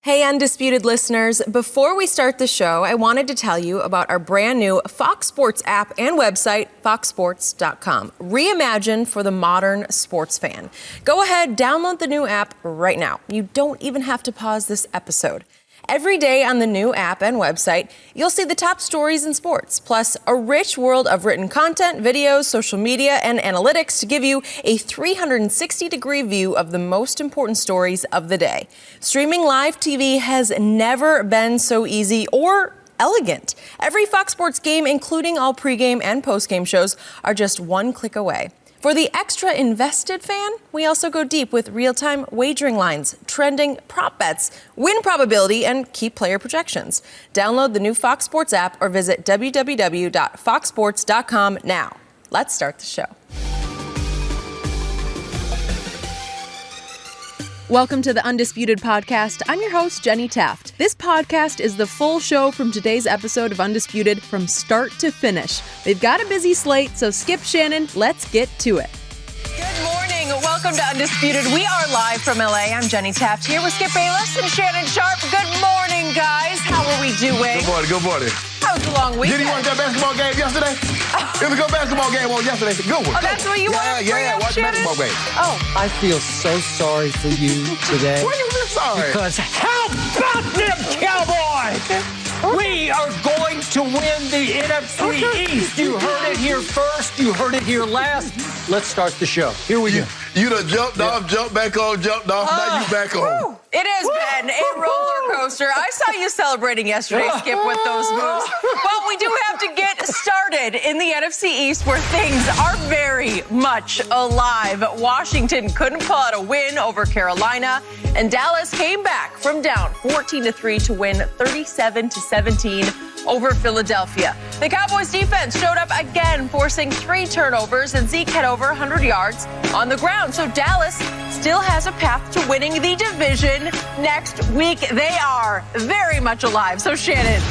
Hey, Undisputed listeners. Before we start the show, I wanted to tell you about our brand new Fox Sports app and website, foxsports.com. Reimagined for the modern sports fan. Go ahead, download the new app right now. You don't even have to pause this episode. Every day on the new app and website, you'll see the top stories in sports, plus a rich world of written content, videos, social media, and analytics to give you a 360-degree view of the most important stories of the day. Streaming live TV has never been so easy or elegant. Every Fox Sports game, including all pregame and postgame shows, are just one click away. For the extra invested fan, we also go deep with real-time wagering lines, trending prop bets, win probability, and key player projections. Download the new Fox Sports app or visit www.foxsports.com now. Let's start the show. Welcome to the Undisputed podcast. I'm your host, Jenny Taft. This podcast is the full show from today's episode of Undisputed from start to finish. We've got a busy slate, so skip Shannon. Let's get to it. Good morning. Welcome to Undisputed. We are live from LA. I'm Jenny Taft here with Skip Bayless and Shannon Sharp. Good morning, guys. How are we doing? Good morning. Good morning. How was the long weekend? Did you watch that basketball game yesterday? It was a good basketball game on yesterday. It's a good one. Oh, that's what you wanted? Yeah, watch the basketball game. Oh. I feel so sorry for you today. Why you feel sorry? Because how about them Cowboys? We are going to win the NFC East. You heard it here first. You heard it here last. Let's start the show. Here we go. You done jumped off, jumped back on, jumped off. Now you back on. It has been a roller coaster. I saw you celebrating yesterday, Skip, with those moves. But we do have to get started in the NFC East, where things are very much alive. Washington couldn't pull out a win over Carolina, and Dallas came back from down 14-3 to win 37-17 over Philadelphia. The Cowboys defense showed up again, forcing 3 turnovers, and Zeke had over 100 yards on the ground. So Dallas still has a path to winning the division next week. They are very much alive. So Shannon,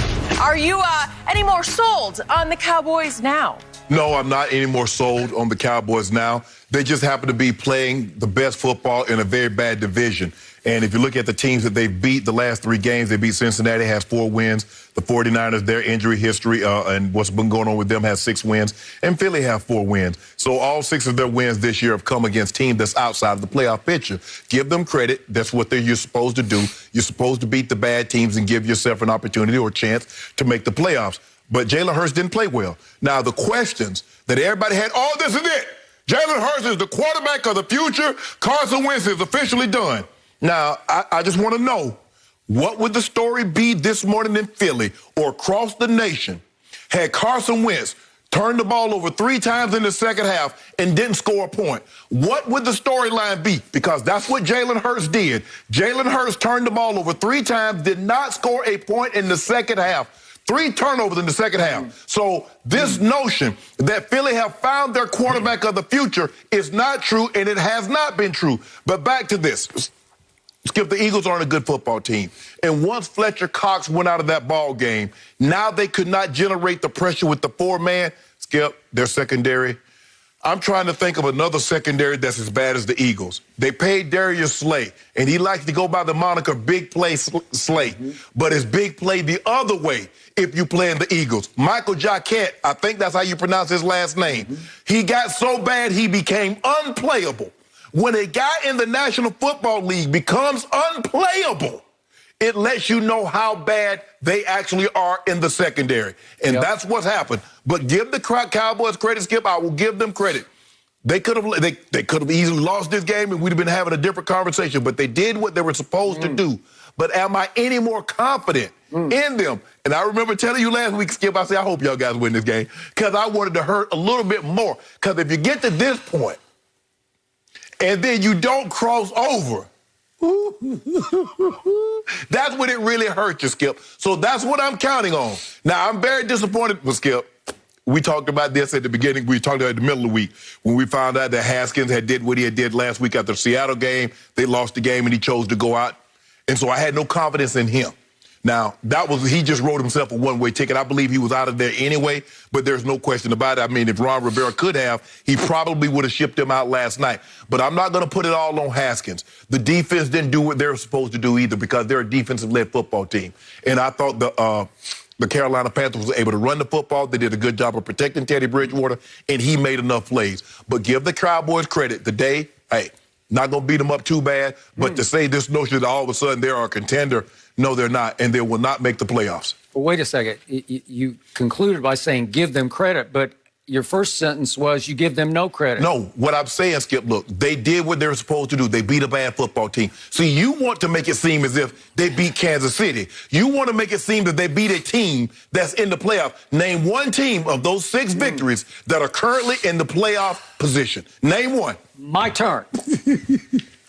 are you any more sold on the Cowboys now? No, I'm not any more sold on the Cowboys now. They just happen to be playing the best football in a very bad division. And if you look at the teams that they beat the last 3 games, they beat Cincinnati, has 4 wins. The 49ers, their injury history and what's been going on with them, has 6 wins. And Philly have 4 wins. So all 6 of their wins this year have come against teams that's outside of the playoff picture. Give them credit. That's what you're supposed to do. You're supposed to beat the bad teams and give yourself an opportunity or a chance to make the playoffs. But Jalen Hurts didn't play well. Now, the questions that everybody had, oh, this is it. Jalen Hurts is the quarterback of the future. Carson Wentz is officially done. Now, I just want to know, what would the story be this morning in Philly or across the nation had Carson Wentz turned the ball over 3 times in the second half and didn't score a point? What would the storyline be? Because that's what Jalen Hurts did. Jalen Hurts turned the ball over 3 times, did not score a point in the second half. 3 turnovers in the second half. So this notion that Philly have found their quarterback of the future is not true, and it has not been true. But back to this. Skip, the Eagles aren't a good football team. And once Fletcher Cox went out of that ball game, now they could not generate the pressure with the 4-man. Skip, their secondary. I'm trying to think of another secondary that's as bad as the Eagles. They paid Darius Slay, and he likes to go by the moniker Big Play Slay. But it's big play the other way if you play in the Eagles. Michael Jacquet, I think that's how you pronounce his last name. He got so bad he became unplayable. When a guy in the National Football League becomes unplayable, it lets you know how bad they actually are in the secondary. And that's what's happened. But give the Cowboys credit, Skip. I will give them credit. They could have easily lost this game and we'd have been having a different conversation. But they did what they were supposed to do. But am I any more confident in them? And I remember telling you last week, Skip, I said, I hope y'all guys win this game, because I wanted to hurt a little bit more. Because if you get to this point, and then you don't cross over, that's when it really hurts you, Skip. So that's what I'm counting on. Now, I'm very disappointed with Skip. We talked about this at the beginning. We talked about it in the middle of the week when we found out that Haskins had did what he had did last week after the Seattle game. They lost the game, and he chose to go out. And so I had no confidence in him. Now, he just wrote himself a one-way ticket. I believe he was out of there anyway, but there's no question about it. I mean, if Ron Rivera could have, he probably would have shipped him out last night. But I'm not going to put it all on Haskins. The defense didn't do what they were supposed to do either because they're a defensive-led football team. And I thought the Carolina Panthers was able to run the football. They did a good job of protecting Teddy Bridgewater, and he made enough plays. But give the Cowboys credit. Today, hey, not going to beat them up too bad, but to say this notion that all of a sudden they're a contender, no, they're not, and they will not make the playoffs. Well, wait a second. You concluded by saying give them credit, but your first sentence was you give them no credit. No, what I'm saying, Skip, look, they did what they were supposed to do. They beat a bad football team. See, you want to make it seem as if they beat Kansas City. You want to make it seem that they beat a team that's in the playoff. Name one team of those 6 victories that are currently in the playoff position. Name one. My turn.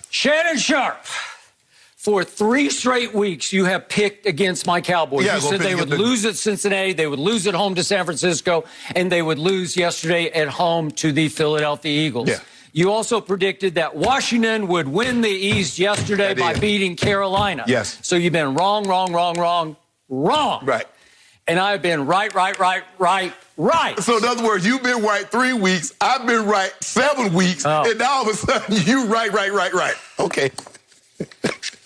Shannon Sharp. For 3 straight weeks, you have picked against my Cowboys. Yeah, you said they would lose at Cincinnati, they would lose at home to San Francisco, and they would lose yesterday at home to the Philadelphia Eagles. Yeah. You also predicted that Washington would win the East yesterday by beating Carolina. Yes. So you've been wrong. Right. And I've been right. So in other words, you've been right 3 weeks, I've been right 7 weeks, and now all of a sudden you right. Okay.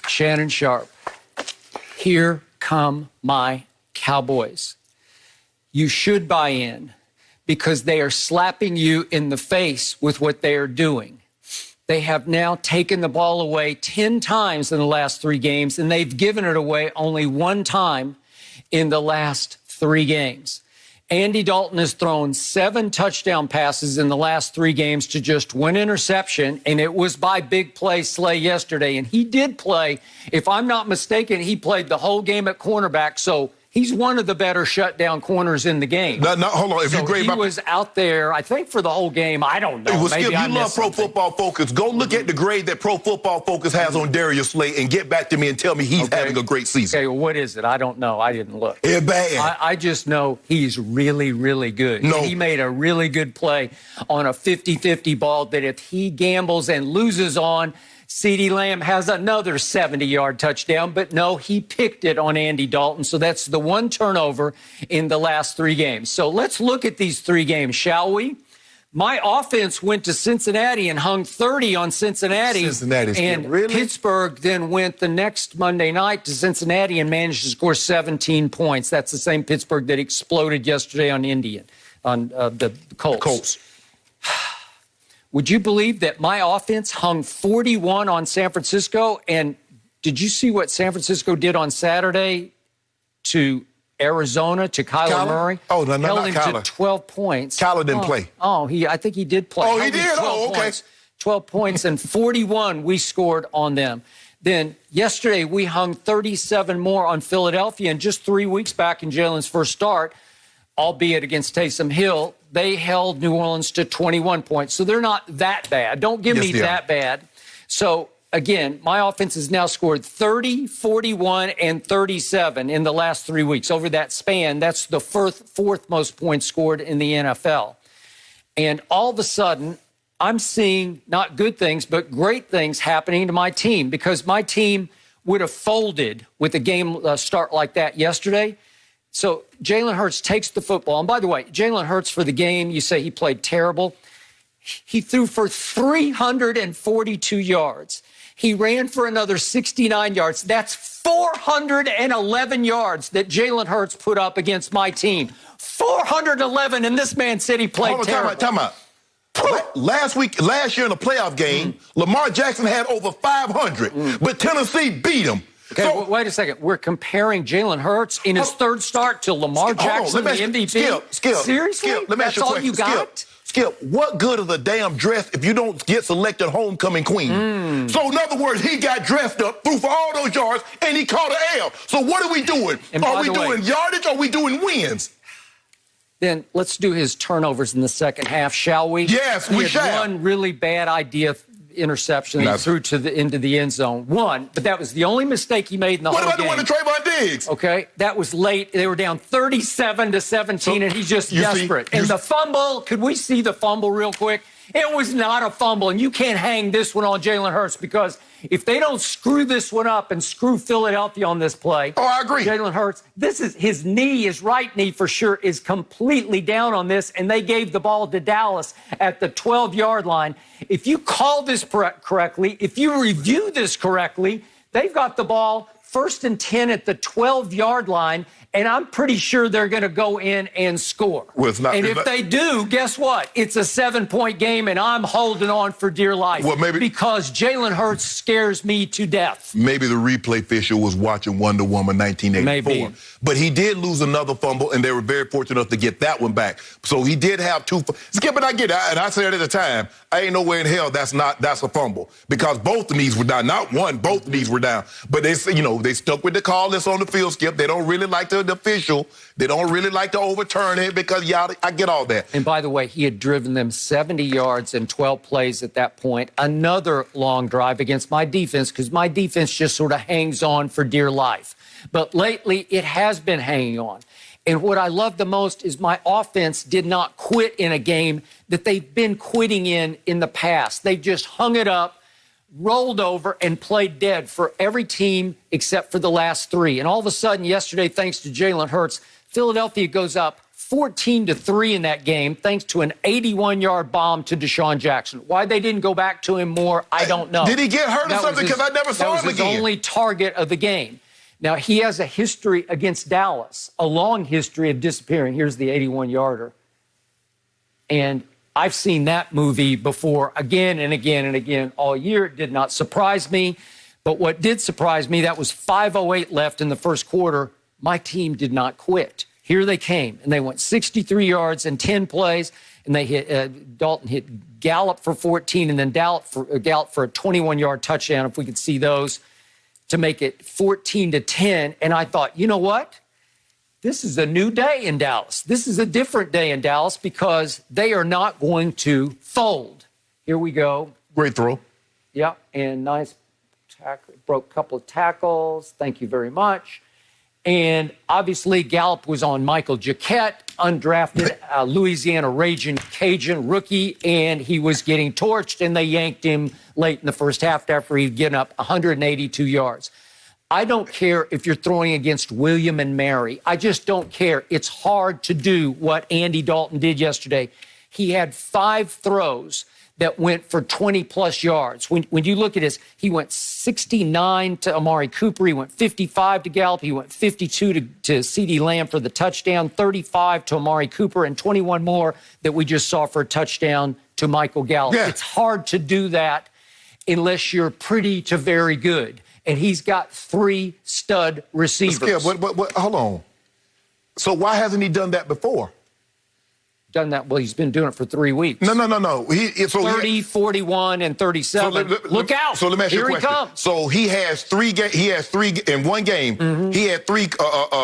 Shannon Sharp, here come my Cowboys. You should buy in because they are slapping you in the face with what they are doing. They have now taken the ball away 10 times in the last 3 games, and they've given it away only 1 time in the last 3 games. Andy Dalton has thrown 7 touchdown passes in the last 3 games to just 1 interception, and it was by big play Slay yesterday. And he did play, if I'm not mistaken, he played the whole game at cornerback, so he's one of the better shutdown corners in the game. No, hold on. If you grade he was out there, I think, for the whole game. I don't know. Skip, you love Pro Football Focus. Go look at the grade that Pro Football Focus has on Darius Slay and get back to me and tell me he's having a great season. Okay, well, what is it? I don't know. I didn't look. It's bad. I just know he's really good. No. And he made a really good play on a 50-50 ball that if he gambles and loses on, CeeDee Lamb has another 70-yard touchdown, but no, he picked it on Andy Dalton. So that's the 1 turnover in the last 3 games. So let's look at these 3 games, shall we? My offense went to Cincinnati and hung 30 on Cincinnati. And really? Pittsburgh then went the next Monday night to Cincinnati and managed to score 17 points. That's the same Pittsburgh that exploded yesterday on the Colts. Would you believe that my offense hung 41 on San Francisco? And did you see what San Francisco did on Saturday to Arizona, to Kyler Murray? Oh, no, held not him Kyler. to 12 points. Kyler didn't play. I think he did play. Oh, he did? Oh, okay. Points, 12 points and 41 we scored on them. Then yesterday we hung 37 more on Philadelphia. And just 3 weeks back in Jalen's first start, albeit against Taysom Hill, they held New Orleans to 21 points. So they're not that bad. Don't give me that bad. So, again, my offense has now scored 30, 41, and 37 in the last 3 weeks. Over that span, that's the fourth most points scored in the NFL. And all of a sudden, I'm seeing not good things, but great things happening to my team because my team would have folded with a game start like that yesterday. So Jalen Hurts takes the football. And by the way, Jalen Hurts for the game, you say he played terrible. He threw for 342 yards. He ran for another 69 yards. That's 411 yards that Jalen Hurts put up against my team. 411, and this man said he played terrible. Time out. Last year in a playoff game, Lamar Jackson had over 500, but Tennessee beat him. Okay, wait a second. We're comparing Jalen Hurts in his third start to Lamar Jackson, the MVP? Skip. Seriously? Skip, let me ask you a question. That's all you got? Skip, what good is a damn dress if you don't get selected homecoming queen? So in other words, he got dressed up, threw for all those yards, and he caught an L. So what are we doing? Are we doing yardage or are we doing wins? Then let's do his turnovers in the second half, shall we? Yes, we shall. He had one really bad idea interception he threw into the end zone. One, but that was the only mistake he made in the whole game. What about the one to Trayvon Diggs? Okay, that was late. They were down 37-17, and he's just desperate. And the fumble, could we see the fumble real quick? It was not a fumble, and you can't hang this one on Jalen Hurts because If they don't screw this one up and screw Philadelphia on this play, oh, I agree. Jalen Hurts, his knee, his right knee for sure, is completely down on this, and they gave the ball to Dallas at the 12-yard line. If you call this correctly, if you review this correctly, they've got the ball 1st and 10 at the 12-yard line, and I'm pretty sure they're going to go in and score. Well, it's not, and if they do, guess what? It's a 7-point game, and I'm holding on for dear life. Well, maybe because Jalen Hurts scares me to death. Maybe the replay official was watching Wonder Woman 1984. Maybe. But he did lose another fumble, and they were very fortunate enough to get that one back. So he did have 2. Skip, and I get it. And I said at the time, I ain't nowhere in hell that's a fumble. Because both of these were down. Not one, both of these were down. But they stuck with the call that's on the field, Skip. They don't really like the official. They don't really like to overturn it because, I get all that. And by the way, he had driven them 70 yards in 12 plays at that point. Another long drive against my defense because my defense just sort of hangs on for dear life. But lately, it has been hanging on. And what I love the most is my offense did not quit in a game that they've been quitting in the past. They just hung it up, rolled over, and played dead for every team except for the last 3. And all of a sudden, yesterday, thanks to Jalen Hurts, Philadelphia goes up 14-3 in that game, thanks to an 81-yard bomb to Deshaun Jackson. Why they didn't go back to him more, I don't know. Did he get hurt or something? Because I never saw him again. That was his only target of the game. Now, he has a history against Dallas, a long history of disappearing. Here's the 81-yarder. And I've seen that movie before again and again and again all year. It did not surprise me. But what did surprise me, that was 5:08 left in the first quarter. My team did not quit. Here they came, and they went 63 yards in 10 plays, and they hit Dalton hit Gallup for 14, and then Gallup for a 21-yard touchdown, if we could see those, to make it 14-10. And I thought, you know what? This is a new day in Dallas. This is a different day in Dallas because they are not going to fold. Here we go. Great throw. Yeah, and nice tackle. Broke a couple of tackles. Thank you very much. And obviously, Gallup was on Michael Jacquet, undrafted Louisiana Raging Cajun rookie, and he was getting torched, and they yanked him late in the first half after he'd given up 182 yards. I don't care if you're throwing against William and Mary. I just don't care. It's hard to do what Andy Dalton did yesterday. He had 5 throws that went for 20-plus yards. When you look at this, he went 69 to Amari Cooper. He went 55 to Gallup. He went 52 to CeeDee Lamb for the touchdown, 35 to Amari Cooper, and 21 more that we just saw for a touchdown to Michael Gallup. Yeah. It's hard to do that unless you're pretty to very good. And he's got 3 stud receivers. Skip, hold on. So why hasn't he done that before? Done that. Well, he's been doing it for 3 weeks. No. 30, 41, and 37. Look out. So let me ask you a question. Here he comes. So he has 3 in one game. Mm-hmm. He had 3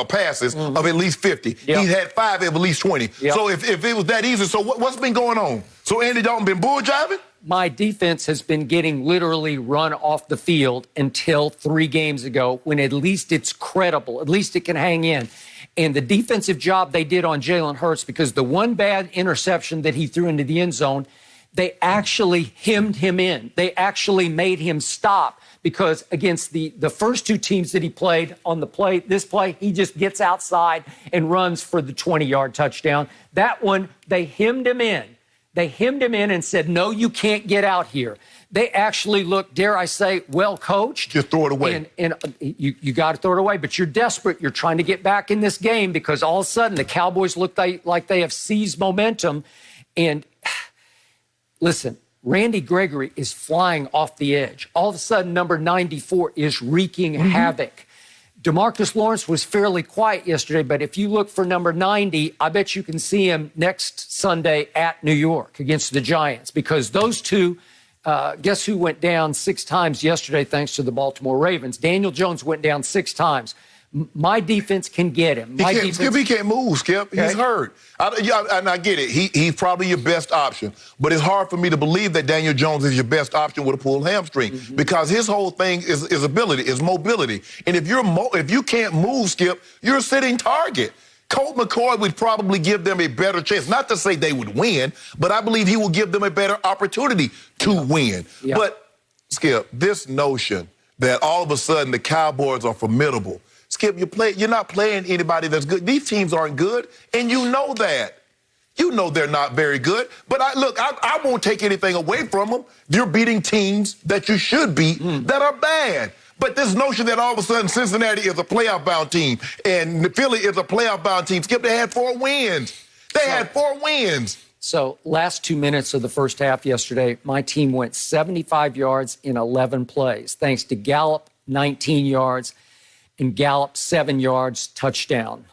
passes of at least 50. Yep. He had 5 of at least 20. Yep. So if it was that easy, so what's been going on? So Andy Dalton been bull jiving? My defense has been getting literally run off the field until 3 games ago when at least it's credible. At least it can hang in. And the defensive job they did on Jalen Hurts, because the one bad interception that he threw into the end zone, they actually hemmed him in. They actually made him stop because against the first 2 teams that he played on this play, he just gets outside and runs for the 20-yard touchdown. That one, they hemmed him in. They hemmed him in and said, no, you can't get out here. They actually look, dare I say, well coached. Just throw it away. And you got to throw it away, but you're desperate. You're trying to get back in this game because all of a sudden the Cowboys look like they have seized momentum. And listen, Randy Gregory is flying off the edge. All of a sudden, number 94 is wreaking havoc. DeMarcus Lawrence was fairly quiet yesterday, but if you look for number 90, I bet you can see him next Sunday at New York against the Giants because those 2, guess who went down 6 times yesterday thanks to the Baltimore Ravens? Daniel Jones went down 6 times. My defense can get him. He can't move, Skip. Okay. He's hurt. And I get it. He's probably your best option. But it's hard for me to believe that Daniel Jones is your best option with a pulled hamstring because his whole thing is ability, is mobility. And if you can't move, Skip, you're a sitting target. Colt McCoy would probably give them a better chance. Not to say they would win, but I believe he will give them a better opportunity to win. Yeah. But Skip, this notion that all of a sudden the Cowboys are formidable. Skip, you're not playing anybody that's good. These teams aren't good, and you know that. You know they're not very good. But I won't take anything away from them. You're beating teams that you should beat that are bad. But this notion that all of a sudden Cincinnati is a playoff-bound team and Philly is a playoff-bound team, Skip, they had 4 wins. They had 4 wins. So last 2 minutes of the first half yesterday, my team went 75 yards in 11 plays, thanks to Gallup, 19 yards, and Gallup, 7 yards, touchdown.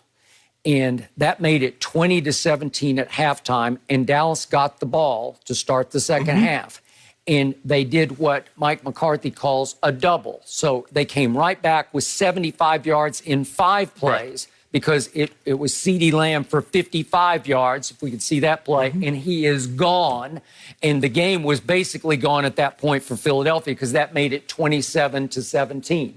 And that made it 20-17 at halftime, and Dallas got the ball to start the second half. And they did what Mike McCarthy calls a double. So they came right back with 75 yards in 5 plays. Right. Because it was CeeDee Lamb for 55 yards, if we could see that play, and he is gone. And the game was basically gone at that point for Philadelphia because that made it 27-17.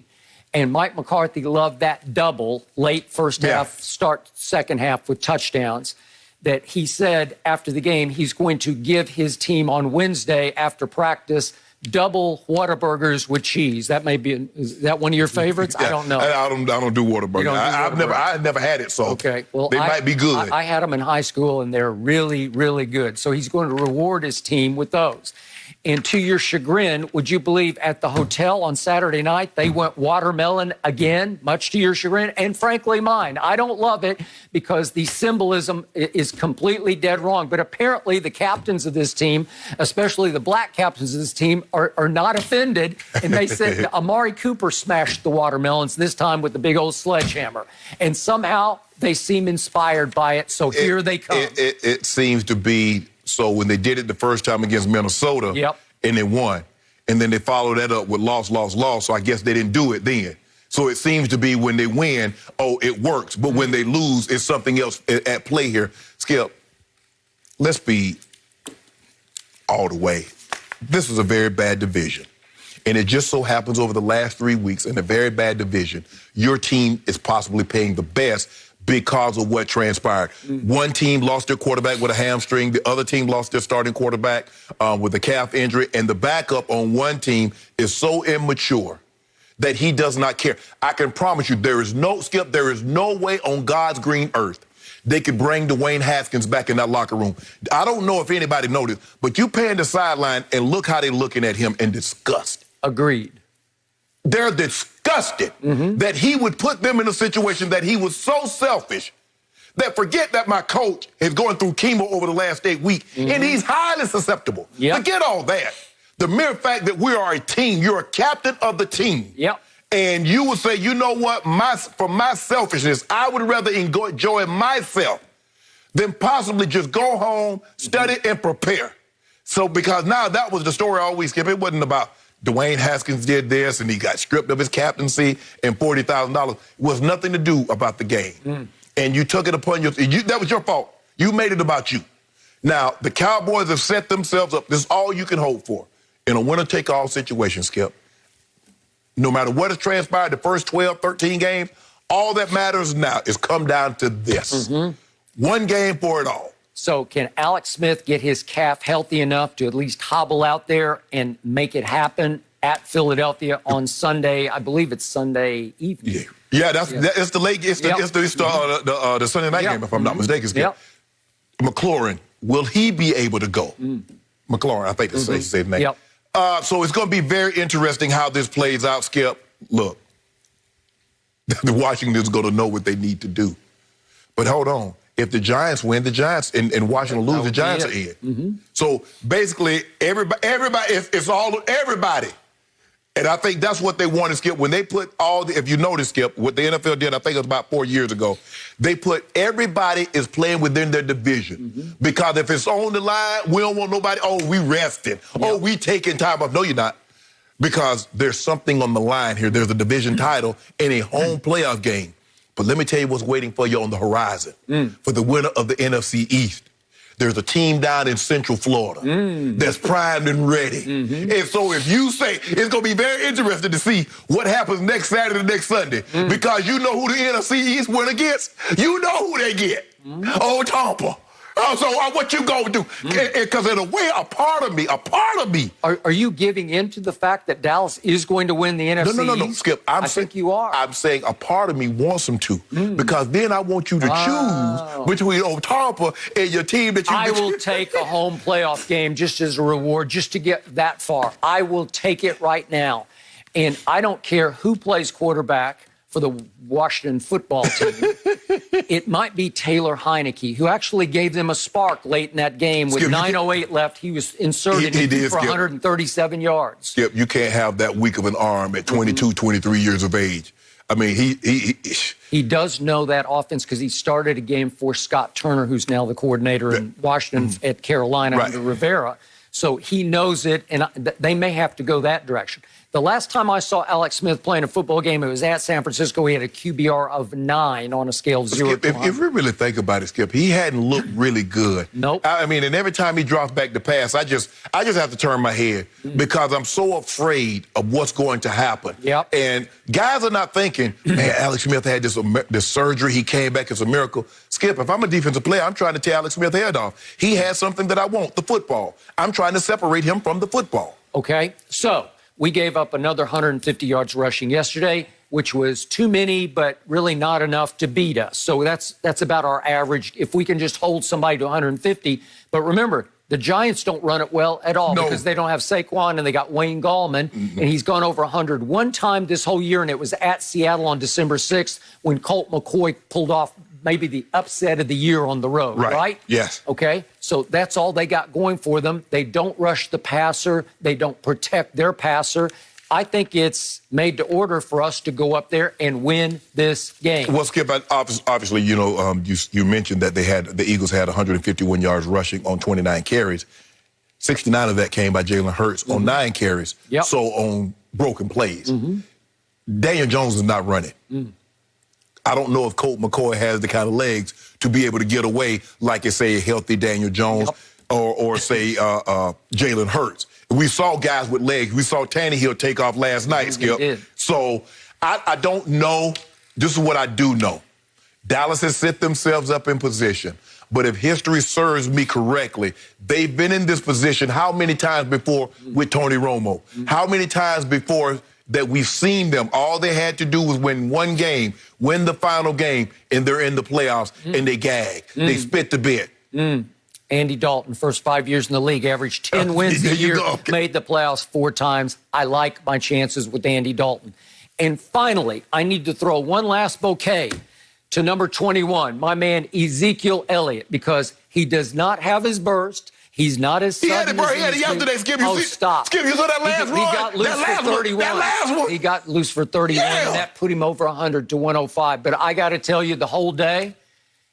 And Mike McCarthy loved that double, late first half, start second half with touchdowns, that he said after the game he's going to give his team on Wednesday after practice double Whataburgers with cheese. That may be, is that one of your favorites? I don't know. I don't do Whataburgers. I've never had it, so okay. Well, they might be good. I had them in high school, and they're really, really good. So he's going to reward his team with those. And to your chagrin, would you believe at the hotel on Saturday night, they went watermelon again, much to your chagrin, and frankly mine. I don't love it because the symbolism is completely dead wrong. But apparently the captains of this team, especially the black captains of this team, are not offended. And they said Amari Cooper smashed the watermelons, this time with the big old sledgehammer. And somehow they seem inspired by it, so here they come. It seems to be... So when they did it the first time against Minnesota, and they won, and then they followed that up with loss, so I guess they didn't do it then. So it seems to be when they win, oh, it works. But when they lose, it's something else at play here. Skip, let's be all the way. This is a very bad division. And it just so happens over the last 3 weeks in a very bad division, your team is possibly paying the best because of what transpired. One team lost their quarterback with a hamstring. The other team lost their starting quarterback with a calf injury. And the backup on one team is so immature that he does not care. I can promise you there is no, Skip, there is no way on God's green earth they could bring Dwayne Haskins back in that locker room. I don't know if anybody noticed, but you pan the sideline and look how they're looking at him in disgust. Agreed. They're disgusted that he would put them in a situation that he was so selfish that forget that my coach is going through chemo over the last 8 weeks and he's highly susceptible. Forget all that. The mere fact that we are a team, you're a captain of the team. And you would say, you know what, for my selfishness, I would rather enjoy myself than possibly just go home, study, and prepare. So because now that was the story all week, Skip. It wasn't about Dwayne Haskins did this and he got stripped of his captaincy and $40,000. It was nothing to do about the game. And you took it upon that was your fault. You made it about you. Now, the Cowboys have set themselves up. This is all you can hope for in a winner-take-all situation, Skip. No matter what has transpired the first 12, 13 games, all that matters now is come down to this. One game for it all. So can Alex Smith get his calf healthy enough to at least hobble out there and make it happen at Philadelphia on Sunday? I believe it's Sunday evening. It's the late. It's the Sunday night game, if I'm not mistaken. McLaurin, will he be able to go? McLaurin, I think that's his name. So it's going to be very interesting how this plays out, Skip. Look, the Washington's going to know what they need to do. But hold on. If the Giants win, the Giants and Washington lose, the Giants are in. So basically, everybody, it's all everybody. And I think that's what they wanted, Skip. When they put if you notice, Skip, what the NFL did, I think it was about 4 years ago, they put everybody is playing within their division. Because if it's on the line, we don't want nobody, we resting. We taking time off. No, you're not. Because there's something on the line here. There's a division title in a home playoff game. But let me tell you what's waiting for you on the horizon. For the winner of the NFC East. There's a team down in Central Florida that's primed and ready. And so if you say, it's going to be very interesting to see what happens next Saturday, next Sunday, because you know who the NFC East win against. You know who they get. Tampa. So what you gonna do? Because in a way, a part of me. Are you giving in to the fact that Dallas is going to win the NFC No, East? Skip. I think you are. I'm saying a part of me wants them to, because then I want you to choose between Otampa and your team that you. I will take a home playoff game just as a reward, just to get that far. I will take it right now. And I don't care who plays quarterback for the Washington football team. It might be Taylor Heineke, who actually gave them a spark late in that game with 9:08 left. He was inserted for 137 yards. Skip, you can't have that weak of an arm at 22, 23 years of age. I mean, he does know that offense because he started a game for Scott Turner, who's now the coordinator in Washington at Carolina under Rivera. So he knows it, and they may have to go that direction. The last time I saw Alex Smith playing a football game, it was at San Francisco. He had a QBR of 9 on a scale of 0 Skip, to 100. if we really think about it, Skip, he hadn't looked really good. Nope. I mean, and every time he drops back to pass, I just have to turn my head because I'm so afraid of what's going to happen. Yep. And guys are not thinking, man, Alex Smith had this surgery. He came back. It's a miracle. Skip, if I'm a defensive player, I'm trying to tear Alex Smith's head off. He has something that I want, the football. I'm trying to separate him from the football. Okay, so we gave up another 150 yards rushing yesterday, which was too many, but really not enough to beat us. So that's about our average. If we can just hold somebody to 150. But remember, the Giants don't run it well at all because they don't have Saquon and they got Wayne Gallman, and he's gone over 100 one time this whole year, and it was at Seattle on December 6th when Colt McCoy pulled off maybe the upset of the year on the road, right? Yes. Okay, so that's all they got going for them. They don't rush the passer. They don't protect their passer. I think it's made to order for us to go up there and win this game. Well, Skip, obviously, you mentioned that the Eagles had 151 yards rushing on 29 carries. 69 of that came by Jalen Hurts on 9 carries. Yep. So on broken plays. Daniel Jones is not running. I don't know if Colt McCoy has the kind of legs to be able to get away like, say, a healthy Daniel Jones or say, Jalen Hurts. We saw guys with legs. We saw Tannehill take off last night, Skip. So I don't know. This is what I do know. Dallas has set themselves up in position. But if history serves me correctly, they've been in this position how many times before with Tony Romo? How many times before that we've seen them? All they had to do was win one game, win the final game, and they're in the playoffs, and they gag. They spit the bit. Andy Dalton, first 5 years in the league, averaged 10 wins a year, made the playoffs 4 times. I like my chances with Andy Dalton. And finally, I need to throw one last bouquet to number 21, my man Ezekiel Elliott, because he does not have his burst. He's not as sudden. He had it yesterday, Skip. Stop. Skip, you saw that last He got loose for 31. That last one. He got loose for 31, and that put him over 100 to 105. But I got to tell you, the whole day,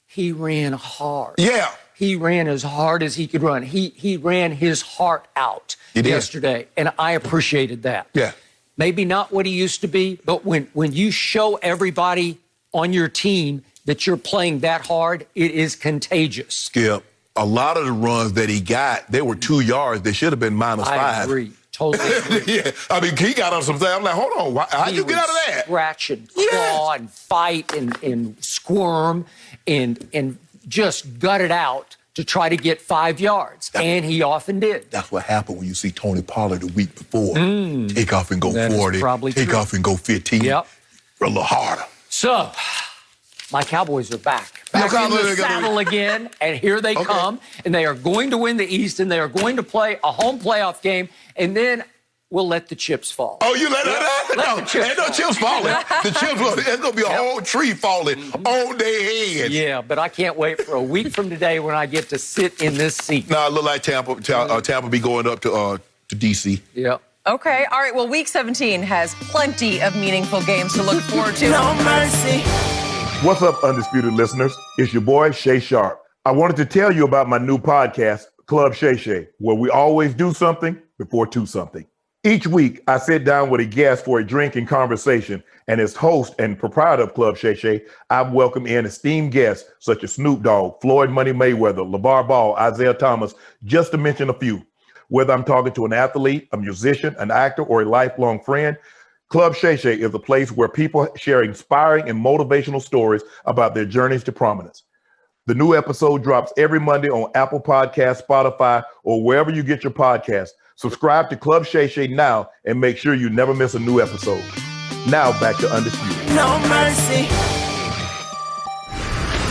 he ran hard. Yeah. He ran as hard as he could run. He ran his heart out yesterday, and I appreciated that. Yeah. Maybe not what he used to be, but when you show everybody on your team that you're playing that hard, it is contagious. Skip, a lot of the runs that he got, they were 2 yards. They should have been -5. I agree. Totally agree. Yeah. I mean, he got on some things. I'm like, hold on. How'd you get out of that? Scratch and claw and fight and squirm and just gut it out to try to get 5 yards. And he often did. That's what happened when you see Tony Pollard the week before. Take off and go That 40. is probably Take true. off and go 15. Yep. A little harder. So, my Cowboys are back in the saddle again, and here they come, and they are going to win the East, and they are going to play a home playoff game, and then we'll let the chips fall. Oh, you let that? Let the chips ain't no chips falling. The chips, there's going to be a whole tree falling on their heads. Yeah, but I can't wait for a week from today when I get to sit in this seat. Nah, it look like Tampa be going up to D.C. Yep. Okay, all right. Well, Week 17 has plenty of meaningful games to look forward to. No mercy. What's up, Undisputed listeners? It's your boy, Shay Sharp. I wanted to tell you about my new podcast, Club Shay Shay, where we always do something before 2 something. Each week, I sit down with a guest for a drink and conversation, and as host and proprietor of Club Shay Shay, I've welcomed in esteemed guests such as Snoop Dogg, Floyd Money Mayweather, LeVar Ball, Isaiah Thomas, just to mention a few. Whether I'm talking to an athlete, a musician, an actor, or a lifelong friend, Club Shay Shay is a place where people share inspiring and motivational stories about their journeys to prominence. The new episode drops every Monday on Apple Podcasts, Spotify, or wherever you get your podcasts. Subscribe to Club Shay Shay now and make sure you never miss a new episode. Now back to Undisputed. No mercy.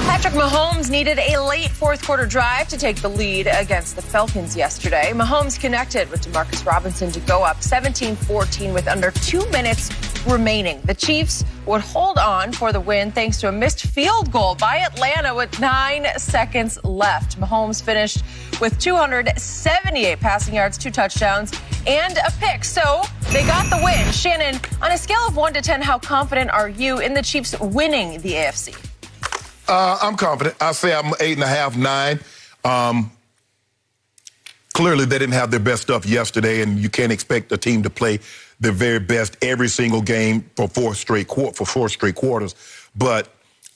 Patrick Mahomes needed a late fourth quarter drive to take the lead against the Falcons yesterday. Mahomes connected with Demarcus Robinson to go up 17-14 with under 2 minutes remaining. The Chiefs would hold on for the win thanks to a missed field goal by Atlanta with 9 seconds left. Mahomes finished with 278 passing yards, 2 touchdowns, and a pick. So they got the win. Shannon, on a scale of 1 to 10, how confident are you in the Chiefs winning the AFC? I'm confident. I say I'm 8.5, 9. Clearly, they didn't have their best stuff yesterday, and you can't expect a team to play their very best every single game for four straight quarters. But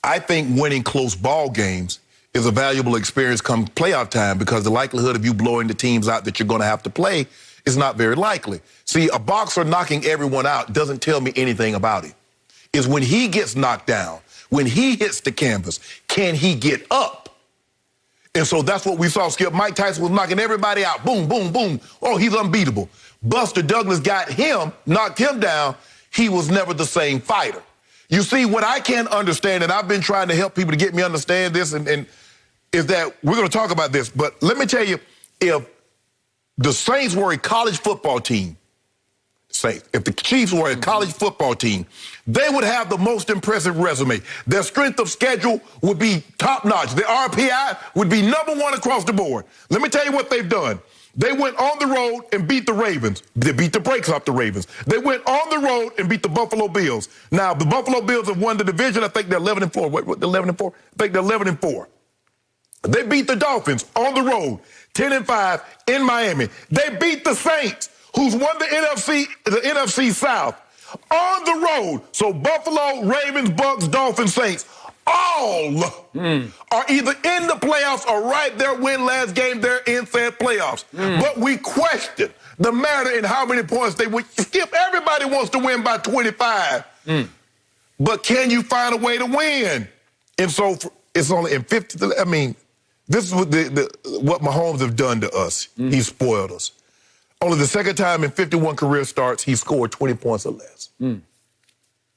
I think winning close ball games is a valuable experience come playoff time because the likelihood of you blowing the teams out that you're going to have to play is not very likely. See, a boxer knocking everyone out doesn't tell me anything about it. It's when he gets knocked down, when he hits the canvas, can he get up? And so that's what we saw, Skip. Mike Tyson was knocking everybody out. Boom, boom, boom. Oh, he's unbeatable. Buster Douglas got him, knocked him down. He was never the same fighter. You see, what I can't understand, and I've been trying to help people to get me to understand this, and is that we're going to talk about this, but let me tell you, if the Saints were a college football team, if the Chiefs were a college football team, they would have the most impressive resume. Their strength of schedule would be top-notch. Their RPI would be #1 across the board. Let me tell you what they've done. They went on the road and beat the Ravens. They beat the brakes off the Ravens. They went on the road and beat the Buffalo Bills. Now, the Buffalo Bills have won the division. I think they're 11-4. What, 11-4? I think they're 11-4. They beat the Dolphins on the road, 10-5 in Miami. They beat the Saints, who's won the NFC South, on the road. So Buffalo, Ravens, Bucs, Dolphins, Saints, all are either in the playoffs or right there, win last game, they're in said playoffs. But we question the matter in how many points they would. Skip, everybody wants to win by 25. But can you find a way to win? And so it's only in 50. I mean, this is what Mahomes have done to us. He spoiled us. Only the second time in 51 career starts, he scored 20 points or less.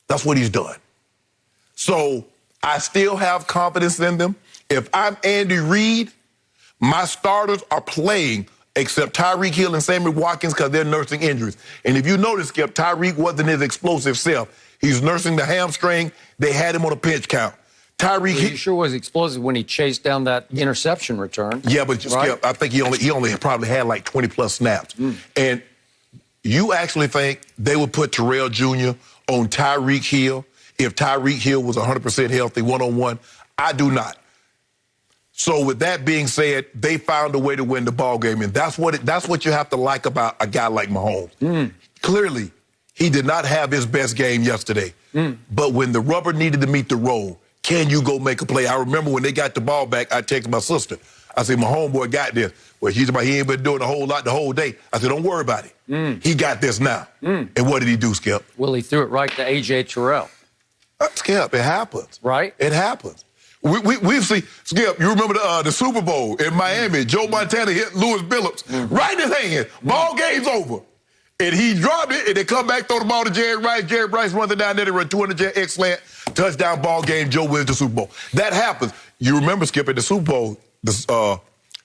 That's what he's done. So I still have confidence in them. If I'm Andy Reid, my starters are playing except Tyreek Hill and Sammy Watkins because they're nursing injuries. And if you notice, Skip, Tyreek wasn't his explosive self. He's nursing the hamstring. They had him on a pinch count. Tyreek, he sure was explosive when he chased down that interception return. Yeah, but Skip, I think he only probably had like 20-plus snaps. And you actually think they would put Terrell Jr. on Tyreek Hill if Tyreek Hill was 100% healthy one-on-one? I do not. So with that being said, they found a way to win the ball game, and that's what you have to like about a guy like Mahomes. Clearly, he did not have his best game yesterday. But when the rubber needed to meet the road, can you go make a play? I remember when they got the ball back, I texted my sister. I said, my homeboy got this. Well, she's about, he ain't been doing a whole lot the whole day. I said, don't worry about it. He got this now. And what did he do, Skip? Well, he threw it right to A.J. Terrell. Skip, it happens. Right? It happens. We've seen, Skip, you remember the Super Bowl in Miami. Joe Montana hit Lewis Billups right in his hand. Ball game's over. And he dropped it, and they come back, throw the ball to Jerry Rice. Jerry Rice runs it down there, they run 200 excellent, touchdown, ball game, Joe wins the Super Bowl. That happens. You remember, Skip, at the Super Bowl,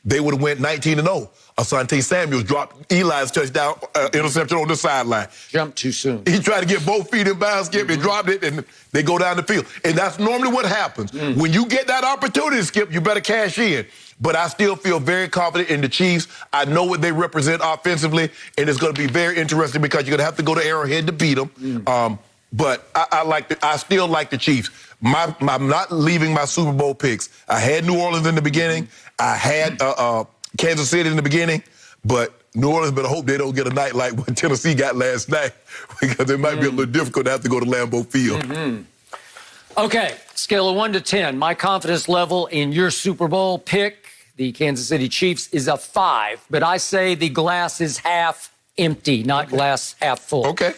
they would have went 19-0. Asante Samuels dropped Eli's touchdown interception on the sideline. Jumped too soon. He tried to get both feet in bounds, Skip, and dropped it, and they go down the field. And that's normally what happens. When you get that opportunity, Skip, you better cash in. But I still feel very confident in the Chiefs. I know what they represent offensively, and it's going to be very interesting because you're going to have to go to Arrowhead to beat them. But I still like the Chiefs. I'm not leaving my Super Bowl picks. I had New Orleans in the beginning. I had Kansas City in the beginning. But New Orleans better hope they don't get a night like what Tennessee got last night because it might be a little difficult to have to go to Lambeau Field. Okay, scale of 1 to 10. My confidence level in your Super Bowl pick, the Kansas City Chiefs, is a 5. But I say the glass is half empty, not glass half full. Okay.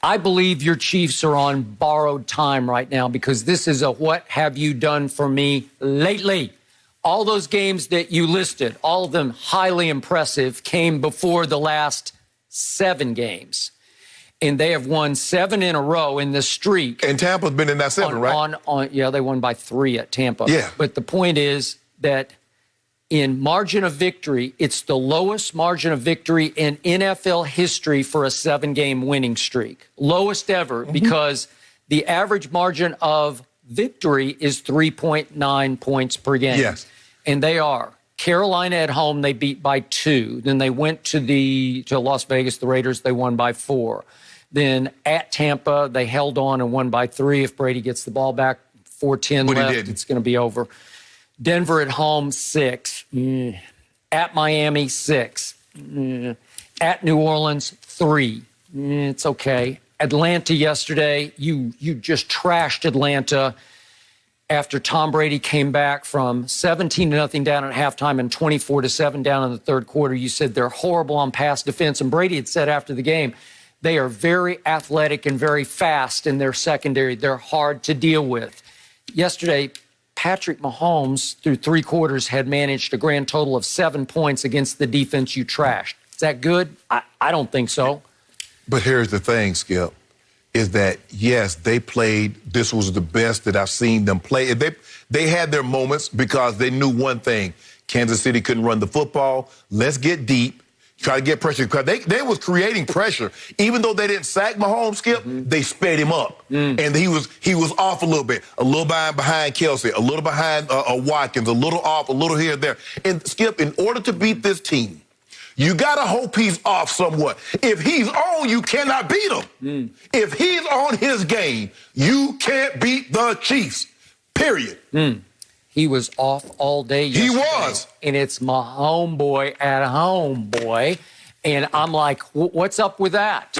I believe your Chiefs are on borrowed time right now because this is a what have you done for me lately. All those games that you listed, all of them highly impressive, came before the last 7 games. And they have won 7 in a row in this streak. And Tampa's been in that 7, right? Yeah, they won by 3 at Tampa. Yeah. But the point is that in margin of victory, it's the lowest margin of victory in NFL history for a 7-game winning streak. Lowest ever because the average margin of victory is 3.9 points per game. Yes. And they are. Carolina at home, they beat by 2. Then they went to Las Vegas, the Raiders, they won by 4. Then at Tampa, they held on and won by 3. If Brady gets the ball back, 4:10 left, it's going to be over. Denver at home, 6. At Miami, 6. At New Orleans, 3. It's okay. Atlanta yesterday, you just trashed Atlanta after Tom Brady came back from 17-0 down at halftime and 24-7 down in the third quarter. You said they're horrible on pass defense. And Brady had said after the game, they are very athletic and very fast in their secondary. They're hard to deal with. Yesterday, Patrick Mahomes, through 3 quarters, had managed a grand total of 7 points against the defense you trashed. Is that good? I don't think so. But here's the thing, Skip, is that, yes, they played. This was the best that I've seen them play. They had their moments because they knew one thing. Kansas City couldn't run the football. Let's get deep. Try to get pressure. Because they was creating pressure. Even though they didn't sack Mahomes, Skip, they sped him up. And he was off a little bit. A little behind Kelsey, a little behind Watkins, a little off, a little here and there. And, Skip, in order to beat this team, you got to hope he's off somewhat. If he's on, you cannot beat him. If he's on his game, you can't beat the Chiefs, period. He was off all day yesterday. He was. And it's my homeboy at home, boy. And I'm like, what's up with that?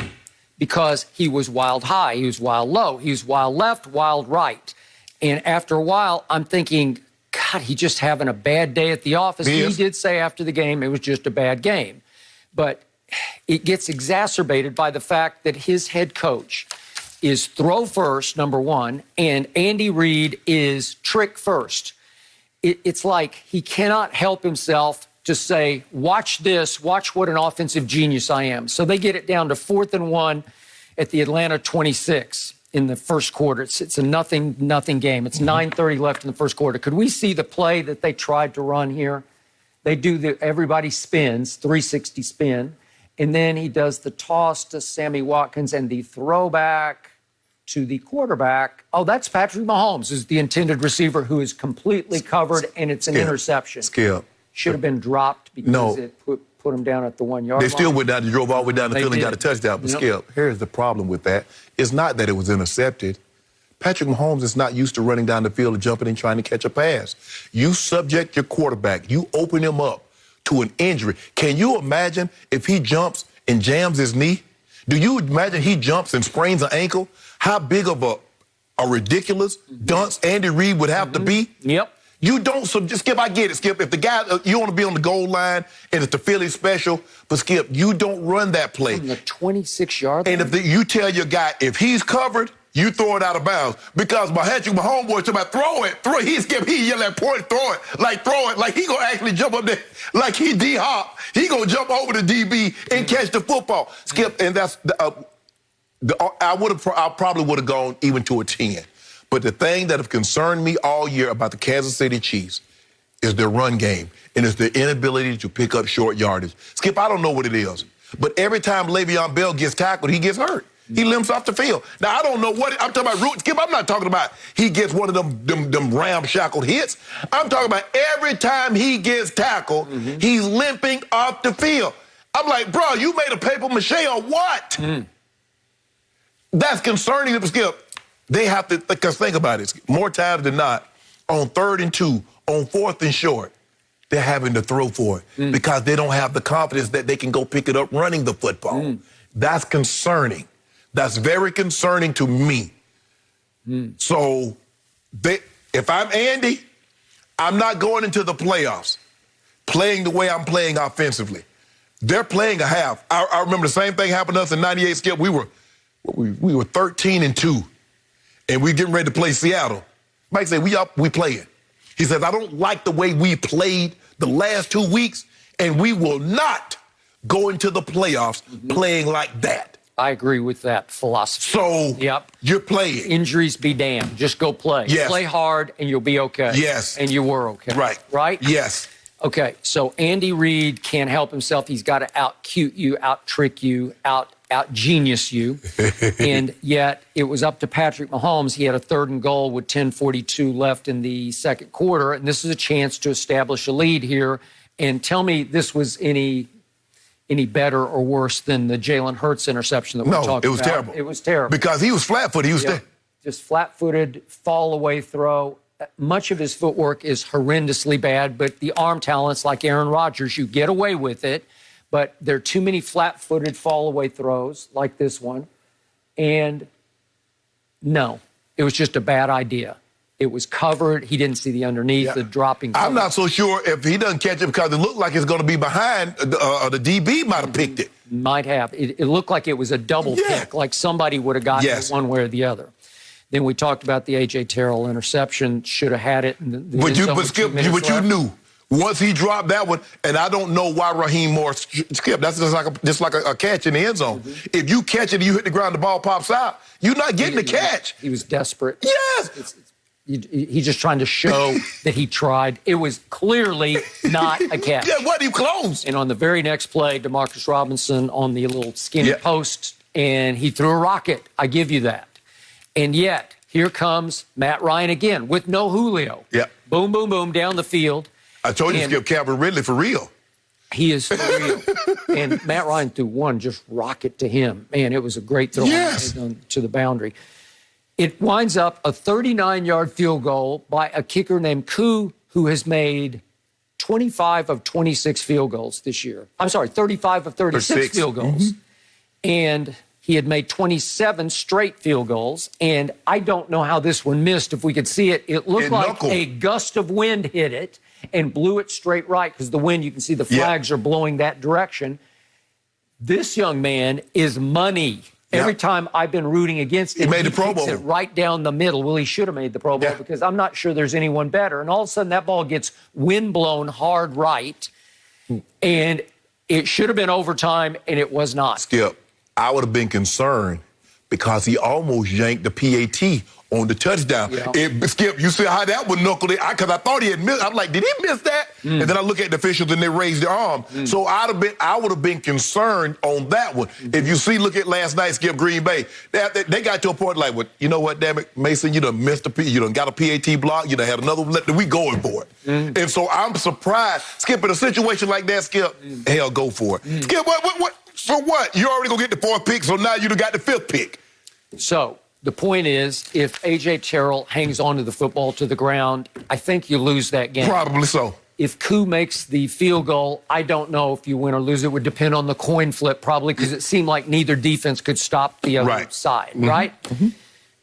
Because he was wild high, he was wild low, he was wild left, wild right. And after a while, I'm thinking, God, he's just having a bad day at the office. He did say after the game it was just a bad game. But it gets exacerbated by the fact that his head coach is throw first, number 1, and Andy Reid is trick first. It's like he cannot help himself to say, watch this, watch what an offensive genius I am. So they get it down to 4th and 1 at the Atlanta 26 in the first quarter. It's a nothing game. It's 9:30 left in the first quarter. Could we see the play that they tried to run here? They do everybody spins, 360 spin, and then he does the toss to Sammy Watkins and the throwback to the quarterback. Oh, that's Patrick Mahomes, is the intended receiver who is completely covered, and it's an interception. Skip. Should have been dropped because it put him down at the 1 yard line. They still went down, they drove all the way down the field and got a touchdown. But Skip, here's the problem with that. It's not that it was intercepted. Patrick Mahomes is not used to running down the field and jumping and trying to catch a pass. You subject your quarterback. You open him up to an injury. Can you imagine if he jumps and jams his knee? Do you imagine he jumps and sprains an ankle? How big of a ridiculous dunce Andy Reid would have to be? Yep. You don't, so just Skip, I get it, Skip. If the guy, you want to be on the goal line and it's the Philly special, but Skip, you don't run that play. From the 26-yard line? And if you tell your guy, if he's covered, you throw it out of bounds. Because my homeboy talking about throw it. He yell at point, throw it, like he gonna actually jump up there, like he D-hop. He gonna jump over the DB and catch the football. Skip, and that's, I probably would have gone even to a 10. But the thing that have concerned me all year about the Kansas City Chiefs is their run game, and it's their inability to pick up short yardage. Skip, I don't know what it is, but every time Le'Veon Bell gets tackled, he gets hurt. He limps off the field. Now, I don't know what I'm talking about. Skip, I'm not talking about he gets one of them ramshackled hits. I'm talking about every time he gets tackled, he's limping off the field. I'm like, bro, you made a paper mache or what? That's concerning, Skip. They have to, because think about it, more times than not, on 3rd and 2, on 4th and short, they're having to throw for it because they don't have the confidence that they can go pick it up running the football. That's concerning. That's very concerning to me. So if I'm Andy, I'm not going into the playoffs playing the way I'm playing offensively. They're playing a half. I remember the same thing happened to us in '98, Skip. We were we were 13-2, and we getting ready to play Seattle. Mike said, we playing. He says, I don't like the way we played the last 2 weeks, and we will not go into the playoffs playing like that. I agree with that philosophy. So you're playing. Injuries be damned. Just go play. Yes. Play hard, and you'll be okay. Yes. And you were okay. Right. Right? Yes. Okay, so Andy Reid can't help himself. He's got to out-cute you, out-trick you, out-genius you. And yet it was up to Patrick Mahomes. He had a 3rd and goal with 10:42 left in the second quarter, and this is a chance to establish a lead here. And tell me this was any better or worse than the Jalen Hurts interception that we're talking about. No, it was terrible. It was terrible. Because he was flat-footed. He was just flat-footed, fall-away throw. Much of his footwork is horrendously bad, but the arm talents like Aaron Rodgers, you get away with it. But there are too many flat-footed fall-away throws like this one. And no, it was just a bad idea. It was covered. He didn't see the underneath, the dropping. I'm not so sure if he doesn't catch it because it looked like it's going to be behind. The DB might have picked it. Might have. It looked like it was a double pick, like somebody would have gotten it one way or the other. Then we talked about the A.J. Terrell interception. Should have had it. But you knew. Once he dropped that one, and I don't know why Raheem Morris skipped. That's just like a catch in the end zone. If you catch it and you hit the ground, the ball pops out, you're not getting the catch. He was desperate. Yes. He's just trying to show that he tried. It was clearly not a catch. Yeah, what? He closed. And on the very next play, Demarcus Robinson on the little skinny post, and he threw a rocket. I give you that. And yet, here comes Matt Ryan again with no Julio. Yep. Boom, boom, boom, down the field. I told you to skip Calvin Ridley for real. He is for real. And Matt Ryan threw one just rocket to him. Man, it was a great throw to the boundary. It winds up a 39-yard field goal by a kicker named Koo, who has made 25 of 26 field goals this year. I'm sorry, 35 of 36 field goals. And he had made 27 straight field goals. And I don't know how this one missed. If we could see it, it looked like a gust of wind hit it and blew it straight right because the wind, you can see the flags are blowing that direction. This young man is money. Every time I've been rooting against him, he made the Pro Bowl. It right down the middle. Well, he should have made the Pro Bowl because I'm not sure there's anyone better. And all of a sudden, that ball gets wind-blown hard right, and it should have been overtime, and it was not. Skip, I would have been concerned because he almost yanked the PAT on the touchdown. Skip, you see how that would knuckle it? Because I thought he had missed. I'm like, did he miss that? And then I look at the officials and they raised their arm. So I would have been concerned on that one. If you see, look at last night, Skip, Green Bay. They got to a point like, well, you know what, damn it, Mason, you done missed you done got a PAT block, you done had another one, we going for it. And so I'm surprised. Skip, in a situation like that, Skip, hell, go for it. Skip, what? So what? You already gonna get the 4th pick, so now you done got the 5th pick. So the point is, if A.J. Terrell hangs onto the football to the ground, I think you lose that game. Probably so. If Koo makes the field goal, I don't know if you win or lose. It would depend on the coin flip, probably, because it seemed like neither defense could stop the other side, right?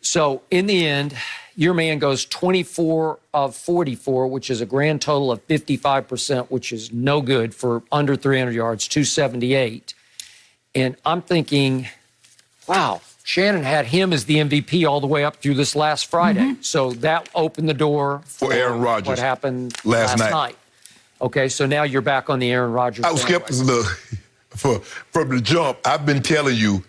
So in the end, your man goes 24 of 44, which is a grand total of 55%, which is no good for under 300 yards, 278. And I'm thinking, wow, Shannon had him as the MVP all the way up through this last Friday. So that opened the door for Aaron Rodgers. What happened last night. Okay, so now you're back on the Aaron Rodgers. Skip, look, from the jump, I've been telling you,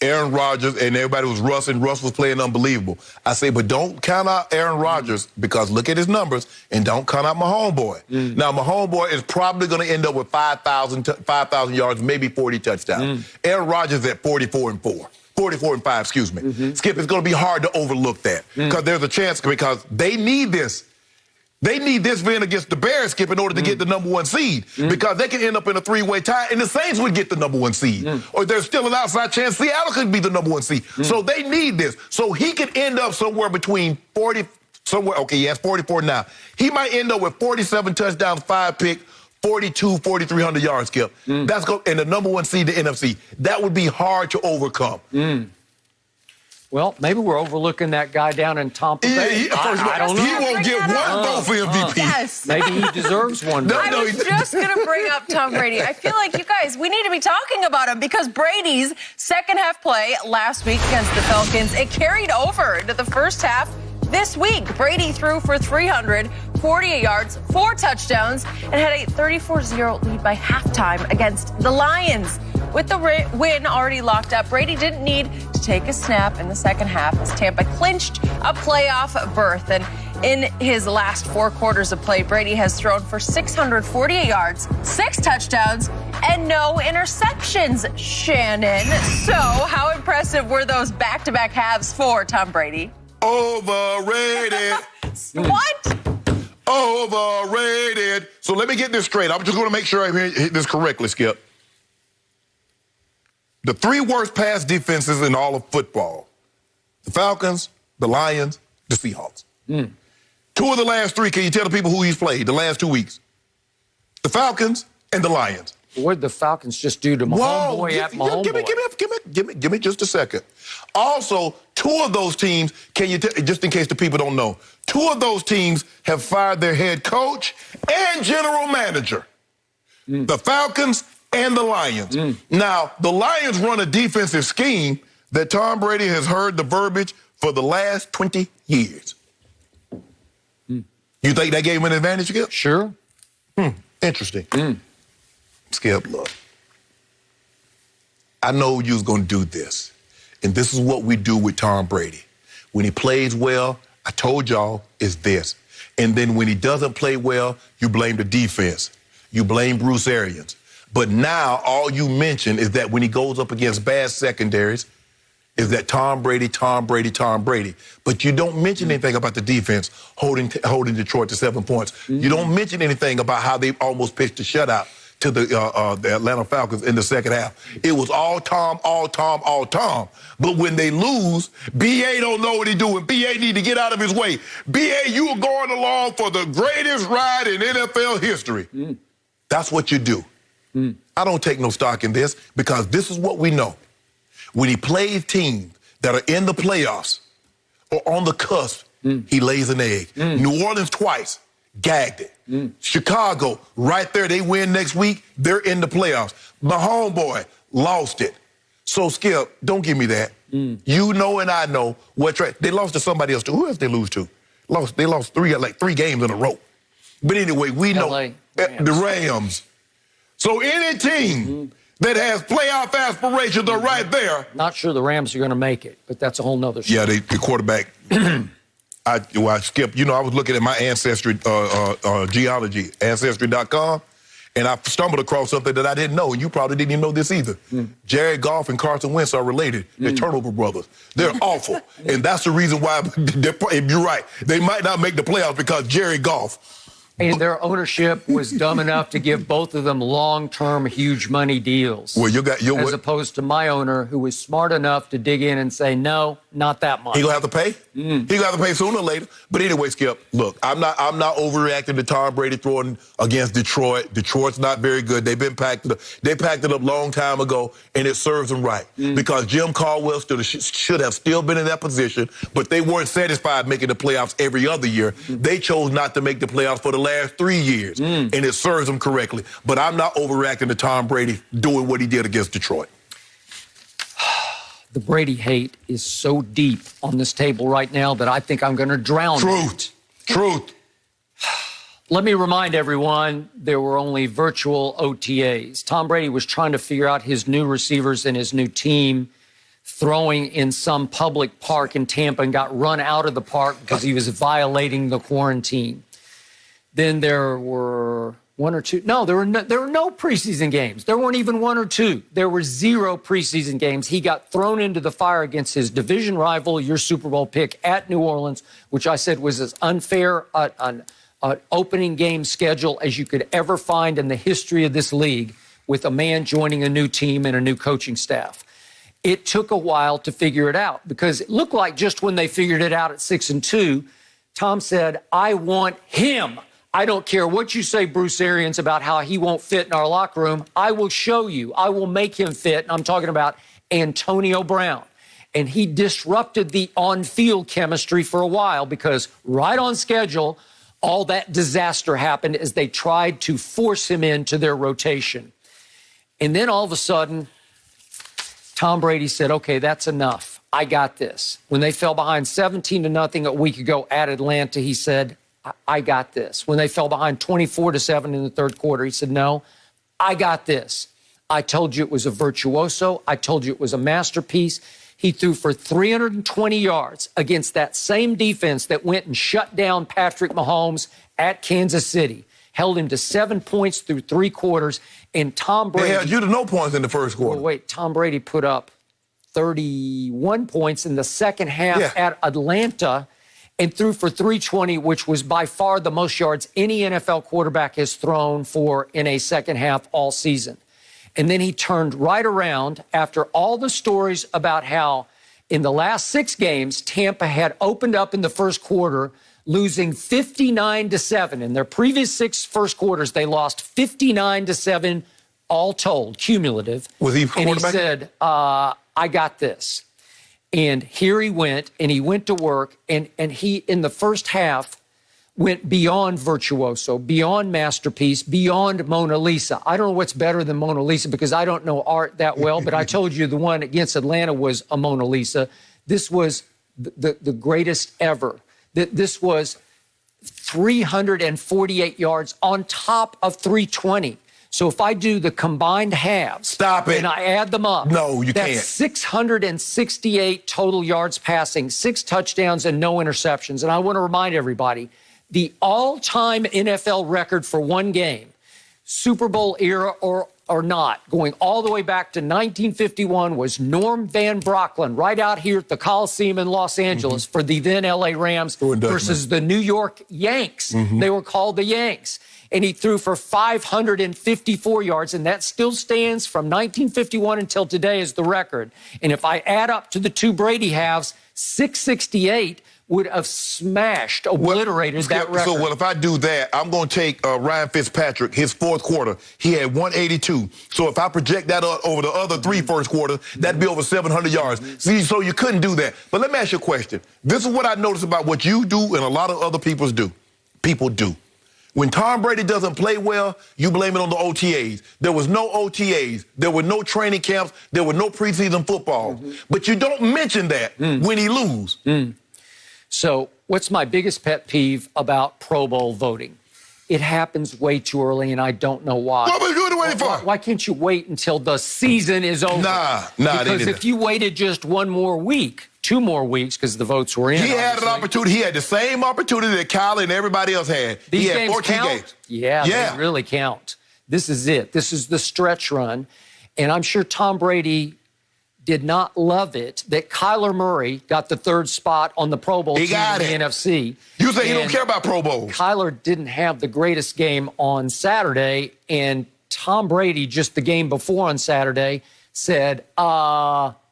Aaron Rodgers, and everybody was Russ, and Russ was playing unbelievable. I say, but don't count out Aaron Rodgers because look at his numbers, and don't count out my homeboy. Now, my homeboy is probably going to end up with 5,000 yards, maybe 40 touchdowns. Aaron Rodgers at 44-4. 44-5, excuse me. Skip, it's going to be hard to overlook that because there's a chance because they need this. They need this win against the Bears, Skip, in order to get the number 1 seed because they can end up in a 3-way tie and the Saints would get the number 1 seed. Or there's still an outside chance Seattle could be the number 1 seed. So they need this. So he could end up somewhere between 40, okay, he has 44 now. He might end up with 47 touchdowns, 5 picks, 4,300 yards, Skip. That's and the number 1 seed, the NFC. That would be hard to overcome. Well, maybe we're overlooking that guy down in Tampa Bay. I don't know. He won't get one vote for MVP. Yes. Maybe he deserves one. No, vote. I was just going to bring up Tom Brady. I feel like you guys, we need to be talking about him because Brady's second half play last week against the Falcons, it carried over into the first half this week. Brady threw for 348 yards, 4 touchdowns, and had a 34-0 lead by halftime against the Lions. With the win already locked up, Brady didn't need to take a snap in the second half as Tampa clinched a playoff berth. And in his last 4 quarters of play, Brady has thrown for 648 yards, 6 touchdowns, and no interceptions, Shannon. So how impressive were those back-to-back halves for Tom Brady? Overrated. What? Overrated. So let me get this straight. I'm just going to make sure I'm hearing this correctly, Skip. The 3 worst pass defenses in all of football: the Falcons, the Lions, the Seahawks. 2 of the last 3, can you tell the people who he's played the last 2 weeks? The Falcons and the Lions. What did the Falcons just do to my homeboy at my homeboy? Give me just a second. Also, 2 of those teams, can you just in case the people don't know, 2 of those teams have fired their head coach and general manager. The Falcons and the Lions. Now, the Lions run a defensive scheme that Tom Brady has heard the verbiage for the last 20 years. You think that gave him an advantage, Skip? Sure. Interesting. Skip, look. I know you was going to do this. And this is what we do with Tom Brady. When he plays well, I told y'all, is this. And then when he doesn't play well, you blame the defense. You blame Bruce Arians. But now all you mention is that when he goes up against bad secondaries, is that Tom Brady. But you don't mention anything about the defense holding Detroit to 7 points. You don't mention anything about how they almost pitched a shutout to the Atlanta Falcons in the second half. It was all Tom. But when they lose, B.A. don't know what he's doing. B.A. need to get out of his way. B.A., you are going along for the greatest ride in NFL history. That's what you do. I don't take no stock in this because this is what we know. When he plays teams that are in the playoffs or on the cusp, he lays an egg. New Orleans twice, gagged it. Chicago, right there, they win next week, they're in the playoffs. My homeboy lost it. So, Skip, don't give me that. You know and I know what they lost to somebody else, too. Who else they lose to? They lost 3 games in a row. But anyway, we know the Rams. So any team that has playoff aspirations are right there. Not sure the Rams are going to make it, but that's a whole nother story. Yeah, the quarterback. I skipped. I was looking at my ancestry genealogy, Ancestry.com, and I stumbled across something that I didn't know, and you probably didn't even know this either. Jared Goff and Carson Wentz are related. They're turnover brothers. They're awful, and that's the reason why. You're right. They might not make the playoffs because Jared Goff. And their ownership was dumb enough to give both of them long-term, huge money deals. Well, as opposed to my owner, who was smart enough to dig in and say, no, not that much. He gonna have to pay. He gonna have to pay sooner or later. But anyway, Skip, look, I'm not overreacting to Tom Brady throwing against Detroit. Detroit's not very good. They packed it up long time ago, and it serves them right because Jim Caldwell should have still been in that position, but they weren't satisfied making the playoffs every other year. They chose not to make the playoffs for the last 3 years, and it serves them correctly. But I'm not overreacting to Tom Brady doing what he did against Detroit. The Brady hate is so deep on this table right now that I think I'm going to drown it. Truth. Let me remind everyone, there were only virtual OTAs. Tom Brady was trying to figure out his new receivers and his new team, throwing in some public park in Tampa and got run out of the park because he was violating the quarantine. Then there were one or two. No, there were no preseason games. There weren't even 1 or 2. There were 0 preseason games. He got thrown into the fire against his division rival, your Super Bowl pick at New Orleans, which I said was as unfair an opening game schedule as you could ever find in the history of this league, with a man joining a new team and a new coaching staff. It took a while to figure it out because it looked like just when they figured it out at 6-2, Tom said, I want him. I don't care what you say, Bruce Arians, about how he won't fit in our locker room. I will show you. I will make him fit. And I'm talking about Antonio Brown. And he disrupted the on-field chemistry for a while because right on schedule, all that disaster happened as they tried to force him into their rotation. And then all of a sudden, Tom Brady said, okay, that's enough. I got this. When they fell behind 17-0 a week ago at Atlanta, he said, I got this. When they fell behind 24-7 in the third quarter, he said, no, I got this. I told you it was a virtuoso. I told you it was a masterpiece. He threw for 320 yards against that same defense that went and shut down Patrick Mahomes at Kansas City, held him to 7 points through 3 quarters, and Tom Brady... They held you to no points in the first quarter. Well, wait, Tom Brady put up 31 points in the second half at Atlanta and threw for 320, which was by far the most yards any NFL quarterback has thrown for in a second half all season. And then he turned right around after all the stories about how in the last 6 games, Tampa had opened up in the first quarter, losing 59-7. In their previous 6 first quarters, they lost 59-7, all told, cumulative. Was he And he quarterback? said, I got this. And here he went to work, and he, in the first half, went beyond virtuoso, beyond masterpiece, beyond Mona Lisa. I don't know what's better than Mona Lisa because I don't know art that well, but I told you the one against Atlanta was a Mona Lisa. This was the greatest ever. This was 348 yards on top of 320. So if I do the combined halves, Stop it. and I add them up, No, you that's can't. 668 total yards passing, 6 touchdowns and no interceptions. And I want to remind everybody, the all-time NFL record for one game, Super Bowl era or not, going all the way back to 1951, was Norm Van Brocklin, right out here at the Coliseum in Los Angeles for the then L.A. Rams versus the New York Yanks. They were called the Yanks. And he threw for 554 yards, and that still stands from 1951 until today as the record. And if I add up to the 2 Brady halves, 668 would have smashed, obliterated that record. So, if I do that, I'm going to take Ryan Fitzpatrick, his fourth quarter. He had 182. So if I project that over the other 3 first quarters, that'd be over 700 yards. See, so you couldn't do that. But let me ask you a question. This is what I notice about what you do and a lot of other people do. When Tom Brady doesn't play well, you blame it on the OTAs. There was no OTAs. There were no training camps. There were no preseason football. But you don't mention that when he loses. So what's my biggest pet peeve about Pro Bowl voting? It happens way too early, and I don't know why. What are you waiting for? Why can't you wait until the season is over? Nah. Because if you waited just 1 more week, 2 more weeks, because the votes were in. He had an opportunity. He had the same opportunity that Kyle and everybody else had. These he had games 14 count? games. Yeah, they really count. This is it. This is the stretch run. And I'm sure Tom Brady did not love it that Kyler Murray got the 3rd spot on the Pro Bowl team in the NFC. You say he don't care about Pro Bowls. Kyler didn't have the greatest game on Saturday, and Tom Brady, just the game before on Saturday, said,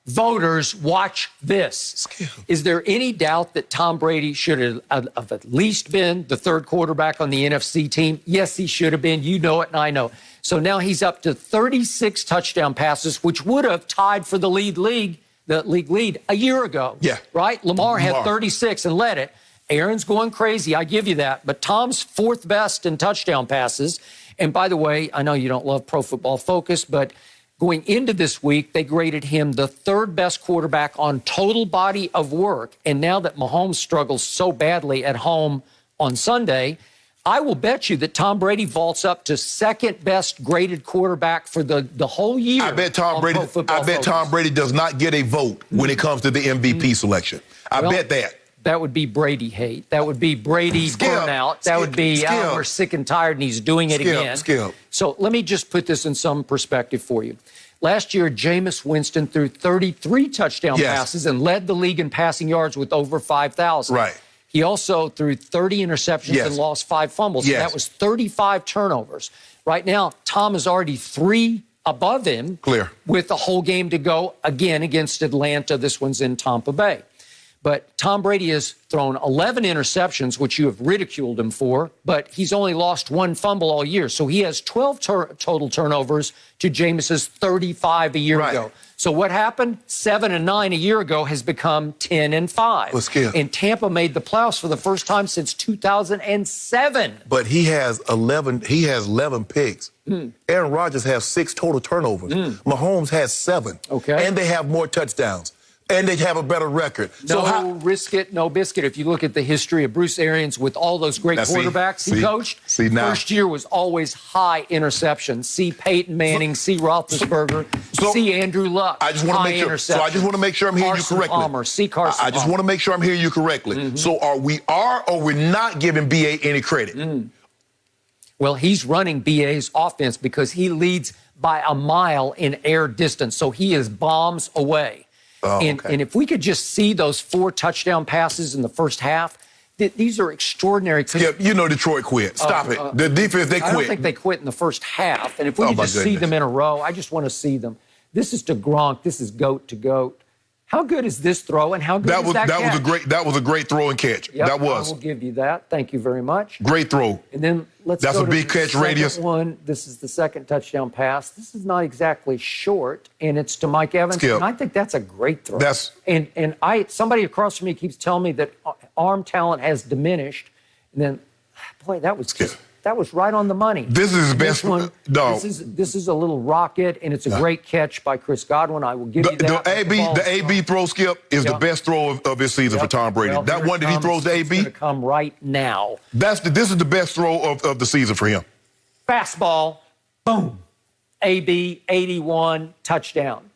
voters, watch this. Is there any doubt that Tom Brady should have at least been the 3rd quarterback on the NFC team? Yes, he should have been. You know it, and I know. So now he's up to 36 touchdown passes, which would have tied for the league lead a year ago. Yeah. Right? Lamar had 36 and led it. Aaron's going crazy. I give you that. But Tom's 4th best in touchdown passes. And by the way, I know you don't love Pro Football Focus, but going into this week, they graded him the 3rd best quarterback on total body of work. And now that Mahomes struggles so badly at home on Sunday, I will bet you that Tom Brady vaults up to 2nd best graded quarterback for the whole year. I bet Tom Brady does not get a vote when it comes to the MVP selection. I bet that. That would be Brady hate. That would be Brady burnout. That would be, we're sick and tired and he's doing it again. So let me just put this in some perspective for you. Last year, Jameis Winston threw 33 touchdown passes and led the league in passing yards with over 5,000. Right. He also threw 30 interceptions and lost 5 fumbles. So that was 35 turnovers. Right now, Tom is already 3 above him. Clear. With a whole game to go, again, against Atlanta. This one's in Tampa Bay. But Tom Brady has thrown 11 interceptions, which you have ridiculed him for, but he's only lost 1 fumble all year. So he has 12 total turnovers to Jameis's 35 a year ago. So what happened? 7-9 a year ago has become 10-5. Well, Skip. And Tampa made the playoffs for the first time since 2007. But he has 11 picks. Aaron Rodgers has 6 total turnovers. Mahomes has 7. Okay. And they have more touchdowns. And they have a better record. No risk it, no biscuit. If you look at the history of Bruce Arians with all those great quarterbacks he coached, first year was always high interceptions. See Peyton Manning, see Roethlisberger, see Andrew Luck. I just want to make sure. So I just want to make sure I'm hearing you correctly. Palmer, see Carson I just want to make sure I'm hearing you correctly. So are or we're not giving BA any credit? Well, he's running BA's offense because he leads by a mile in air distance. So he is bombs away. And if we could just see those 4 touchdown passes in the first half, these are extraordinary. Skip, you know Detroit quit. Stop it. The defense, they quit. I don't think they quit in the first half. And if we could just see them in a row, I just want to see them. This is to Gronk. This is goat to goat. How good is this throw and how good is that catch? That was a great throw and catch. Yep, that was. I will give you that. Thank you very much. Great throw. And then That's a big catch radius. One. This is the second touchdown pass. This is not exactly short, and it's to Mike Evans. Skip. And I think that's a great throw. And somebody across from me keeps telling me that arm talent has diminished. And then, boy, that was right on the money. This is his best one. No. This is a little rocket, and it's a great catch by Chris Godwin. I will give you that. The AB throw, Skip, is the best throw of his season for Tom Brady. Well, that one that he throws to AB, it's going to come right now. This is the best throw of the season for him. Fastball, boom, AB 81 touchdown.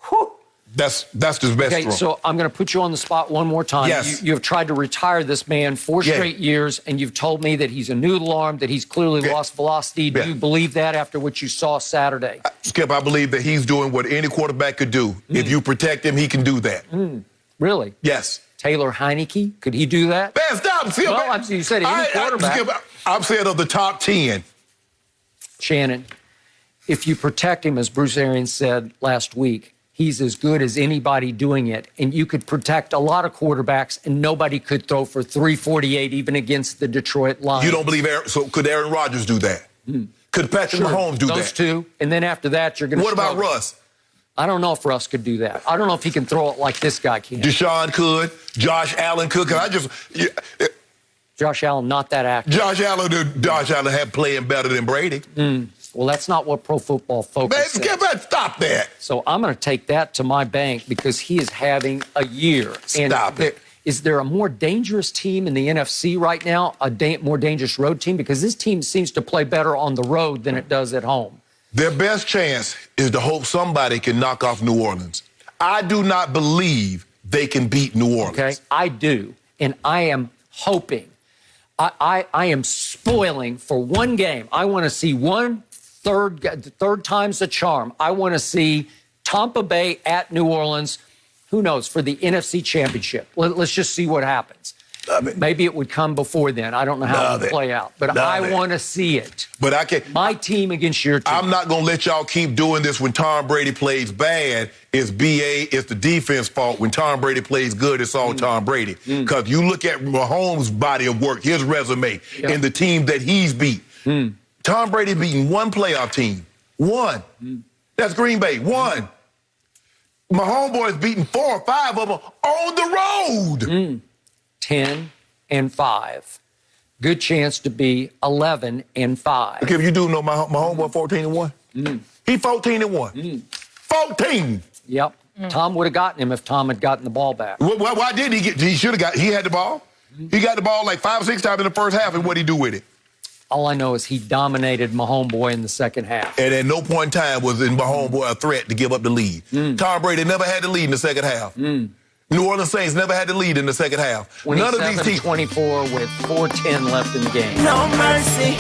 Whew. That's his best throw. So I'm going to put you on the spot one more time. Yes. You have tried to retire this man 4 straight years, and you've told me that he's a noodle arm, that he's clearly lost velocity. Do you believe that after what you saw Saturday? Skip, I believe that he's doing what any quarterback could do. If you protect him, he can do that. Really? Yes. Taylor Heineke, could he do that? Man, stop, Skip. Well, you said any quarterback. Skip, I'm saying of the top 10. Shannon, if you protect him, as Bruce Arians said last week, he's as good as anybody doing it. And you could protect a lot of quarterbacks, and nobody could throw for 348 even against the Detroit Lions. You don't believe so could Aaron Rodgers do that? Could Patrick Mahomes do that? Those two. And then after that, you're going to What about Russ? I don't know if Russ could do that. I don't know if he can throw it like this guy can. Deshaun could. Josh Allen could. Josh Allen, not that active. Josh Allen had playing better than Brady. Well, that's not what Pro Football Focus says. Stop that. So I'm going to take that to my bank because he is having a year. Stop it. Is there a more dangerous team in the NFC right now, more dangerous road team? Because this team seems to play better on the road than it does at home. Their best chance is to hope somebody can knock off New Orleans. I do not believe they can beat New Orleans. Okay, I do. And I am hoping. I am spoiling for one game. I want to see third time's the charm. I want to see Tampa Bay at New Orleans. Who knows, for the NFC Championship. Let's just see what happens. Maybe it would come before then. I don't know how it will play out. But I want to see it. But I can't. My team against your team. I'm not going to let y'all keep doing this when Tom Brady plays bad. It's the defense fault. When Tom Brady plays good, it's all Tom Brady. Because you look at Mahomes' body of work, his resume, and the team that he's beat. Tom Brady beating one playoff team. One. That's Green Bay. One. My homeboys beating 4 or 5 of them on the road. 10-5. Good chance to be 11-5. Okay, if you do know my homeboy 14-1. He 14-1. 14. Yep. Tom would have gotten him if Tom had gotten the ball back. Why did he get? He should have got. He had the ball. He got the ball like 5 or 6 times in the first half, and what'd he do with it? All I know is he dominated my homeboy in the second half. And at no point in time was my homeboy a threat to give up the lead. Tom Brady never had the lead in the second half. New Orleans Saints never had the lead in the second half. None of these teams. 24 with 4:10 left in the game. No mercy.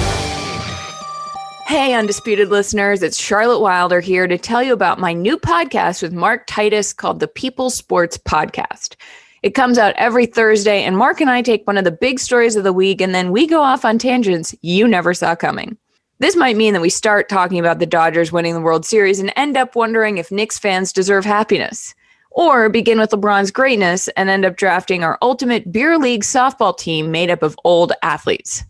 Hey, Undisputed listeners, it's Charlotte Wilder here to tell you about my new podcast with Mark Titus called the People Sports Podcast. It comes out every Thursday, and Mark and I take one of the big stories of the week, and then we go off on tangents you never saw coming. This might mean that we start talking about the Dodgers winning the World Series and end up wondering if Knicks fans deserve happiness. Or begin with LeBron's greatness and end up drafting our ultimate beer league softball team made up of old athletes.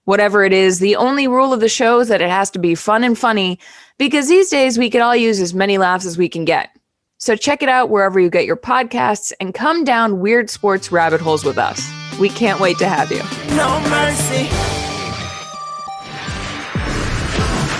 Whatever it is, the only rule of the show is that it has to be fun and funny, because these days we could all use as many laughs as we can get. So check it out wherever you get your podcasts and come down weird sports rabbit holes with us. We can't wait to have you. No mercy.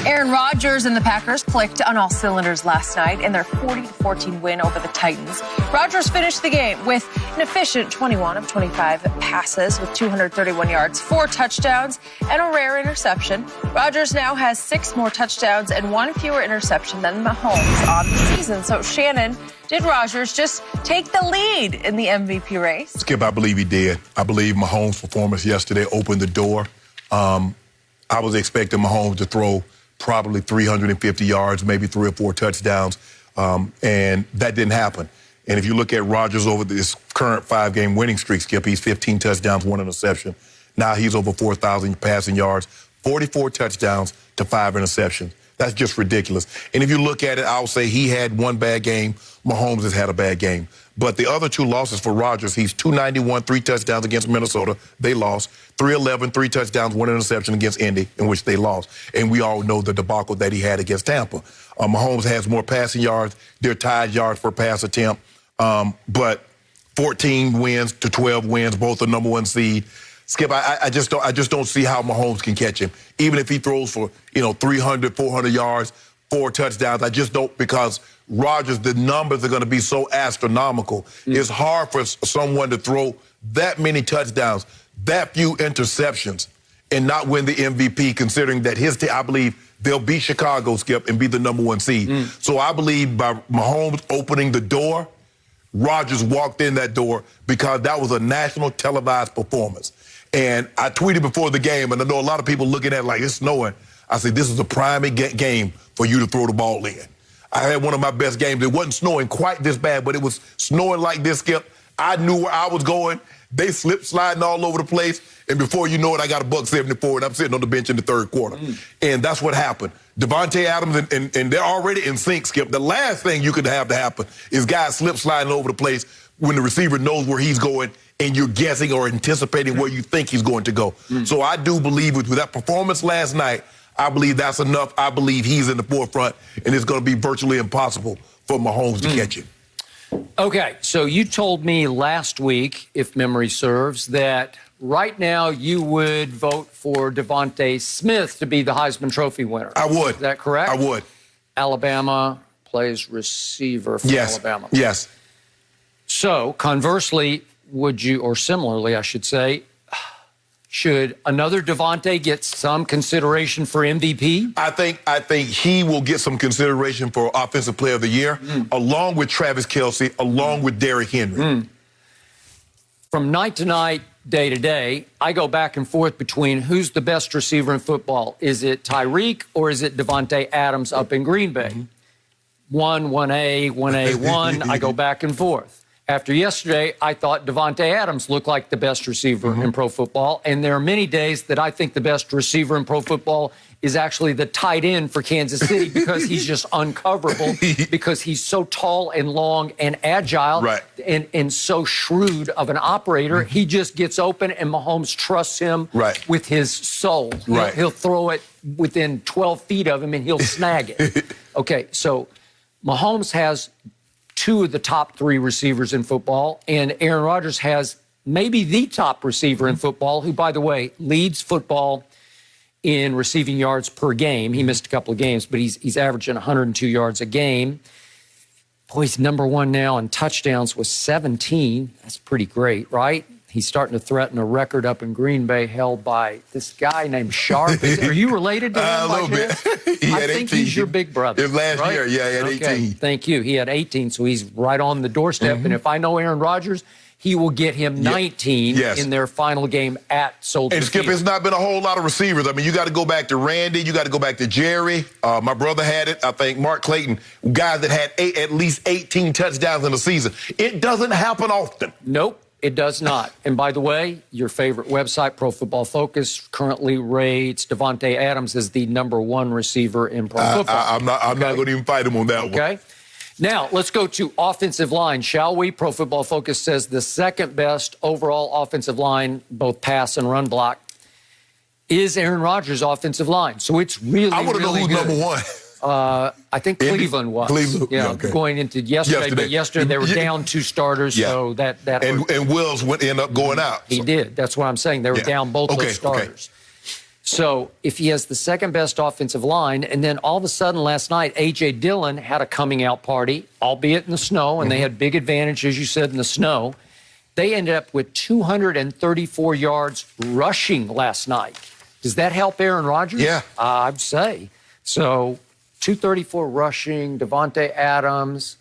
Aaron Rodgers and the Packers clicked on all cylinders last night in their 40-14 win over the Titans. Rodgers finished the game with an efficient 21 of 25 passes with 231 yards, 4 touchdowns, and a rare interception. Rodgers now has 6 more touchdowns and 1 fewer interception than Mahomes on the season. So, Shannon, did Rodgers just take the lead in the MVP race? Skip, I believe he did. I believe Mahomes' performance yesterday opened the door. I was expecting Mahomes to throw probably 350 yards, maybe 3 or 4 touchdowns, and that didn't happen. And if you look at Rodgers over this current 5-game winning streak, Skip, he's 15 touchdowns, 1 interception. Now he's over 4,000 passing yards, 44 touchdowns to 5 interceptions. That's just ridiculous. And if you look at it, I'll say he had 1 bad game. Mahomes has had a bad game. But the other 2 losses for Rodgers, he's 291, 3 touchdowns against Minnesota. They lost. 311, 3 touchdowns, 1 interception against Indy, in which they lost. And we all know the debacle that he had against Tampa. Mahomes has more passing yards. They're tied yards per pass attempt. But 14 wins to 12 wins, both the number 1 seed. Skip, I just don't see how Mahomes can catch him. Even if he throws for, 300, 400 yards, 4 touchdowns, I just don't, because Rodgers, the numbers are going to be so astronomical. It's hard for someone to throw that many touchdowns, that few interceptions, and not win the MVP, considering that his team, I believe they'll beat Chicago, Skip, and be the number 1 seed. So I believe by Mahomes opening the door, Rodgers walked in that door, because that was a national televised performance. And I tweeted before the game, and I know a lot of people looking at it like it's snowing. I said, this is a prime game for you to throw the ball in. I had one of my best games. It wasn't snowing quite this bad, but it was snowing like this, Skip. I knew where I was going. They slipped sliding all over the place. And before you know it, I got a $174, and I'm sitting on the bench in the 3rd quarter. And that's what happened. Devontae Adams, and they're already in sync, Skip. The last thing you could have to happen is guys slip sliding over the place when the receiver knows where he's going and you're guessing or anticipating where you think he's going to go. So I do believe with that performance last night, I believe that's enough. I believe he's in the forefront, and it's going to be virtually impossible for Mahomes to catch him. Okay, so you told me last week, if memory serves, that right now you would vote for Devontae Smith to be the Heisman Trophy winner. I would. Is that correct? I would. Alabama plays receiver for Alabama. Yes. So, conversely, would you, or similarly, I should say, should another Devontae get some consideration for MVP? I think he will get some consideration for Offensive Player of the Year, along with Travis Kelce, along with Derrick Henry. From night to night, day to day, I go back and forth between who's the best receiver in football. Is it Tyreek or is it Devontae Adams up in Green Bay? 1A, 1A, I go back and forth. After yesterday, I thought Devontae Adams looked like the best receiver in pro football. And there are many days that I think the best receiver in pro football is actually the tight end for Kansas City, because he's just uncoverable, because he's so tall and long and agile, and so shrewd of an operator. He just gets open, and Mahomes trusts him with his soul. He'll throw it within 12 feet of him, and he'll snag it. Okay, so Mahomes has 2 of the top 3 receivers in football, and Aaron Rodgers has maybe the top receiver in football, who, by the way, leads football in receiving yards per game. He missed a couple of games, but he's averaging 102 yards a game. Boy, he's number 1 now in touchdowns with 17. That's pretty great, right? He's starting to threaten a record up in Green Bay held by this guy named Sharp. Are you related to him? A little bit. I think he's your big brother. Last year, he had 18. Thank you. He had 18, so he's right on the doorstep. And if I know Aaron Rodgers, he will get him 19 in their final game at Soldier And Skip, Field. it's not been a whole lot of receivers. I mean, you got to go back to Randy. You got to go back to Jerry. My brother had it. I think Mark Clayton, guys that had at least 18 touchdowns in a season. It doesn't happen often. Nope. It does not. And by the way, your favorite website, Pro Football Focus, currently rates Devontae Adams as the number 1 receiver in pro football. I'm not going to even fight him on that one. Okay. Now, let's go to offensive line, shall we? Pro Football Focus says the second best overall offensive line, both pass and run block, is Aaron Rodgers' offensive line. So it's really, I want to know who's good. number 1. I think Cleveland was. Cleveland, yeah, okay. going into yesterday. But yesterday they were down 2 starters, so that and Wills ended up going out. He did. That's what I'm saying. They were down both those starters. So if he has the second best offensive line, and then all of a sudden last night, A.J. Dillon had a coming out party, albeit in the snow, and they had big advantage, as you said, in the snow. They ended up with 234 yards rushing last night. Does that help Aaron Rodgers? Yeah. I'd say. So 234 rushing, Devontae Adams,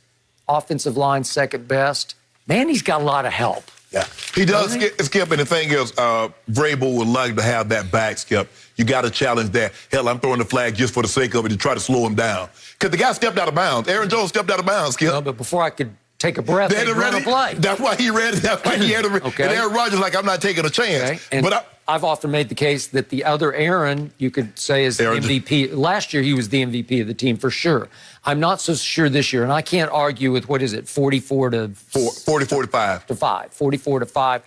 offensive line second best. Man, he's got a lot of help. Yeah, he does, Skip, and the thing is, Vrabel would like to have that back, Skip. You got to challenge that. Hell, I'm throwing the flag just for the sake of it to try to slow him down. Because the guy stepped out of bounds. Aaron Jones stepped out of bounds, Skip. No, but before I could take a breath, they run a play. That's why he ran it. That's why he had it. Okay. And Aaron Rodgers like, I'm not taking a chance. Okay. And but I've often made the case that the other Aaron, you could say, is the MVP. Last year, he was the MVP of the team for sure. I'm not so sure this year, and I can't argue with, 44 to 45 to 5. 44 to 5.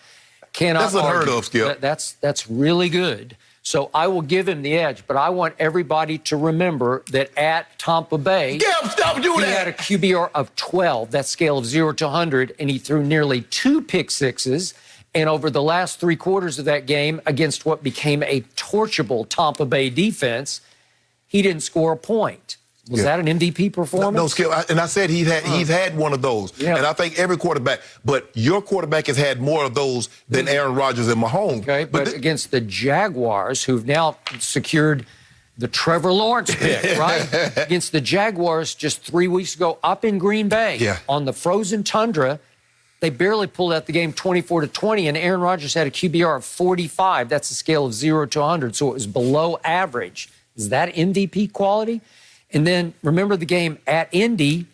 Cannot That's unheard argue. of, Skip. That's really good. So I will give him the edge, but I want everybody to remember that at Tampa Bay, stop doing he that. had a QBR of 12, that scale of 0 to 100, and he threw nearly 2 pick sixes. And over the last 3 quarters of that game, against what became a torchable Tampa Bay defense, he didn't score a point. Was that an MVP performance? No, Skip. And I said he's had one of those. Yeah. And I think every quarterback, but your quarterback has had more of those than Aaron Rodgers and Mahomes. Okay, but against the Jaguars, who've now secured the Trevor Lawrence pick, right? Against the Jaguars just 3 weeks ago up in Green Bay on the frozen tundra, they barely pulled out the game 24 to 20, and Aaron Rodgers had a QBR of 45. That's a scale of 0 to 100, so it was below average. Is that MVP quality? And then remember the game at Indy.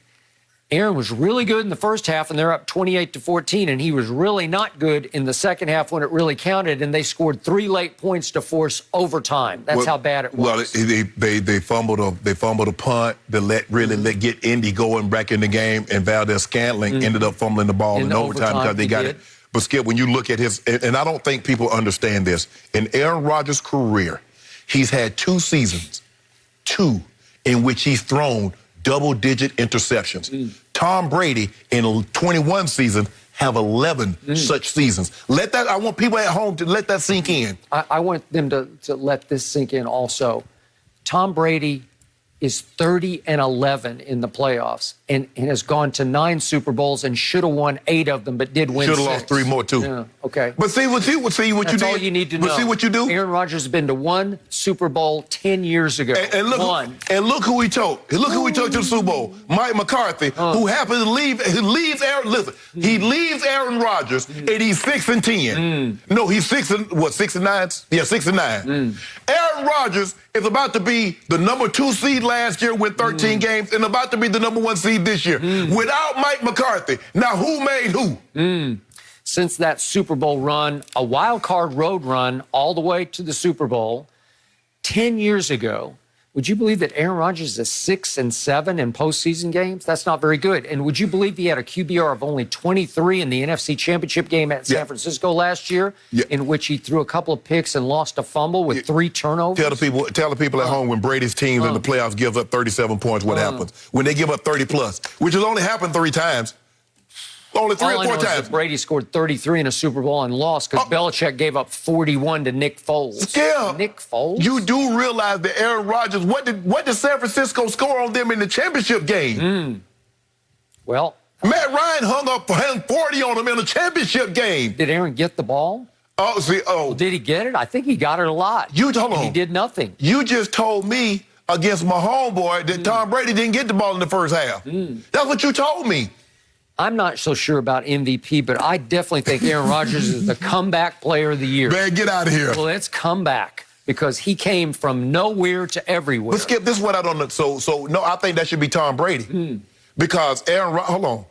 Aaron was really good in the first half, and they're up 28 to 14, and he was really not good in the second half when it really counted, and they scored 3 late points to force overtime. That's how bad it was. Well, they fumbled a punt that get Indy going back in the game, and Valdez-Scantling ended up fumbling the ball in overtime because they got it. But Skip, when you look at his, and I don't think people understand this, in Aaron Rodgers' career, he's had 2 seasons, in which he's thrown double-digit interceptions. Tom Brady in 21 seasons have 11 such seasons. I want people at home to let that sink in. I want them to let this sink in also. Tom Brady is 30-11 in the playoffs and has gone to 9 Super Bowls and should have won 8 of them, but did win 6. Should have lost 3 more, too. Yeah, okay. But see what you did. That's all you need to know. But see what you do. Aaron Rodgers has been to 1 Super Bowl 10 years ago. And look who he took. Look who he took to the Super Bowl. Mike McCarthy, who happens to leave. He leaves Aaron. Listen, he leaves Aaron Rodgers, and he's 6-10. No, he's 6-9. Yeah, 6-9. Aaron Rodgers is about to be the number 2 seed last year with 13 games, and about to be the number 1 seed this year without Mike McCarthy. Now, who made who? Since that Super Bowl run, a wild card road run all the way to the Super Bowl 10 years ago, would you believe that Aaron Rodgers is 6-7 in postseason games? That's not very good. And would you believe he had a QBR of only 23 in the NFC Championship game at San Francisco last year, in which he threw a couple of picks and lost a fumble with 3 turnovers? Tell the people at home, when Brady's teams in the playoffs gives up 37 points, what happens? When they give up 30+, which has only happened 3 times. Only 3 or 4 times. Brady scored 33 in a Super Bowl and lost because Belichick gave up 41 to Nick Foles. Skip, Nick Foles? You do realize that Aaron Rodgers, what did San Francisco score on them in the championship game? Well, Matt Ryan hung 40 on him in the championship game. Did Aaron get the ball? Did he get it? I think he got it a lot. Hold on. He did nothing. You just told me against my homeboy that Tom Brady didn't get the ball in the first half. That's what you told me. I'm not so sure about MVP, but I definitely think Aaron Rodgers is the comeback player of the year. Man, get out of here. Well, let's come back because he came from nowhere to everywhere. But Skip, this is what I don't know. So no, I think that should be Tom Brady. Because hold on.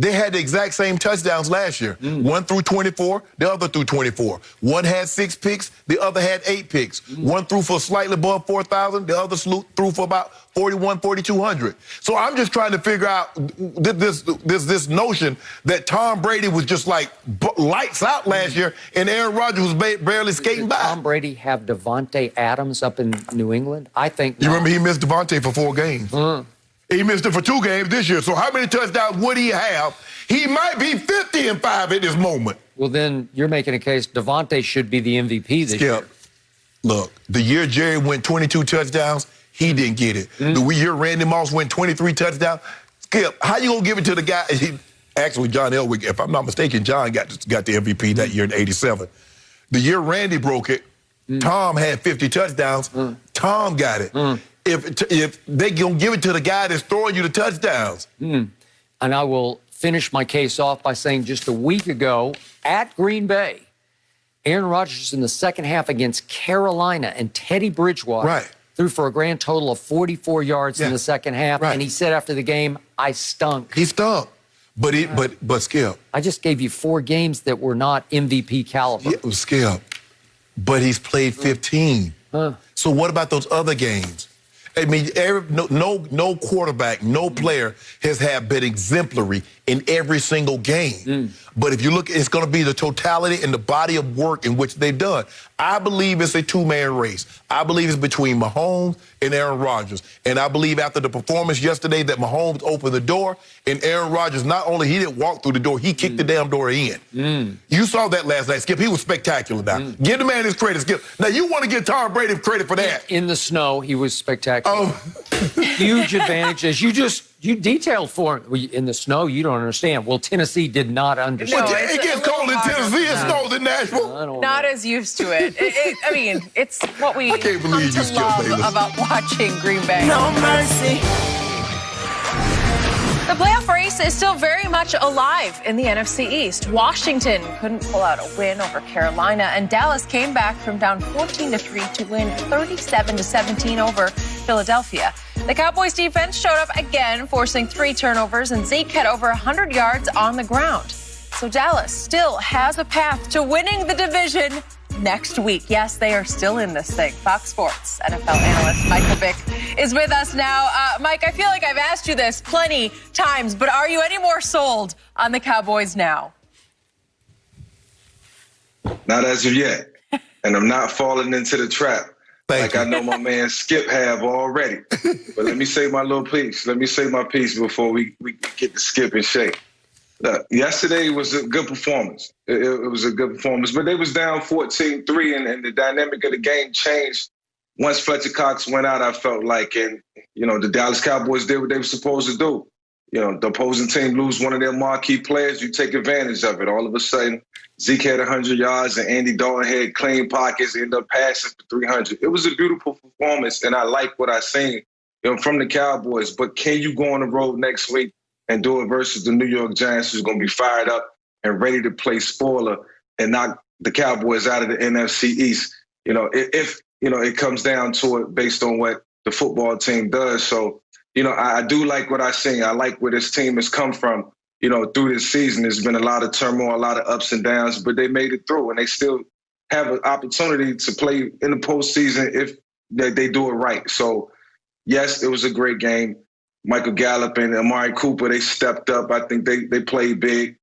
They had the exact same touchdowns last year. One threw 24, the other threw 24. One had 6 picks, the other had 8 picks. One threw for slightly above 4,000, the other threw for about 4,200. So I'm just trying to figure out this notion that Tom Brady was just like lights out last year and Aaron Rodgers was barely skating by. Did Tom Brady have Devontae Adams up in New England? I think not. You remember he missed Devontae for 4 games. He missed it for 2 games this year. So how many touchdowns would he have? He might be 50-5 at this moment. Well, then you're making a case Devontae should be the MVP this year. Look, the year Jerry went 22 touchdowns, he didn't get it. The year Randy Moss went 23 touchdowns, Skip, how you going to give it to the guy? Actually, John Elway, if I'm not mistaken, John got the MVP that year in '87. The year Randy broke it, Tom had 50 touchdowns. Tom got it. If they gonna give it to the guy that's throwing you the touchdowns. And I will finish my case off by saying just a week ago at Green Bay, Aaron Rodgers in the second half against Carolina and Teddy Bridgewater threw for a grand total of 44 yards in the second half. And he said after the game, I stunk. He stunk. But Skip. I just gave you 4 games that were not MVP caliber. Yeah, Skip. But he's played 15. So what about those other games? I mean, no quarterback, no player has been exemplary in every single game. But if you look, it's going to be the totality and the body of work in which they've done. I believe it's a 2-man race. I believe it's between Mahomes and Aaron Rodgers. And I believe after the performance yesterday that Mahomes opened the door and Aaron Rodgers, not only he didn't walk through the door, he kicked the damn door in. You saw that last night, Skip. He was spectacular now. Give the man his credit, Skip. Now, you want to give Tom Brady credit for that. In the snow, he was spectacular. Huge advantage, as you detailed for him. In the snow, you don't understand. Well, Tennessee did not understand. No, it gets cold in Tennessee. It snows in Nashville. Not as used to it. I mean, it's what we can't come believe to you, love Skip Bayless. about watching Green Bay. No mercy. The playoff race is still very much alive in the NFC East. Washington couldn't pull out a win over Carolina, and Dallas came back from down 14-3 to win 37-17 over Philadelphia. The Cowboys defense showed up again, forcing 3 turnovers, and Zeke had over 100 yards on the ground. So Dallas still has a path to winning the division next week. Yes, they are still in this thing. Fox Sports NFL analyst Michael Vick is with us now. Mike, I feel like I've asked you this plenty times, but are you any more sold on the Cowboys now? Not as of yet. And I'm not falling into the trap. I know my man Skip have already. But let me say my little piece. Let me say my piece before we get to Skip and Shay. Look, yesterday was a good performance. It was a good performance, but they was down 14-3, and the dynamic of the game changed once Fletcher Cox went out, I felt like. And, the Dallas Cowboys did what they were supposed to do. The opposing team lose one of their marquee players, you take advantage of it. All of a sudden, Zeke had 100 yards, and Andy Dalton had clean pockets, ended up passing for 300. It was a beautiful performance, and I like what I seen from the Cowboys. But can you go on the road next week and do it versus the New York Giants, who's going to be fired up and ready to play spoiler and knock the Cowboys out of the NFC East? If it comes down to it based on what the football team does. So, I do like what I see. I like where this team has come from, through this season. There's been a lot of turmoil, a lot of ups and downs, but they made it through, and they still have an opportunity to play in the postseason if they do it right. So, yes, it was a great game. Michael Gallup and Amari Cooper, they stepped up. I think they played big.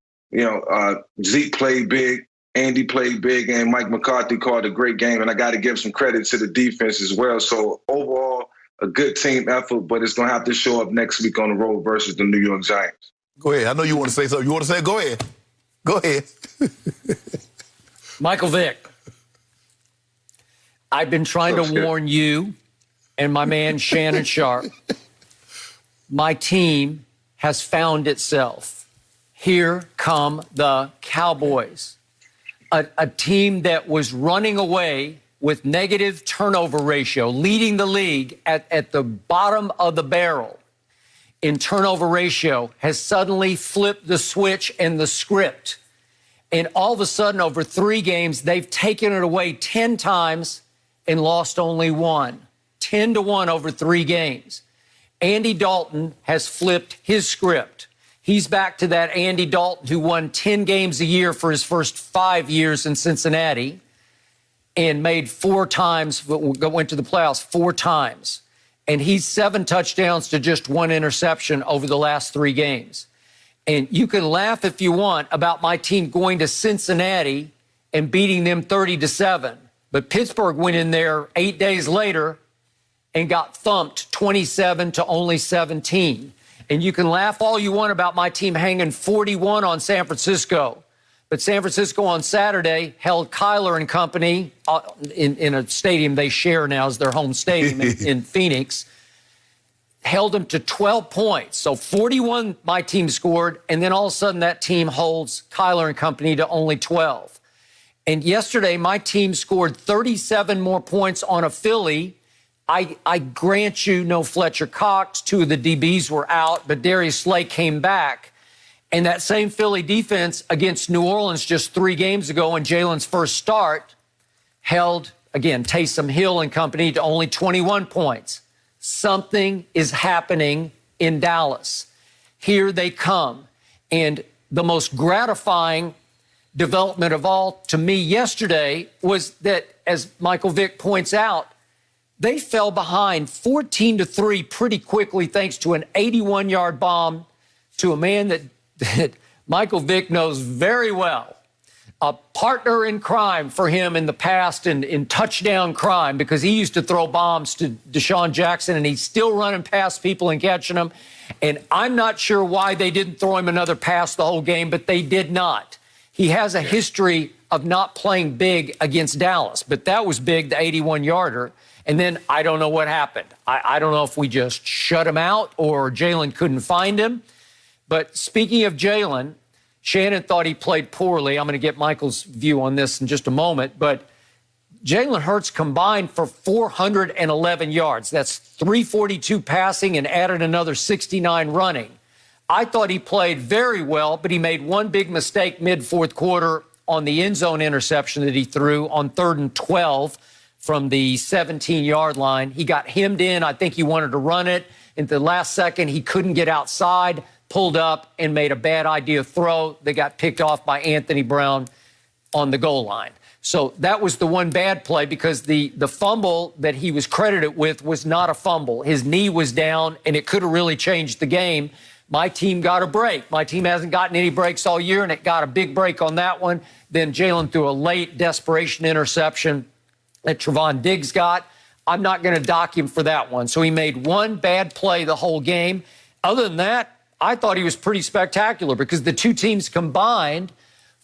Zeke played big. Andy played big. And Mike McCarthy called a great game. And I got to give some credit to the defense as well. So overall, a good team effort, but it's going to have to show up next week on the road versus the New York Giants. Go ahead. I know you want to say something. You want to say it? Go ahead. Go ahead. Michael Vick, I've been trying to warn you and my man Shannon Sharp. My team has found itself. Here come the Cowboys, a team that was running away with negative turnover ratio, leading the league at the bottom of the barrel in turnover ratio, has suddenly flipped the switch and the script. And all of a sudden, over 3 games, they've taken it away 10 times and lost only 1. 10-1 over 3 games. Andy Dalton has flipped his script. He's back to that Andy Dalton who won 10 games a year for his first 5 years in Cincinnati and made 4 times, went to the playoffs 4 times. And he's 7 touchdowns to just 1 interception over the last 3 games. And you can laugh if you want about my team going to Cincinnati and beating them 30-7. But Pittsburgh went in there 8 days later and got thumped 27 to only 17. And you can laugh all you want about my team hanging 41 on San Francisco. But San Francisco on Saturday held Kyler and company in a stadium they share now as their home stadium in Phoenix. Held them to 12 points. So 41 my team scored, and then all of a sudden that team holds Kyler and company to only 12. And yesterday my team scored 37 more points on a Philly. I grant you no Fletcher Cox. 2 of the DBs were out, but Darius Slay came back. And that same Philly defense against New Orleans just 3 games ago in Jalen's first start held, again, Taysom Hill and company to only 21 points. Something is happening in Dallas. Here they come. And the most gratifying development of all to me yesterday was that, as Michael Vick points out, they fell behind 14-3 pretty quickly thanks to an 81-yard bomb to a man that Michael Vick knows very well, a partner in crime for him in the past and in touchdown crime, because he used to throw bombs to Deshaun Jackson, and he's still running past people and catching them. And I'm not sure why they didn't throw him another pass the whole game, but they did not. He has a history of not playing big against Dallas, but that was big, the 81-yarder. And then I don't know what happened. I don't know if we just shut him out or Jalen couldn't find him. But speaking of Jalen, Shannon thought he played poorly. I'm going to get Michael's view on this in just a moment. But Jalen Hurts combined for 411 yards. That's 342 passing and added another 69 running. I thought he played very well, but he made one big mistake mid-fourth quarter on the end zone interception that he threw on 3rd and 12 from the 17-yard line. He got hemmed in. I think he wanted to run it. In the last second, he couldn't get outside, pulled up, and made a bad idea throw that got picked off by Anthony Brown on the goal line. So that was the one bad play, because the fumble that he was credited with was not a fumble. His knee was down, and it could have really changed the game. My team got a break. My team hasn't gotten any breaks all year, and it got a big break on that one. Then Jalen threw a late desperation interception that Trevon Diggs got. I'm not going to dock him for that one. So he made one bad play the whole game. Other than that, I thought he was pretty spectacular, because the 2 teams combined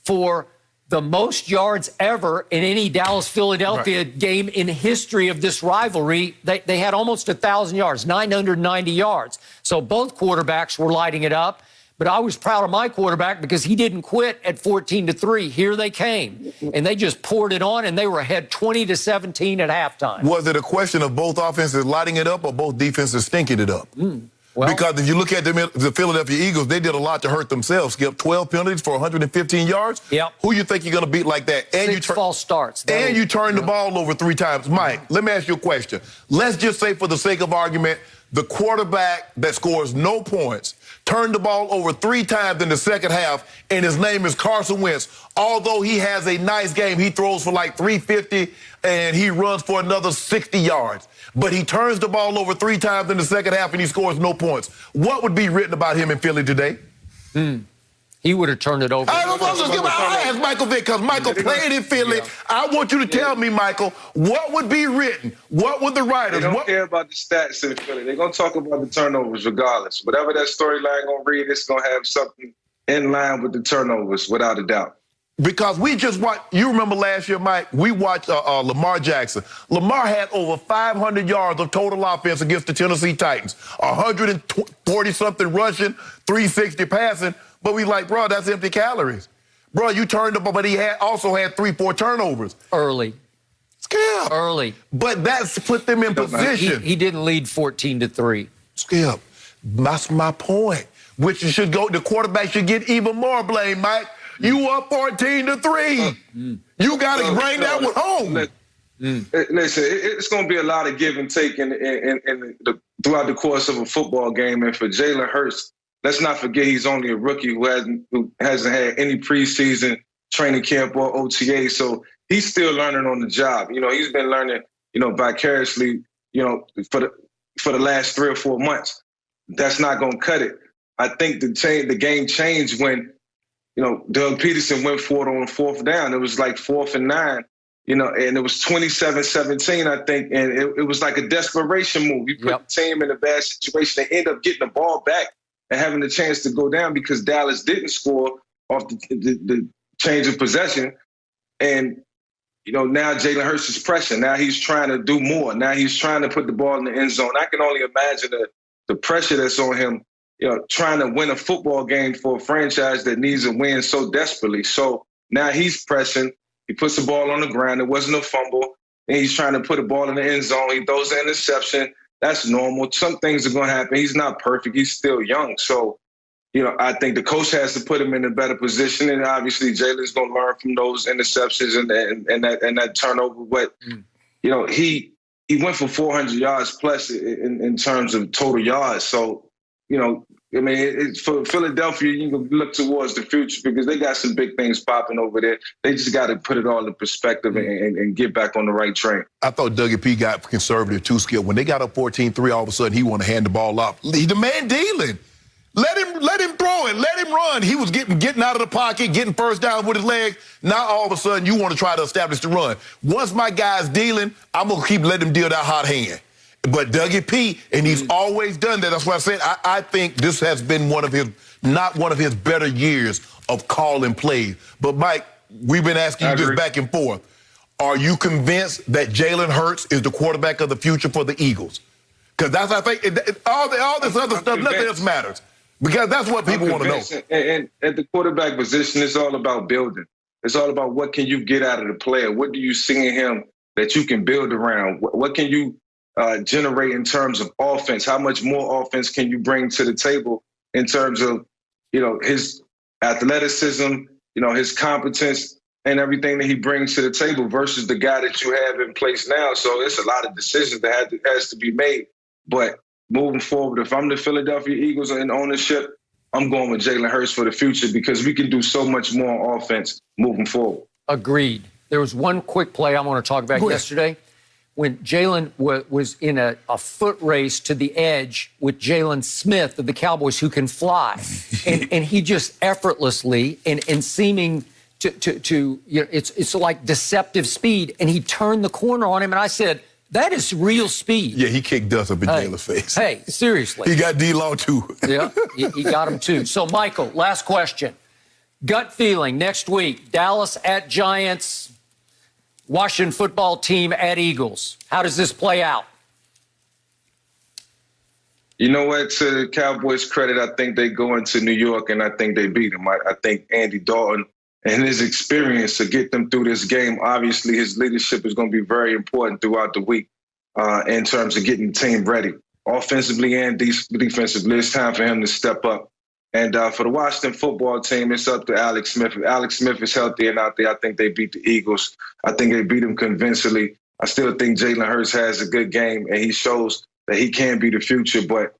for the most yards ever in any Dallas-Philadelphia game in history of this rivalry. They had almost 1,000 yards, 990 yards. So both quarterbacks were lighting it up. But I was proud of my quarterback because he didn't quit at 14-3. Here they came, and they just poured it on, and they were ahead 20-17 at halftime. Was it a question of both offenses lighting it up or both defenses stinking it up? Well, because if you look at the Philadelphia Eagles, they did a lot to hurt themselves. Skip 12 penalties for 115 yards. Yep. Who you think you're going to beat like that? And 6 false starts. And you turned the ball over 3 times. Mike, let me ask you a question. Let's just say, for the sake of argument, the quarterback that scores no points turned the ball over 3 times in the second half, and his name is Carson Wentz. Although he has a nice game, he throws for like 350, and he runs for another 60 yards. But he turns the ball over 3 times in the second half, and he scores no points. What would be written about him in Philly today? He would have turned it over. I asked Michael Vick, because Michael played in Philly. Yeah. I want you to tell me, Michael, what would be written? What would the writers... They don't care about the stats in Philly. They're going to talk about the turnovers regardless. Whatever that storyline going to read, it's going to have something in line with the turnovers, without a doubt. Because we just watched, you remember last year, Mike, we watched Lamar Jackson. Lamar had over 500 yards of total offense against the Tennessee Titans, 140-something rushing, 360 passing, but we like, bro, that's empty calories. Bro, you turned the ball, but he also had 3-4 turnovers. Early. Skip. Early. But that's put them in position. He didn't lead 14-3. Skip, that's my point. Which should go, the quarterback should get even more blame, Mike. You up 14-3. You got to bring that one home. Listen, it's going to be a lot of give and take throughout the course of a football game. And for Jalen Hurts let's not forget he's only a rookie who hasn't had any preseason training camp or OTA. So he's still learning on the job. He's been learning, vicariously, for the last 3 or 4 months. That's not going to cut it. I think the game changed when, Doug Peterson went for it on 4th down. It was like 4th and 9, and it was 27-17, I think. And it was like a desperation move. You put the team in a bad situation. They end up getting the ball back and having the chance to go down because Dallas didn't score off the change of possession. And, now Jalen Hurts is pressing. Now he's trying to do more. Now he's trying to put the ball in the end zone. I can only imagine the pressure that's on him, trying to win a football game for a franchise that needs a win so desperately. So now he's pressing. He puts the ball on the ground. It wasn't a fumble. And he's trying to put the ball in the end zone. He throws an interception. That's normal. Some things are going to happen. He's not perfect. He's still young. So, I think the coach has to put him in a better position. And obviously Jalen's going to learn from those interceptions and that turnover. But, he went for 400 yards plus in terms of total yards. So, for Philadelphia, you can look towards the future because they got some big things popping over there. They just got to put it all in perspective and get back on the right train. I thought Dougie P got conservative too, Skip. When they got up 14-3, all of a sudden he wanted to hand the ball off. The man dealing. Let him throw it. Let him run. He was getting out of the pocket, getting first down with his legs. Now all of a sudden you want to try to establish the run. Once my guy's dealing, I'm going to keep letting him deal that hot hand. But Dougie P, and he's always done that. That's why I said I think this has been not one of his better years of calling plays. But Mike, we've been asking you this back and forth. Are you convinced that Jalen Hurts is the quarterback of the future for the Eagles? Because that's, I think, all this other stuff, nothing else matters. Because that's what people want to know. And at the quarterback position, it's all about building. It's all about what can you get out of the player? What do you see in him that you can build around? What can you generate in terms of offense? How much more offense can you bring to the table in terms of, his athleticism, his competence and everything that he brings to the table versus the guy that you have in place now. So it's a lot of decisions that has to be made. But moving forward, if I'm the Philadelphia Eagles in ownership, I'm going with Jalen Hurts for the future because we can do so much more on offense moving forward. Agreed. There was one quick play I want to talk about yesterday when Jalen was in a foot race to the edge with Jalen Smith of the Cowboys, who can fly. and he just effortlessly and seeming to it's like deceptive speed. And he turned the corner on him, and I said, that is real speed. Yeah, he kicked dust up in Jalen's face. Hey, seriously. He got D-Law, too. Yeah, he got him, too. So, Michael, last question. Gut feeling next week, Dallas at Giants, Washington football team at Eagles. How does this play out? You know what? To the Cowboys' credit, I think they go into New York, and I think they beat them. I think Andy Dalton and his experience to get them through this game, obviously his leadership is going to be very important throughout the week in terms of getting the team ready. Offensively and defensively, it's time for him to step up. And for the Washington football team, it's up to Alex Smith. If Alex Smith is healthy and out there, I think they beat the Eagles. I think they beat them convincingly. I still think Jalen Hurts has a good game, and he shows that he can be the future. But,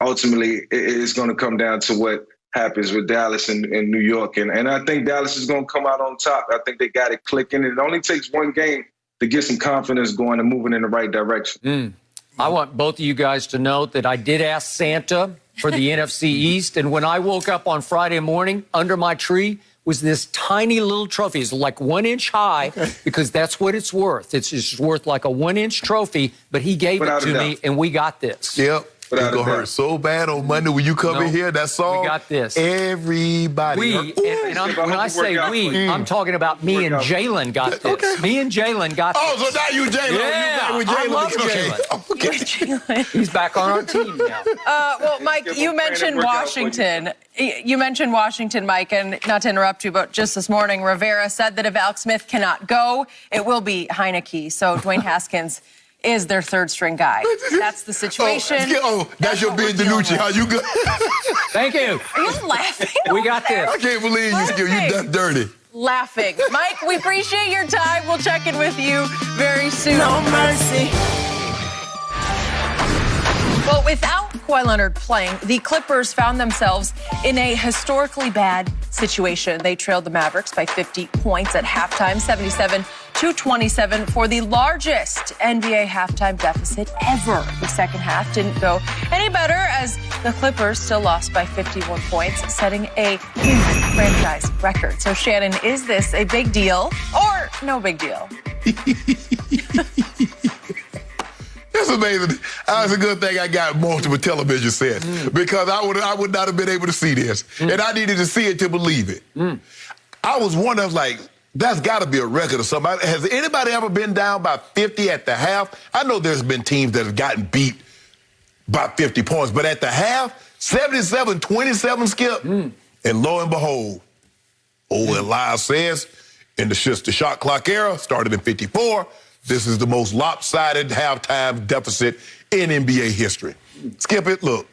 ultimately, it's going to come down to what happens with Dallas and New York. And I think Dallas is going to come out on top. I think they got it clicking. It only takes one game to get some confidence going and moving in the right direction. I want both of you guys to know that I did ask Santa for the NFC East. And when I woke up on Friday morning, under my tree was this tiny little trophy. It's like 1 inch high because that's what it's worth. It's just worth like a 1 inch trophy, but he gave it to me and we got this. Yep. It's going to hurt so bad on Monday when you come in here. That song. We got this. Everybody. When I say we, I'm talking about me and Jalen got this. Okay. Me and Jalen got this. Oh, so now you Jalen. Yeah, you back with Jalen. I love Jalen. Okay. He's back on our team now. Well, Mike, you mentioned Washington. You mentioned Washington, Mike, and not to interrupt you, but just this morning, Rivera said that if Alex Smith cannot go, it will be Heineke. So Dwayne Haskins is their third string guy. That's the situation. That's your Ben DiNucci. How you good? Thank you. Are you laughing? We got this. I can't believe you, Skip. You done dirty. Laughing. Mike, we appreciate your time. We'll check in with you very soon. No mercy. Well, without Kawhi Leonard playing, the Clippers found themselves in a historically bad situation. They trailed the Mavericks by 50 points at halftime, 77-27 for the largest NBA halftime deficit ever. The second half didn't go any better as the Clippers still lost by 51 points, setting a new franchise record. So, Shannon, is this a big deal or no big deal? It's amazing. It's a good thing I got multiple television sets because I would not have been able to see this. And I needed to see it to believe it. I was wondering, I was like, that's got to be a record or something. Has anybody ever been down by 50 at the half? I know there's been teams that have gotten beat by 50 points, but at the half, 77-27, Skip. And lo and behold, Elias says, in the shot clock era, started in 54, this is the most lopsided halftime deficit in NBA history. Skip it, look,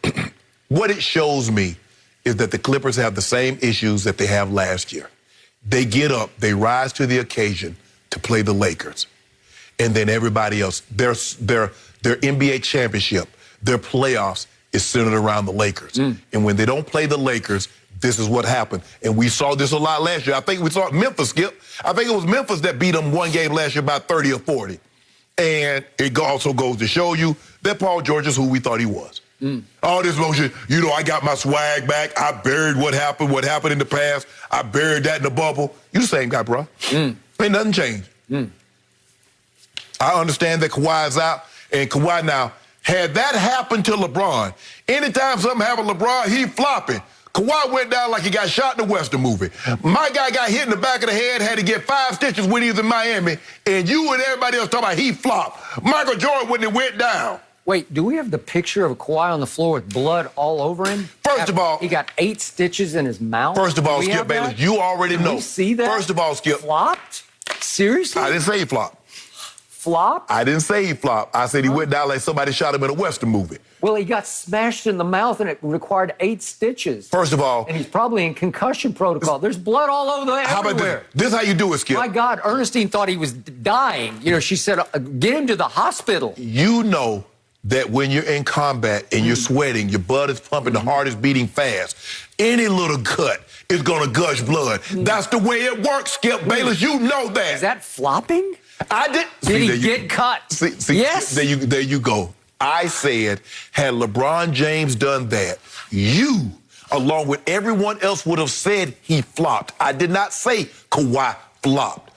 what it shows me is that the Clippers have the same issues that they have last year. They get up, they rise to the occasion to play the Lakers. And then everybody else, their NBA championship, their playoffs is centered around the Lakers. And when they don't play the Lakers, this is what happened. And we saw this a lot last year. I think we saw Memphis, Skip. I think it was Memphis that beat them one game last year by 30 or 40. And it also goes to show you that Paul George is who we thought he was. All this motion, I got my swag back. I buried what happened in the past. I buried that in the bubble. You the same guy, bro. Ain't nothing changed. I understand that Kawhi's out, and Kawhi now, had that happened to LeBron, anytime something happened to LeBron, he flopping. Kawhi went down like he got shot in the Western movie. My guy got hit in the back of the head, had to get 5 stitches when he was in Miami, and you and everybody else talking about he flopped. Michael Jordan when it went down. Wait, do we have the picture of Kawhi on the floor with blood all over him? First of all, he got 8 stitches in his mouth. First of all, Skip Bayless, you already know. Can we see that? First of all, Skip. Flopped? Seriously? I didn't say he flopped. Flopped? I didn't say he flopped. I said he went down like somebody shot him in a Western movie. Well, he got smashed in the mouth, and it required 8 stitches. First of all... And he's probably in concussion protocol. There's blood all over everywhere. How about this? This is how you do it, Skip. My God, Ernestine thought he was dying. She said, get him to the hospital. You know that when you're in combat and you're sweating, your blood is pumping, the heart is beating fast. Any little cut is going to gush blood. That's the way it works, Skip Bayless. You know that. Is that flopping? I did. Did he get cut? Yes. There you go. I said, had LeBron James done that, you, along with everyone else, would have said he flopped. I did not say Kawhi flopped.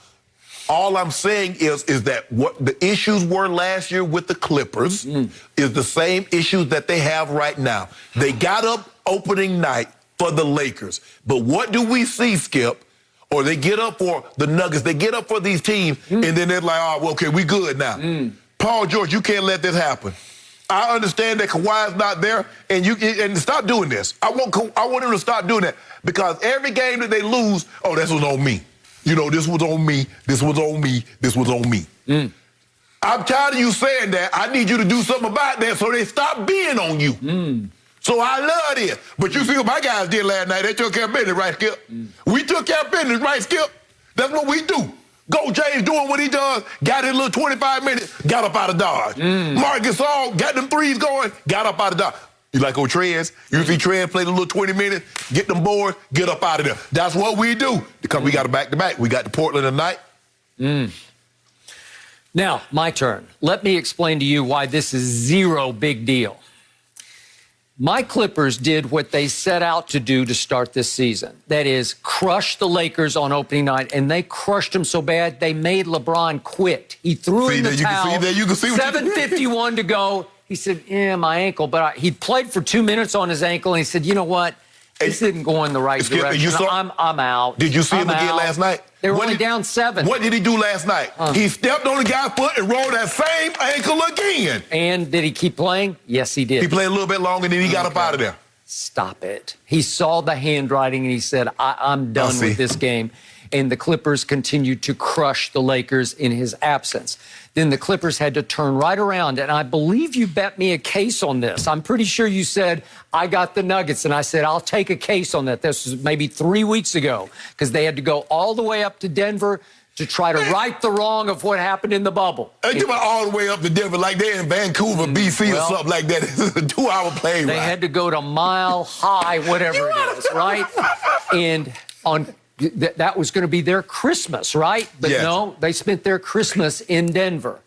All I'm saying is that what the issues were last year with the Clippers is the same issues that they have right now. They got up opening night for the Lakers. But what do we see, Skip? Or they get up for the Nuggets. They get up for these teams, and then they're like, oh, well, okay, we good now. Paul George, you can't let this happen. I understand that Kawhi's not there, and stop doing this. I want him to stop doing that because every game that they lose, oh, this was on me. This was on me, this was on me, this was on me. I'm tired of you saying that. I need you to do something about that so they stop being on you. So I love this. But you see what my guys did last night. They took care of business, right, Skip? We took care of business, right, Skip? That's what we do. Go James doing what he does, got his little 25 minutes, got up out of Dodge. Marc Gasol got them threes going, got up out of Dodge. You like old Trez? You see Trez play the little 20 minutes, get them boards, get up out of there. That's what we do because we got a back-to-back. We got the Portland tonight. Now, my turn. Let me explain to you why this is zero big deal. My Clippers did what they set out to do to start this season. That is, crush the Lakers on opening night, and they crushed them so bad they made LeBron quit. He threw in the towel. You can see 7:51 to go. He said, my ankle. But he played for 2 minutes on his ankle, and he said, you know what? This didn't go in the right direction. I'm out. Did you see him again last night? They were only down 7. What did he do last night? He stepped on the guy's foot and rolled that same ankle again. And did he keep playing? Yes, he did. He played a little bit longer, and then he got up out of there. Stop it. He saw the handwriting, and he said, I'm done with this game. And the Clippers continued to crush the Lakers in his absence. Then the Clippers had to turn right around, and I believe you bet me a case on this. I'm pretty sure you said, I got the Nuggets, and I said, I'll take a case on that. This was maybe 3 weeks ago because they had to go all the way up to Denver, to try to right the wrong of what happened in the bubble. They went all the way up to Denver, like they're in Vancouver, BC, or something like that. It's a 2-hour plane ride. They had to go to Mile High, whatever it is, right? And that was going to be their Christmas, right? But no, they spent their Christmas in Denver.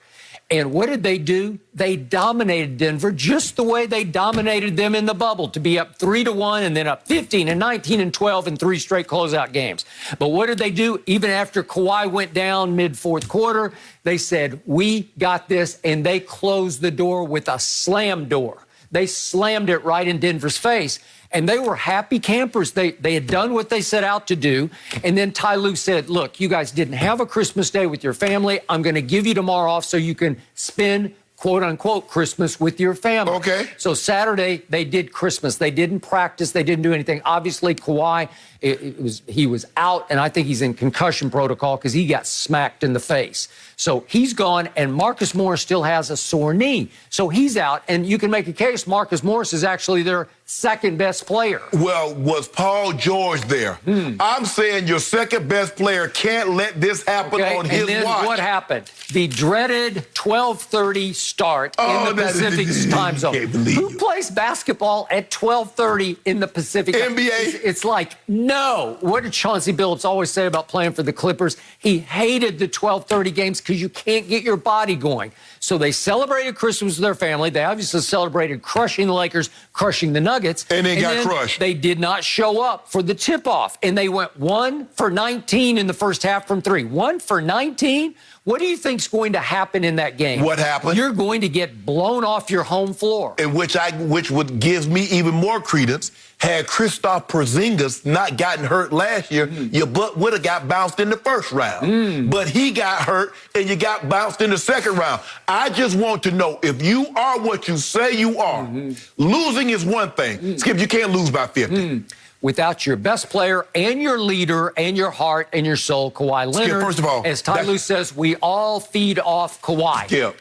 And what did they do? They dominated Denver just the way they dominated them in the bubble, to be up 3-1 and then up 15 and 19 and 12 in 3 straight closeout games. But what did they do? Even after Kawhi went down mid-fourth quarter, they said, we got this, and they closed the door with a slam door. They slammed it right in Denver's face. And they were happy campers. They had done what they set out to do. And then Ty Lue said, look, you guys didn't have a Christmas day with your family. I'm going to give you tomorrow off so you can spend, quote unquote, Christmas with your family. Okay. So Saturday, they did Christmas. They didn't practice. They didn't do anything. Obviously, Kawhi, he was out, and I think he's in concussion protocol because he got smacked in the face. So he's gone, and Marcus Morris still has a sore knee. So he's out, and you can make a case Marcus Morris is actually their second best player. Well, was Paul George there? I'm saying your second best player can't let this happen on his and then watch. What happened? The dreaded 12:30 start in the Pacific time zone. Who plays basketball at 12:30 in the Pacific? NBA. It's like, no. What did Chauncey Billups always say about playing for the Clippers? He hated the 12:30 games because you can't get your body going. So they celebrated Christmas with their family. They obviously celebrated crushing the Lakers, crushing the Nuggets. And then got crushed. They did not show up for the tip-off. And they went 1 for 19 in the first half from 3. 1 for 19? What do you think's going to happen in that game? What happened? You're going to get blown off your home floor. And which would gives me even more credence. Had Kristaps Porzingis not gotten hurt last year, your butt would have got bounced in the first round. But he got hurt, and you got bounced in the second round. I just want to know, if you are what you say you are, losing is one thing. Skip, you can't lose by 50. Without your best player and your leader and your heart and your soul, Kawhi Leonard. Skip, first of all, as Ty Lue says, we all feed off Kawhi. Skip,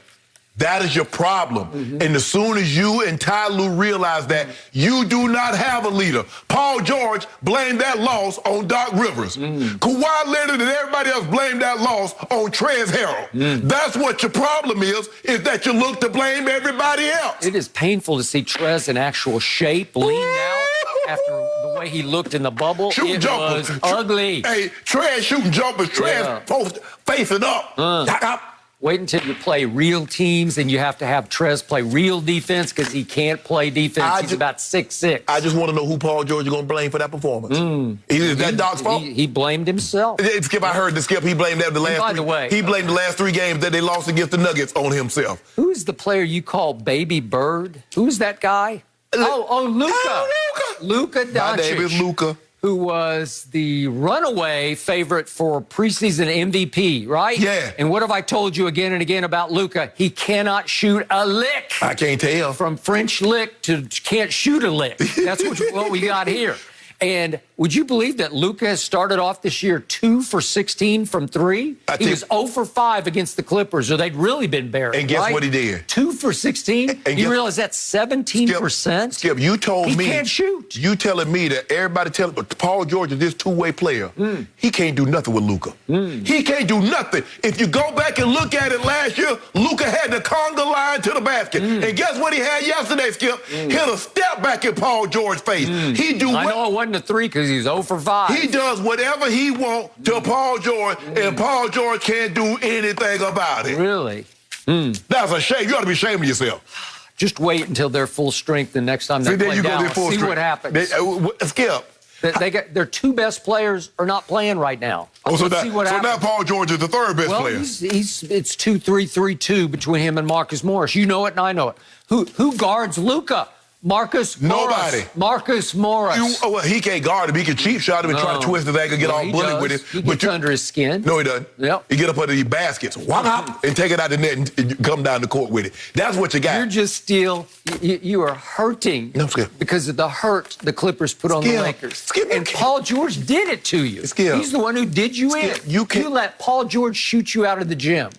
that is your problem. And as soon as you and Ty Lue realize that, you do not have a leader. Paul George blamed that loss on Doc Rivers. Kawhi Leonard and everybody else blamed that loss on Trez Harrell. That's what your problem is that you look to blame everybody else. It is painful to see Trez in actual shape, lean out after the way he looked in the bubble. Shooting jumpers. Was ugly. Hey, Trez shooting jumpers. Trez facing up. Wait until you play real teams, and you have to have Trez play real defense because he can't play defense. He's about 6'6". I just want to know who Paul George is going to blame for that performance. Is that Doc's fault? He blamed himself. Skip, I heard the Skip. He blamed that the last. By the way, he blamed the last 3 games that they lost against the Nuggets on himself. Who's the player you call Baby Bird? Who's that guy? Luka. Luka Doncic. My name is Luka. Who was the runaway favorite for preseason MVP, right? Yeah. And what have I told you again and again about Luka? He cannot shoot a lick. I can't tell. From French lick to can't shoot a lick. That's what we got here. And would you believe that Luka has started off this year 2 for 16 from 3? He was 0 for 5 against the Clippers, or they'd really been buried. And guess what he did? 2 for 16? And you realize that's 17%? Skip, you told me. He can't shoot. You telling me that everybody telling Paul George is this two-way player. He can't do nothing with Luka. He can't do nothing. If you go back and look at it last year, Luka had the conga line to the basket. And guess what he had yesterday, Skip? Hit a step back in Paul George's face. He do I know it wasn't a 3 because he's 0 for 5. He does whatever he wants to Paul George, and Paul George can't do anything about it. Really? That's a shame. You ought to be ashamed of yourself. Just wait until they're full strength the next time they play Dallas. See what happens. Skip. Their 2 best players are not playing right now. So now now Paul George is the 3rd best player. It's 2-3-3-2 between him and Marcus Morris. You know it and I know it. Who guards Luka? Marcus Morris. Nobody. Marcus Morris. Well, he can't guard him. He can cheap shot him and try to twist his ankle, get all bullied with it. He gets under his skin. No, he doesn't. Yep. He get up under these baskets, and take it out the net and come down the court with it. That's what you got. You're just still, you are hurting because of the hurt the Clippers put on the Lakers. And Paul George did it to you. He's the one who did you in. You let Paul George shoot you out of the gym.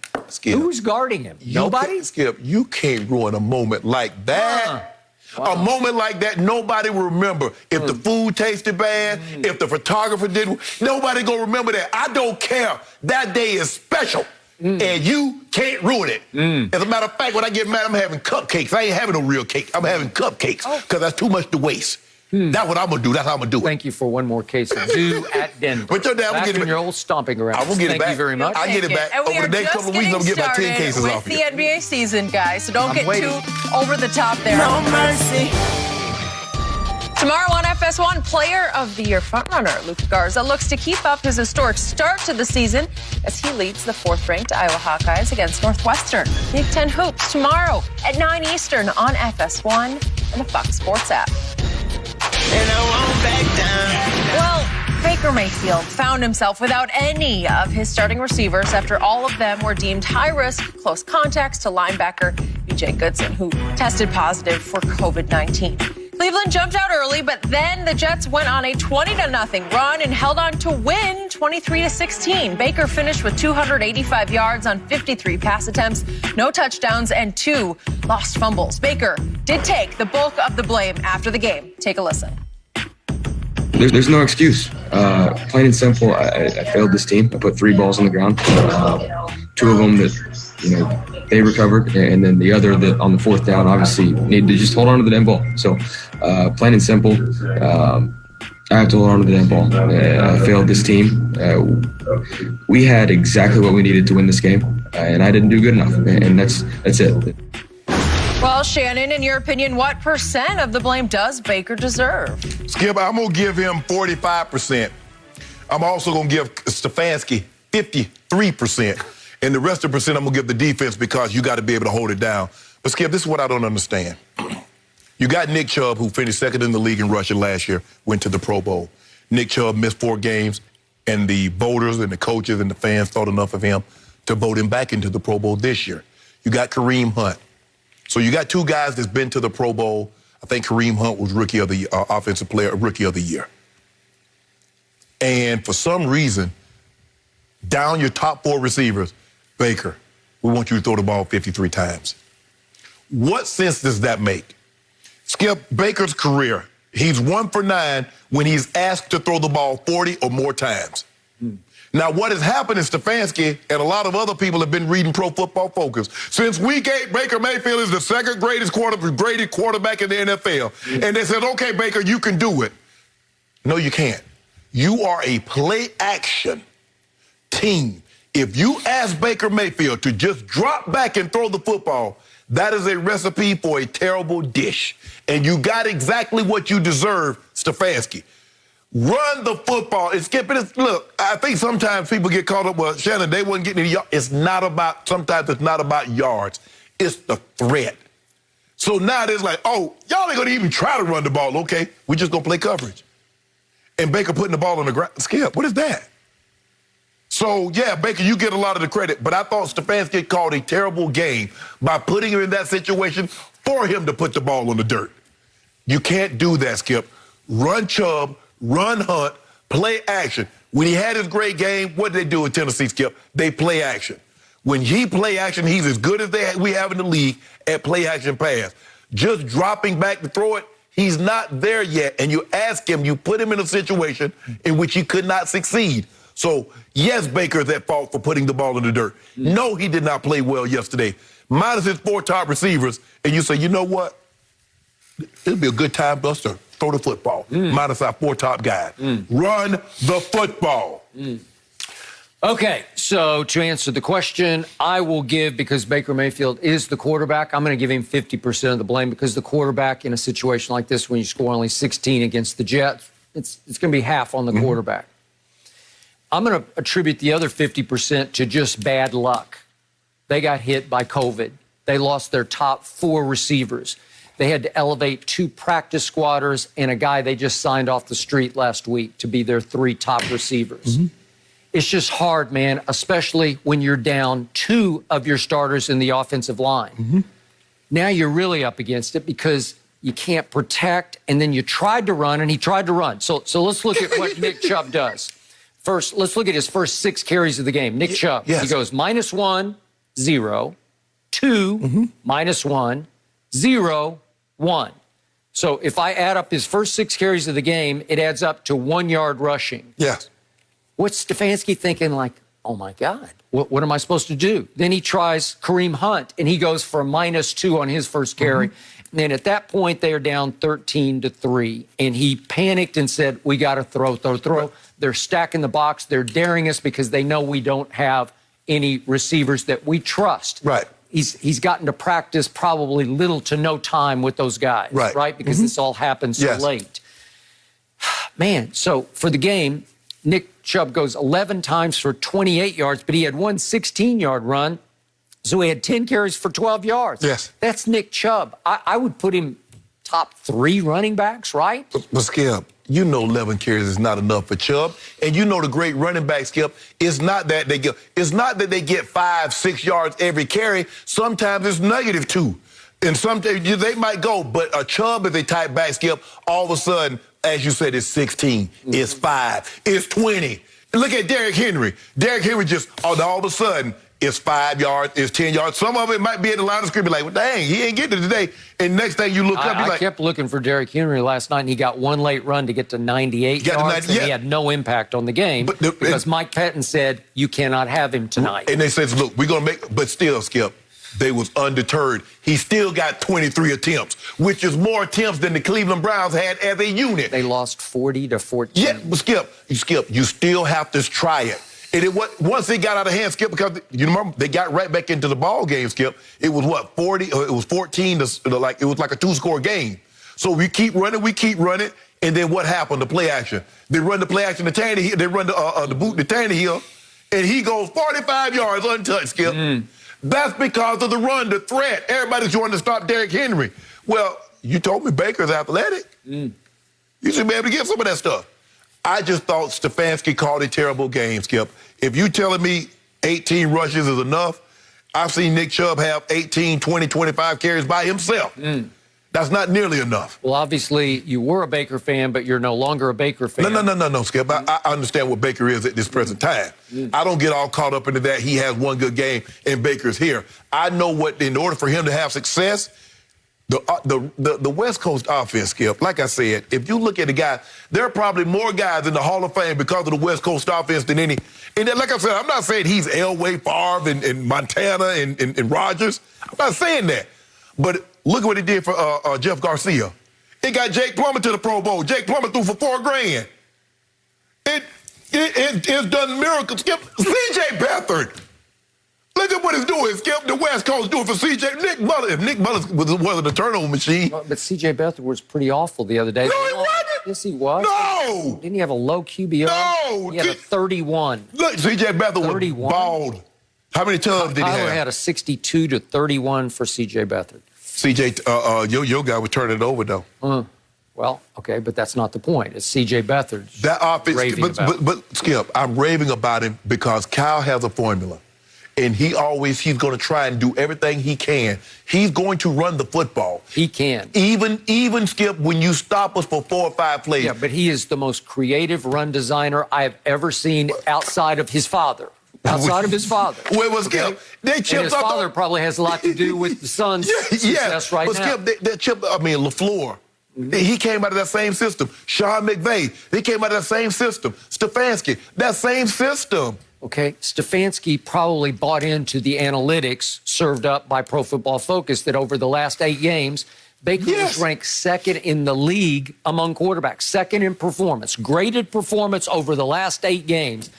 Who's guarding him? Nobody? Skip, you can't ruin a moment like that. A moment like that, nobody will remember. If the food tasted bad, if the photographer didn't, nobody gonna remember that. I don't care. That day is special. And you can't ruin it. As a matter of fact, when I get mad, I'm having cupcakes. I ain't having no real cake. I'm having cupcakes because that's too much to waste. That's what I'm going to do. That's how I'm going to do it. Thank you for one more case of due at Denver. But your dad, back get it in back. your old stomping grounds. I will get it back. Thank you very much. I'll get it back. Over the next couple of weeks, I'm going to get my 10 cases off with you. the NBA season, guys, so don't get waiting. too over the top there. No mercy. Tomorrow on FS1, Player of the Year frontrunner Luka Garza looks to keep up his historic start to the season as he leads the 4th-ranked Iowa Hawkeyes against Northwestern. Big Ten Hoops tomorrow at 9 Eastern on FS1 and the Fox Sports app. And I won't back down. Well, Baker Mayfield found himself without any of his starting receivers after all of them were deemed high-risk, close contacts to linebacker B.J. Goodson, who tested positive for COVID-19. Cleveland jumped out early, but then the Jets went on a 20-0 run and held on to win 23-16. Baker finished with 285 yards on 53 pass attempts, no touchdowns, and 2 lost fumbles. Baker did take the bulk of the blame after the game. Take a listen. There's no excuse. Plain and simple, I failed this team. I put 3 balls on the ground. 2 of them that, they recovered, and then the other that on the 4th down obviously needed to just hold on to the damn ball. So plain and simple, I have to hold on to the damn ball. I failed this team. We had exactly what we needed to win this game, and I didn't do good enough, and that's it. Well, Shannon, in your opinion, what % of the blame does Baker deserve? Skip, I'm going to give him 45%. I'm also going to give Stefanski 53%. And the rest of the percent, I'm going to give the defense because you got to be able to hold it down. But, Skip, this is what I don't understand. You got Nick Chubb, who finished 2nd in the league in rushing last year, went to the Pro Bowl. Nick Chubb missed 4 games, and the voters and the coaches and the fans thought enough of him to vote him back into the Pro Bowl this year. You got Kareem Hunt. So you got 2 guys that's been to the Pro Bowl. I think Kareem Hunt was Rookie of the Offensive Player, Rookie of the Year. And for some reason, down your top 4 receivers, Baker, we want you to throw the ball 53 times. What sense does that make? Skip, Baker's career, he's 1 for 9 when he's asked to throw the ball 40 or more times. Now, what has happened is Stefanski and a lot of other people have been reading Pro Football Focus. Since week 8, Baker Mayfield is the 2nd greatest graded quarterback in the NFL. And they said, okay, Baker, you can do it. No, you can't. You are a play-action team. If you ask Baker Mayfield to just drop back and throw the football, that is a recipe for a terrible dish. And you got exactly what you deserve, Stefanski. Run the football. And Skip, look, I think sometimes people get caught up, well, Shannon, they wasn't getting any yards. Sometimes it's not about yards. It's the threat. So now it's like, oh, y'all ain't going to even try to run the ball. Okay, we just going to play coverage. And Baker putting the ball on the ground. Skip, what is that? So, yeah, Baker, you get a lot of the credit, but I thought Stefanski called a terrible game by putting him in that situation for him to put the ball on the dirt. You can't do that, Skip. Run Chubb, run Hunt, play action. When he had his great game, what did they do in Tennessee, Skip? They play action. When he play action, he's as good as we have in the league at play action pass. Just dropping back to throw it, he's not there yet. And you ask him, you put him in a situation in which he could not succeed. So, yes, Baker is at fault for putting the ball in the dirt. No, he did not play well yesterday. Minus his 4 top receivers, and you say, you know what? It'll be a good time for us to throw the football. Minus our 4 top guys. Run the football. Okay, so to answer the question, I will give, because Baker Mayfield is the quarterback, I'm going to give him 50% of the blame, because the quarterback in a situation like this, when you score only 16 against the Jets, it's going to be half on the quarterback. I'm going to attribute the other 50% to just bad luck. They got hit by COVID. They lost their top 4 receivers. They had to elevate 2 practice squatters and a guy they just signed off the street last week to be their 3 top receivers. It's just hard, man, especially when you're down 2 of your starters in the offensive line. Now you're really up against it because you can't protect, and then you tried to run, and he tried to run. So let's look at what Nick Chubb does. First, let's look at his first 6 carries of the game. Nick Chubb, he goes -1, 0, 2, -1, 0, 1. So if I add up his first 6 carries of the game, it adds up to 1 yard rushing. Yes. What's Stefanski thinking like, oh, my God, what am I supposed to do? Then he tries Kareem Hunt, and he goes for a -2 on his first carry. And then at that point, they are down 13-3. And he panicked and said, we got to throw. Right. They're stacking the box. They're daring us because they know we don't have any receivers that we trust. Right. He's gotten to practice probably little to no time with those guys, right? Because this all happened so late. Man, so for the game, Nick Chubb goes 11 times for 28 yards, but he had one 16-yard run, so he had 10 carries for 12 yards. Yes. That's Nick Chubb. I would put him top 3 running backs, right? But Skip, you know 11 carries is not enough for Chubb, and you know the great running back, Skip, it's not that they get 5-6 yards every carry. Sometimes it's -2. And sometimes they might go, but a Chubb is a tight back, Skip. All of a sudden, as you said, it's 16, it's 5, it's 20. Look at Derrick Henry. Derrick Henry just, all of a sudden, it's 5 yards, it's 10 yards. Some of it might be at the line of scrimmage, like, well, dang, he ain't getting it today. And next thing you look up, you're like... I kept looking for Derrick Henry last night, and he got one late run to get to 98 yards, and he had no impact on the game because Mike Pettin said, you cannot have him tonight. And they said, look, we're going to make... But still, Skip, they was undeterred. He still got 23 attempts, which is more attempts than the Cleveland Browns had as a unit. They lost 40-14. Yeah, but Skip, you still have to try it. And once it got out of hand, Skip, because you remember they got right back into the ball game, Skip. It was 40, or it was 14 to like, it was like a 2-score game. So we keep running, and then what happened? The play action. They run the play action to Tannehill, they run the boot to Tannehill, and he goes 45 yards untouched, Skip. That's because of the run, the threat. Everybody's trying to stop Derrick Henry. Well, you told me Baker's athletic. You should be able to get some of that stuff. I just thought Stefanski called a terrible game, Skip. If you telling me 18 rushes is enough, I've seen Nick Chubb have 18, 20, 25 carries by himself. That's not nearly enough. Well, obviously, you were a Baker fan, but you're no longer a Baker fan. No, Skip. I understand what Baker is at this present time. I don't get all caught up into that. He has one good game, and Baker's here. I know what, in order for him to have success, the West Coast offense, Skip, like I said, if you look at the guys, there are probably more guys in the Hall of Fame because of the West Coast offense than any. And then, like I said, I'm not saying he's Elway, Favre, and Montana, and Rodgers. I'm not saying that. But look at what he did for Jeff Garcia. It got Jake Plummer to the Pro Bowl. Jake Plummer threw for $4 grand. It's done miracles. Skip, C.J. Beathard. Look at what it's doing. Skip, the West Coast doing for C.J. Nick Mullins. If Nick Mullins wasn't a turnover machine. But C.J. Beathard was pretty awful the other day. No, he wasn't. Yes, he was. No. Didn't he have a low QBR? No. He had a 31. Look, C.J. Beathard 31? was bald. How many tubs did he have? Tyler had a 62-31 for C.J. Beathard. C.J., your guy would turn it over, though. Well, okay, but that's not the point. It's C.J. Beathard. That offense, but Skip, I'm raving about him because Kyle has a formula. And he's going to try and do everything he can. He's going to run the football. He can. Even Skip, when you stop us for 4 or 5 plays. Yeah, but he is the most creative run designer I have ever seen outside of his father. Outside of his father. Well, Skip, they chipped and his father probably has a lot to do with the son's success right now. But Skip, they chipped, LaFleur. He came out of that same system. Sean McVay, he came out of that same system. Stefanski, that same system. Okay, Stefanski probably bought into the analytics served up by Pro Football Focus that over the last 8 games, Baker was ranked 2nd in the league among quarterbacks, 2nd in performance, graded performance over the last 8 games.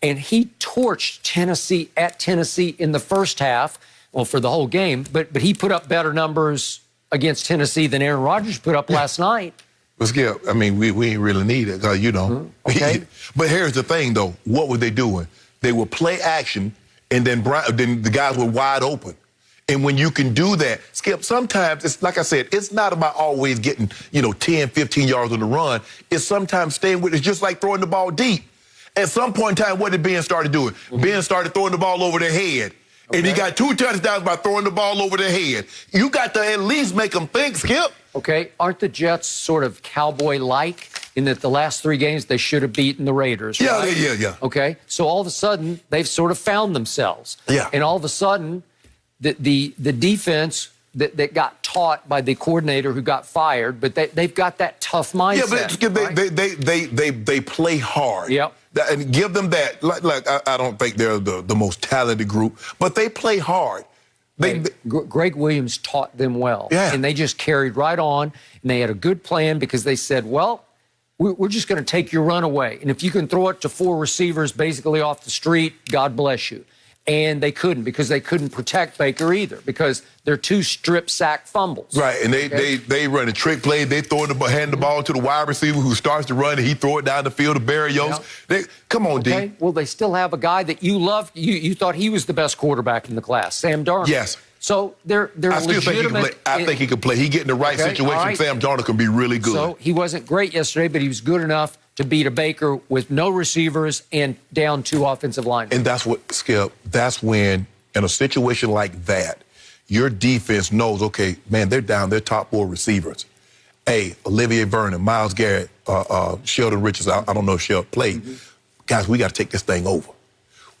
And he torched Tennessee at Tennessee in the first half, well, for the whole game, but he put up better numbers against Tennessee than Aaron Rodgers put up last night. But Skip, I mean, we ain't really need it, because, you know. Okay. But here's the thing, though. What were they doing? They would play action, and then the guys were wide open. And when you can do that, Skip, sometimes, it's like I said, it's not about always getting, 10, 15 yards on the run. It's sometimes staying with it. It's just like throwing the ball deep. At some point in time, what did Ben start doing? Ben started throwing the ball over their head. And he got 2 touchdowns by throwing the ball over their head. You got to at least make them think, Skip. Okay, aren't the Jets sort of cowboy-like in that the last 3 games they should have beaten the Raiders, right? Yeah. Okay, so all of a sudden, they've sort of found themselves. Yeah. And all of a sudden, the defense that got taught by the coordinator who got fired, but they've got that tough mindset. Yeah, but they play hard. Yep. And give them that. Like I don't think they're the most talented group, but they play hard. Greg Williams taught them well. Yeah. And they just carried right on, and they had a good plan because they said, well, we're just going to take your run away. And if you can throw it to 4 receivers basically off the street, God bless you. And they couldn't, because they couldn't protect Baker either, because they're 2 strip sack fumbles. Right, and they run a trick play. They hand the ball to the wide receiver who starts to run, and he throw it down the field to Barrios. Yeah. Come on, Okay. D. Well, they still have a guy that you loved. You thought he was the best quarterback in the class, Sam Darnold. Yes. So they're I still legitimate. think he can play. I think he can play. He get in the right situation. Right. Sam Darnold can be really good. So he wasn't great yesterday, but he was good enough to beat a Baker with no receivers and down 2 offensive linemen. And that's what, Skip, that's when, in a situation like that, your defense knows, okay, man, they're down their top 4 receivers. Hey, Olivier Vernon, Myles Garrett, Sheldon Richards, I don't know if Sheldon played. Mm-hmm. Guys, we got to take this thing over.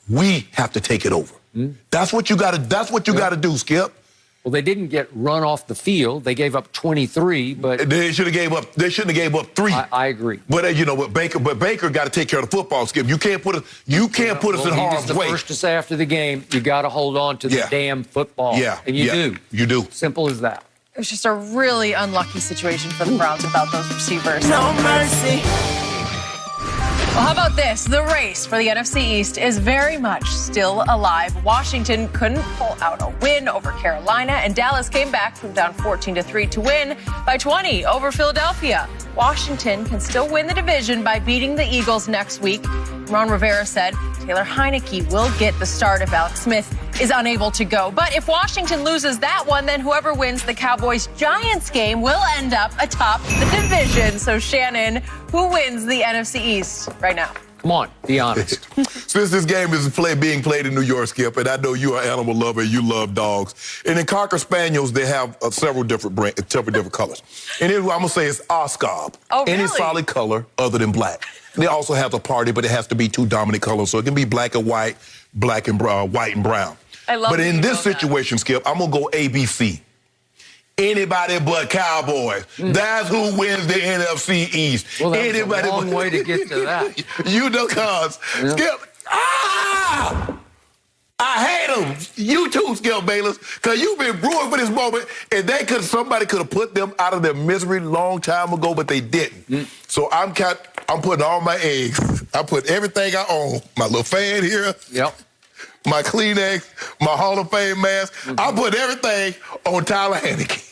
We have to take it over. Mm-hmm. That's what you got to do, Skip. Well, they didn't get run off the field. They gave up 23, but they shouldn't have gave up 3. I agree. But you know what, Baker got to take care of the football, Skip. You can't put us in harm's way. He was the first to say after the game, you got to hold on to the damn football. Yeah, and you do. You do. Simple as that. It was just a really unlucky situation for the Browns without those receivers. No mercy. Well, how about this? The race for the NFC East is very much still alive. Washington couldn't pull out a win over Carolina, and Dallas came back from down 14-3 to win by 20 over Philadelphia. Washington can still win the division by beating the Eagles next week. Ron Rivera said Taylor Heineke will get the start if Alex Smith is unable to go. But if Washington loses that one, then whoever wins the Cowboys-Giants game will end up atop the division. So, Shannon, who wins the NFC East right now? Come on, be honest. Since this game is being played in New York, Skip, and I know you're an animal lover, you love dogs. And in Cocker Spaniels, they have several different colors. And I'm going to say it's Oscob. Oh, really? Any solid color other than black. They also have a party, but it has to be 2 dominant colors. So it can be black and white, white and brown. I love. But in this situation, Skip, I'm going to go ABC. Anybody but Cowboys. That's who wins the NFC East. Well, that's Anybody a long way to get to that. You know, cuz. Yeah. Skip. I hate them. You too, Skip Bayless, because you've been brewing for this moment, and somebody could have put them out of their misery long time ago, but they didn't. So I'm putting all my eggs. I put everything I own. My little fan here. Yep. My Kleenex, my Hall of Fame mask. I put everything on Tyler Heineke.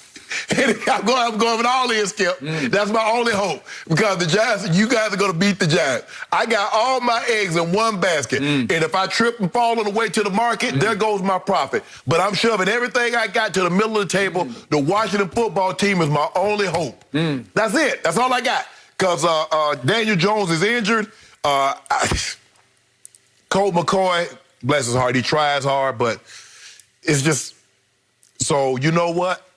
And I'm going with all in, Skip. That's my only hope. Because the Giants, you guys are going to beat the Giants. I got all my eggs in one basket. And if I trip and fall on the way to the market, there goes my profit. But I'm shoving everything I got to the middle of the table. The Washington football team is my only hope. That's it. That's all I got. Because Daniel Jones is injured. Colt McCoy, bless his heart, he tries hard, but it's just, so you know what?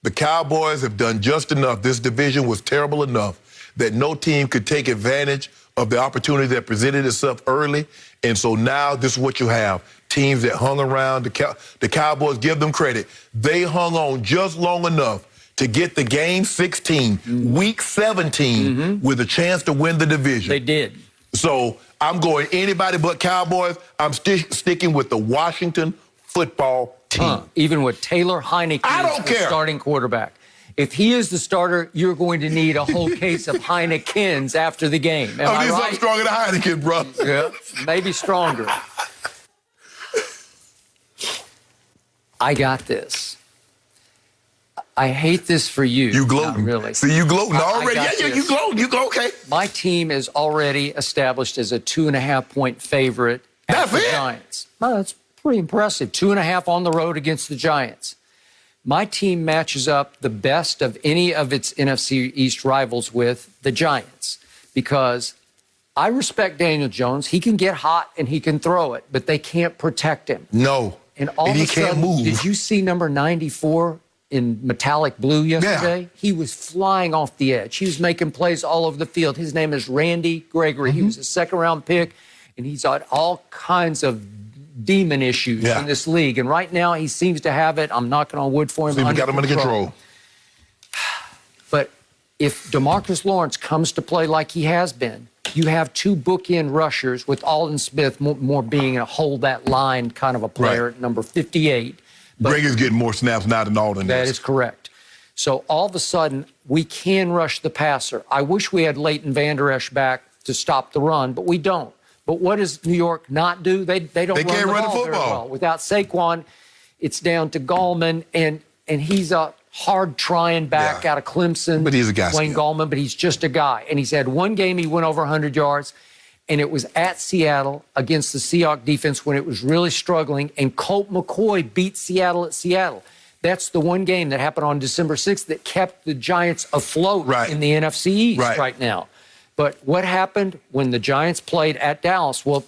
The Cowboys have done just enough. This division was terrible enough that no team could take advantage of the opportunity that presented itself early. And so now this is what you have. Teams that hung around, the Cowboys, give them credit. They hung on just long enough to get the game 16, week 17, with a chance to win the division. They did. So I'm going anybody but Cowboys. I'm sticking with the Washington football team. Even with Taylor Heineke as the starting quarterback. If he is the starter, you're going to need a whole case of Heinekens after the game. Am I right? I'm stronger than Heineken, bro. Yeah, maybe stronger. I got this. I hate this for you. You gloating. Not really. See, you gloating already. Yeah, you gloating. You go, okay. My team is already established as a 2.5-point favorite at the Giants. Well, that's pretty impressive. 2.5 on the road against the Giants. My team matches up the best of any of its NFC East rivals with the Giants because I respect Daniel Jones. He can get hot and he can throw it, but they can't protect him. No. And all of a sudden, move. Did you see number 94 in metallic blue yesterday? Yeah. He was flying off the edge. He was making plays all over the field. His name is Randy Gregory. He was a second-round pick, and he's got all kinds of demon issues in this league. And right now he seems to have it. I'm knocking on wood for him. We got him under control. But if DeMarcus Lawrence comes to play like he has been, you have two bookend rushers with Aldon Smith more being a hold that line kind of a player at number 58. Brady's getting more snaps now than Aldon. That is correct. So all of a sudden, we can rush the passer. I wish we had Leighton Vander Esch back to stop the run, but we don't. But what does New York not do? They don't run the ball very well. Without Saquon, it's down to Gallman, and he's a hard-trying back out of Clemson. But he's a guy. Wayne Gallman, but he's just a guy. And he's had one game he went over 100 yards, and it was at Seattle against the Seahawks defense when it was really struggling, and Colt McCoy beat Seattle at Seattle. That's the one game that happened on December 6th that kept the Giants afloat in the NFC East right now. But what happened when the Giants played at Dallas? Well,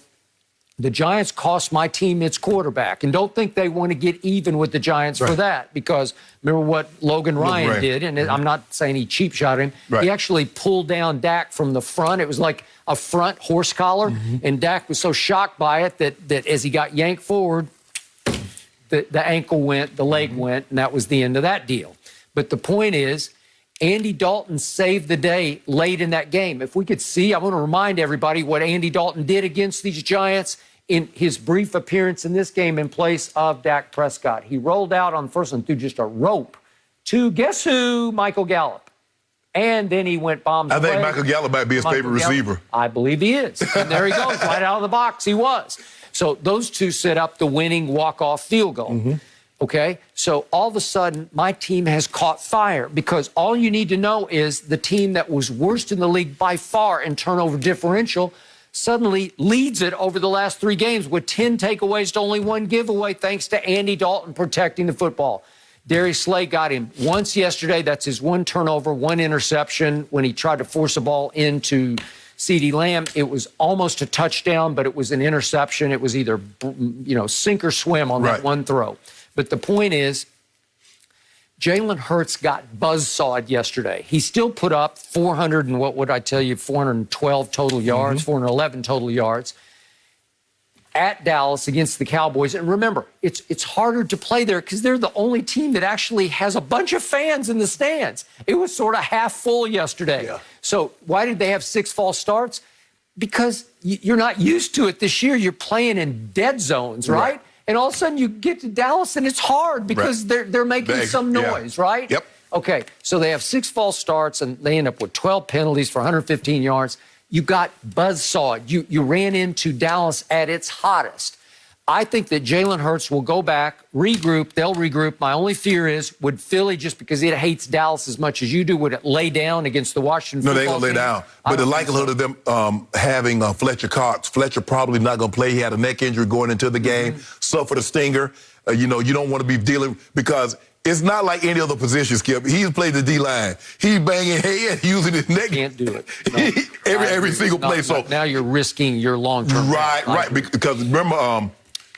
the Giants cost my team its quarterback. And don't think they want to get even with the Giants for that, because remember what Logan Ryan did, and I'm not saying he cheap shot him. He actually pulled down Dak from the front. It was like a front horse collar, and Dak was so shocked by it that as he got yanked forward, the ankle went, the leg went, and that was the end of that deal. But the point is, Andy Dalton saved the day late in that game. If we could see, I want to remind everybody what Andy Dalton did against these Giants in his brief appearance in this game in place of Dak Prescott. He rolled out on the first one through just a rope to, guess who? Michael Gallup. And then he went bombs away. I think Michael Gallup might be his favorite receiver. I believe he is. And there he goes, right out of the box. He was. So those two set up the winning walk-off field goal. Okay? So all of a sudden, my team has caught fire, because all you need to know is the team that was worst in the league by far in turnover differential suddenly leads it over the last 3 games with 10 takeaways to only 1 giveaway, thanks to Andy Dalton protecting the football. Darius Slay got him once yesterday. That's his 1 turnover, 1 interception when he tried to force a ball into CeeDee Lamb. It was almost a touchdown, but it was an interception. It was either, sink or swim on that one throw. But the point is, Jalen Hurts got buzzsawed yesterday. He still put up 412 total yards, 411 total yards at Dallas against the Cowboys. And remember, it's harder to play there because they're the only team that actually has a bunch of fans in the stands. It was sort of half full yesterday. So why did they have 6 false starts? Because you're not used to it this year. You're playing in dead zones, right? And all of a sudden you get to Dallas and it's hard because they're making some noise, right? Okay, so they have 6 false starts and they end up with 12 penalties for 115 yards. You got buzzsawed. You ran into Dallas at its hottest. I think that Jalen Hurts will go back, regroup. They'll regroup. My only fear is, would Philly, just because it hates Dallas as much as you do, would it lay down against the Washington football team? No, they ain't going to lay down. But the likelihood of them having Fletcher Cox, Fletcher probably not going to play. He had a neck injury going into the game, suffered a stinger. You don't want to be dealing, because it's not like any other position, Skip. He's played the D-line. He's banging head, using his neck. Can't do it. No. every single play. So now you're risking your long-term. Right. Because remember,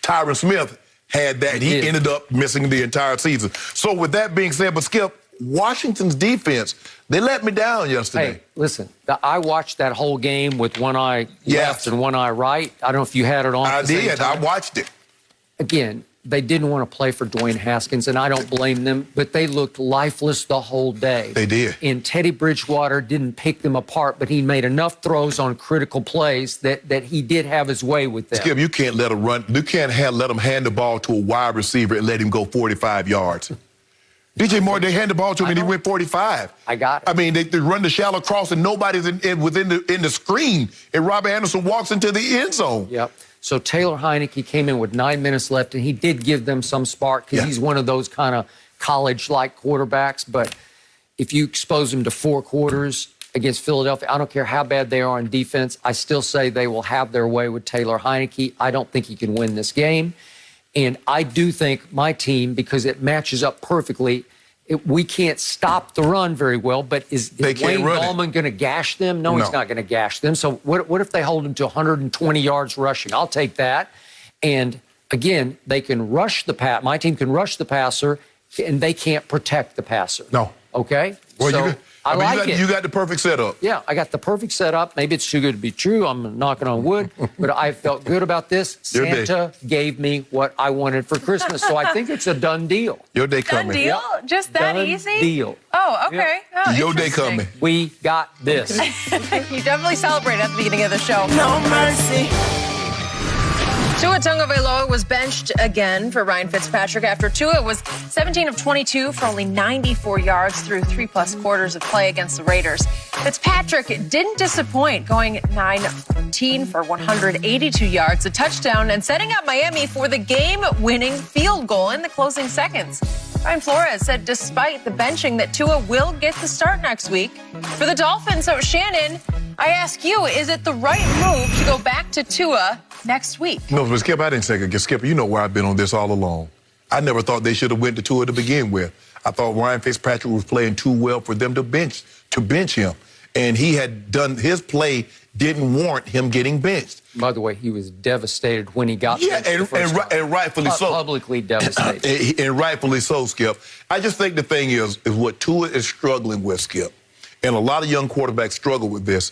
Tyron Smith had that. He ended up missing the entire season. So with that being said, but Skip, Washington's defense, they let me down yesterday. Hey, listen, I watched that whole game with one eye left and one eye right. I don't know if you had it on. I did. I watched it. Again, they didn't want to play for Dwayne Haskins, and I don't blame them, but they looked lifeless the whole day. They did. And Teddy Bridgewater didn't pick them apart, but he made enough throws on critical plays that he did have his way with them. Skip, you can't let him run. You can't let him hand the ball to a wide receiver and let him go 45 yards. DJ Moore, they hand the ball to him and he went 45. I got it. I mean, they run the shallow cross and nobody's within the screen, and Robert Anderson walks into the end zone. Yep. So Taylor Heineke came in with 9 minutes left, and he did give them some spark because he's one of those kind of college-like quarterbacks. But if you expose him to 4 quarters against Philadelphia, I don't care how bad they are on defense, I still say they will have their way with Taylor Heineke. I don't think he can win this game. And I do think my team, because it matches up perfectly, we can't stop the run very well, but is Wayne Gallman going to gash them? No, he's not going to gash them. So what if they hold him to 120 yards rushing? I'll take that. And again, they can rush the pass. My team can rush the passer, and they can't protect the passer. No. Okay? Well, so I like it. You got the perfect setup. Yeah, I got the perfect setup. Maybe it's too good to be true. I'm knocking on wood, but I felt good about this. Santa gave me what I wanted for Christmas, so I think it's a done deal. Your day coming. Done deal? Yep. Just that Done easy? Deal. Oh, okay. Yep. Oh, Your day interesting. coming. We got this. You definitely celebrated at the beginning of the show. No mercy. Tua Tagovailoa was benched again for Ryan Fitzpatrick after Tua was 17 of 22 for only 94 yards through 3+ quarters of play against the Raiders. Fitzpatrick didn't disappoint, going 9-14 for 182 yards, a touchdown, and setting up Miami for the game-winning field goal in the closing seconds. Brian Flores said despite the benching that Tua will get the start next week. For the Dolphins, so Shannon, I ask you, is it the right move to go back to Tua next week? No, but Skip, I didn't say it. Skip, you know where I've been on this all along. I never thought they should have went to Tua to begin with. I thought Ryan Fitzpatrick was playing too well for them to bench him. And he had done his play didn't warrant him getting benched. By the way, he was devastated when he got benched the first time. And rightfully so. Publicly devastated. And rightfully so, Skip. I just think the thing is what Tua is struggling with, Skip. And a lot of young quarterbacks struggle with this.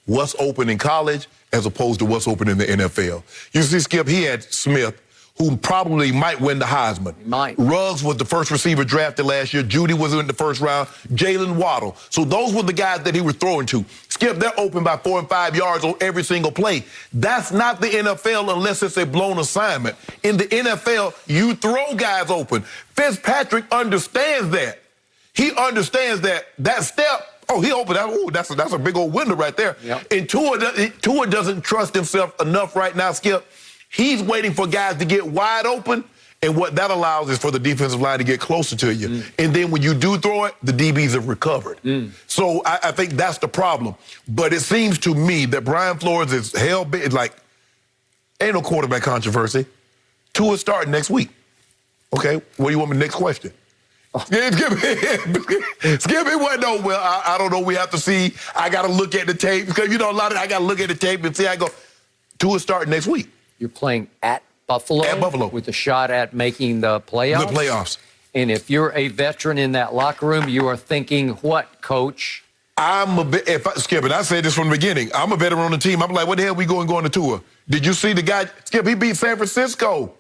What's open in college as opposed to what's open in the NFL. You see, Skip, he had Smith, who probably might win the Heisman. Might. Ruggs was the first receiver drafted last year. Judy was in the first round. Jalen Waddle. So those were the guys that he was throwing to. Skip, they're open by 4 and 5 yards on every single play. That's not the NFL unless it's a blown assignment. In the NFL, you throw guys open. Fitzpatrick understands that. He understands that step. Oh, he opened that. Oh, that's a big old window right there. Yep. And Tua doesn't trust himself enough right now, Skip. He's waiting for guys to get wide open, and what that allows is for the defensive line to get closer to you. And then when you do throw it, the DBs have recovered. So I think that's the problem. But it seems to me that Brian Flores is hell-bent. Like, ain't no quarterback controversy. Tua's starting next week. Okay, what do you want me? Next question. Skip me what? No, well, I don't know. We have to see. I got to look at the tape because you know I got to look at the tape and see. I go. Tua starting next week. You're playing at Buffalo. At Buffalo. With a shot at making the playoffs. The playoffs. And if you're a veteran in that locker room, you are thinking, what, Coach? I'm a bit. Skip, and I said this from the beginning. I'm a veteran on the team. I'm like, what the hell we going to Tua? Did you see the guy? Skip, he beat San Francisco.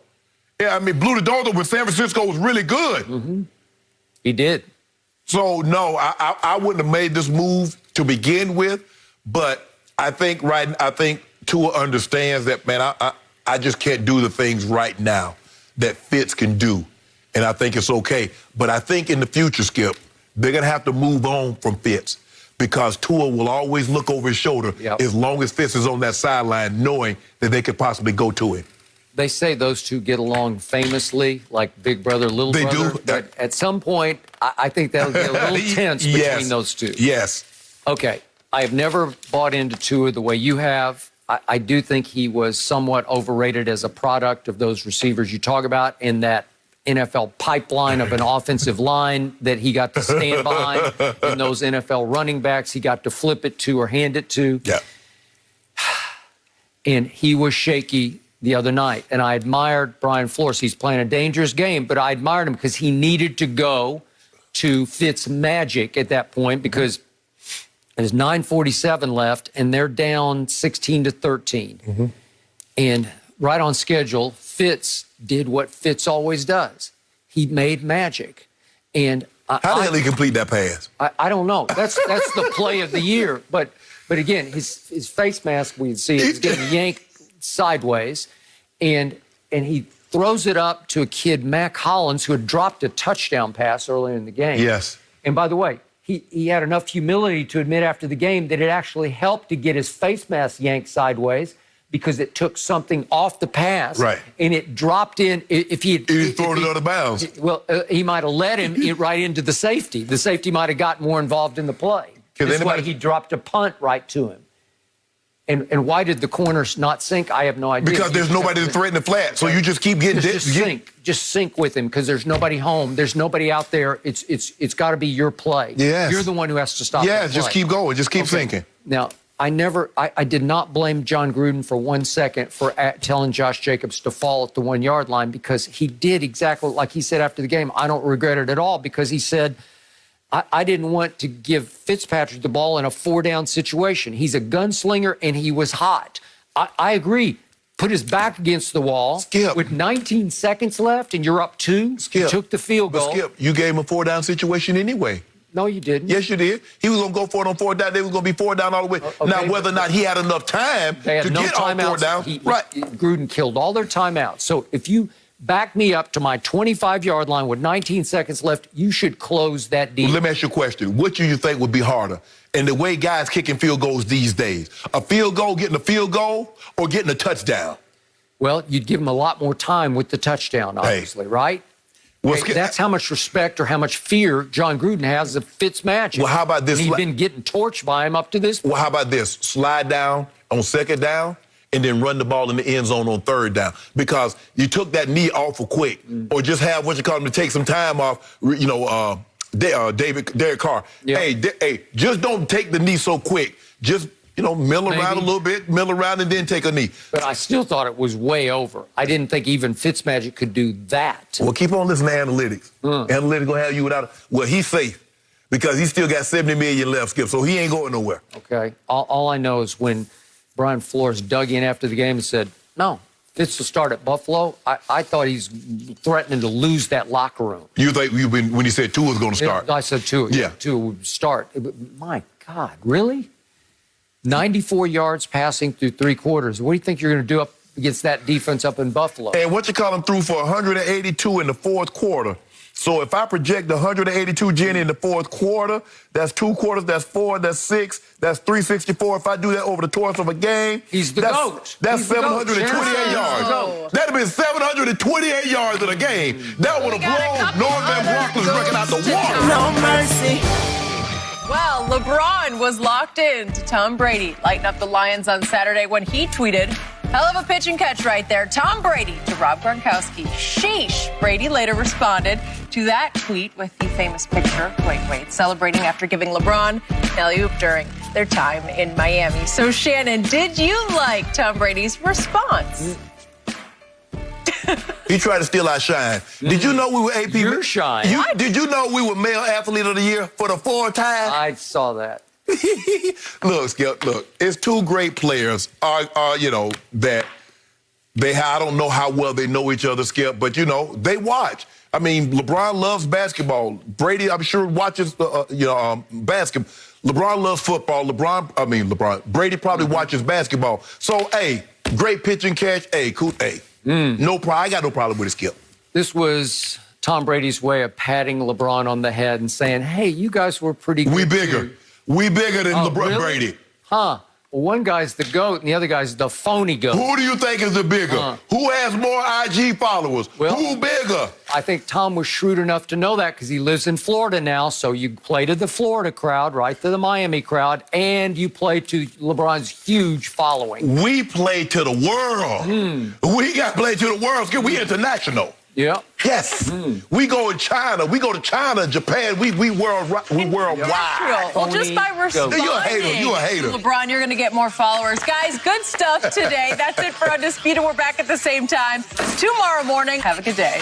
Yeah, I mean, blew the doors open when San Francisco was really good. He did. So, no, I wouldn't have made this move to begin with, but I think Tua understands that, man, I just can't do the things right now that Fitz can do, and I think it's okay. But I think in the future, Skip, they're going to have to move on from Fitz because Tua will always look over his shoulder as long as Fitz is on that sideline knowing that they could possibly go to him. They say those two get along famously, like big brother, little brother. They do. But at some point, I think that'll get a little tense between those two. Yes. Okay. I have never bought into Tua the way you have. I do think he was somewhat overrated as a product of those receivers you talk about in that NFL pipeline of an offensive line that he got to stand behind, and those NFL running backs he got to flip it to or hand it to. Yeah. And he was shaky the other night, and I admired Brian Flores. He's playing a dangerous game, but I admired him because he needed to go to Fitz magic at that point because there's 9:47 left, and they're down 16-13. And right on schedule, Fitz did what Fitz always does. He made magic. And how the hell he complete that pass? I don't know. That's the play of the year. But again, his face mask, we see, is getting yanked sideways, and he throws it up to a kid, Mac Hollins, who had dropped a touchdown pass earlier in the game. Yes. And by the way, he had enough humility to admit after the game that it actually helped to get his face mask yanked sideways because it took something off the pass. Right. And it dropped in. If he had thrown it out of bounds. Well, he might have led him right into the safety. The safety might have gotten more involved in the play. That's why he dropped a punt right to him. And why did the corners not sink? I have no idea. Because there's nobody to threaten the flat, so you just keep getting just sink with him because there's nobody home. There's nobody out there. It's got to be your play. Yes. You're the one who has to stop. Yeah, just keep going. Just keep sinking. Now, I did not blame John Gruden for 1 second for telling Josh Jacobs to fall at the 1 yard line because he did exactly like he said after the game. I don't regret it at all because he said I didn't want to give Fitzpatrick the ball in a 4-down situation. He's a gunslinger, and he was hot. I agree. Put his back against the wall with 19 seconds left, and you're up 2. He took the field goal. But, Skip, you gave him a 4-down situation anyway. No, you didn't. Yes, you did. He was going to go for it on 4 down. They was going to be 4 down all the way. Okay, now, whether or not he had enough time to get all 4 down. Right. Gruden killed all their timeouts. So if you back me up to my 25-yard line with 19 seconds left, you should close that deal. Well, let me ask you a question. What do you think would be harder? And the way guys kicking field goals these days, a field goal, getting a field goal, or getting a touchdown? Well, you'd give him a lot more time with the touchdown, obviously, right? Well, that's how much respect or how much fear John Gruden has of Fitzmagic. Well, how about this? And he's been getting torched by him up to this point. Well, how about this? Slide down on 2nd down and then run the ball in the end zone on 3rd down. Because you took that knee awful quick. Or just have what you call him to take some time off, you know, Derek Carr. Yep. Hey, just don't take the knee so quick. Just, you know, mill around a little bit, mill around, and then take a knee. But I still thought it was way over. I didn't think even Fitzmagic could do that. Well, keep on listening to analytics. Analytics gonna have you without well, he's safe because he still got 70 million left, Skip, so he ain't going nowhere. Okay. All I know is when Brian Flores dug in after the game and said, no, Fitz will start at Buffalo, I thought he's threatening to lose that locker room. You think when he said Tua was going to start? I said Tua. Yeah. Tua would start. My God, really? 94 yards passing through 3 quarters. What do you think you're going to do up against that defense up in Buffalo? And what you call him threw for 182 in the 4th quarter. So if I project 182, Jenny, in the 4th quarter, that's 2 quarters, that's 4, that's 6, that's 364. If I do that over the course of a game, he's the GOAT. That's 728 yards. That'd have been 728 yards in a game. That would have blown Norm Van Brocken's record out the water. No mercy. Well, LeBron was locked in to Tom Brady, lighting up the Lions on Saturday when he tweeted, hell of a pitch and catch right there, Tom Brady to Rob Gronkowski. Sheesh. Brady later responded to that tweet with the famous picture of Dwayne Wade celebrating after giving LeBron an alley-oop during their time in Miami. So, Shannon, did you like Tom Brady's response? He tried to steal our shine. Did you know we were AP? Your shine. Did you know we were male athlete of the year for the 4th time? I saw that. Look, Skip, look, it's 2 great players, you know, that I don't know how well they know each other, Skip, but, you know, they watch. I mean, LeBron loves basketball. Brady, I'm sure, watches, basketball. LeBron loves football. Brady probably watches basketball. So, hey, great pitch and catch. Hey, cool. Hey, no problem. I got no problem with it, Skip. This was Tom Brady's way of patting LeBron on the head and saying, hey, you guys were pretty good. We bigger. Too. We bigger than LeBron really? Brady. Huh. Well, one guy's the GOAT and the other guy's the phony GOAT. Who do you think is the bigger? Who has more IG followers? Well, who bigger? I think Tom was shrewd enough to know that because he lives in Florida now. So you play to the Florida crowd, right to the Miami crowd, and you play to LeBron's huge following. We play to the world. We got to play to the world. We international. Yeah. Yes. We go in China. We go to China, Japan. We worldwide. Well, just by responding, you're a hater. You're a hater. LeBron, you're going to get more followers. Guys, good stuff today. That's it for Undisputed. We're back at the same time tomorrow morning. Have a good day.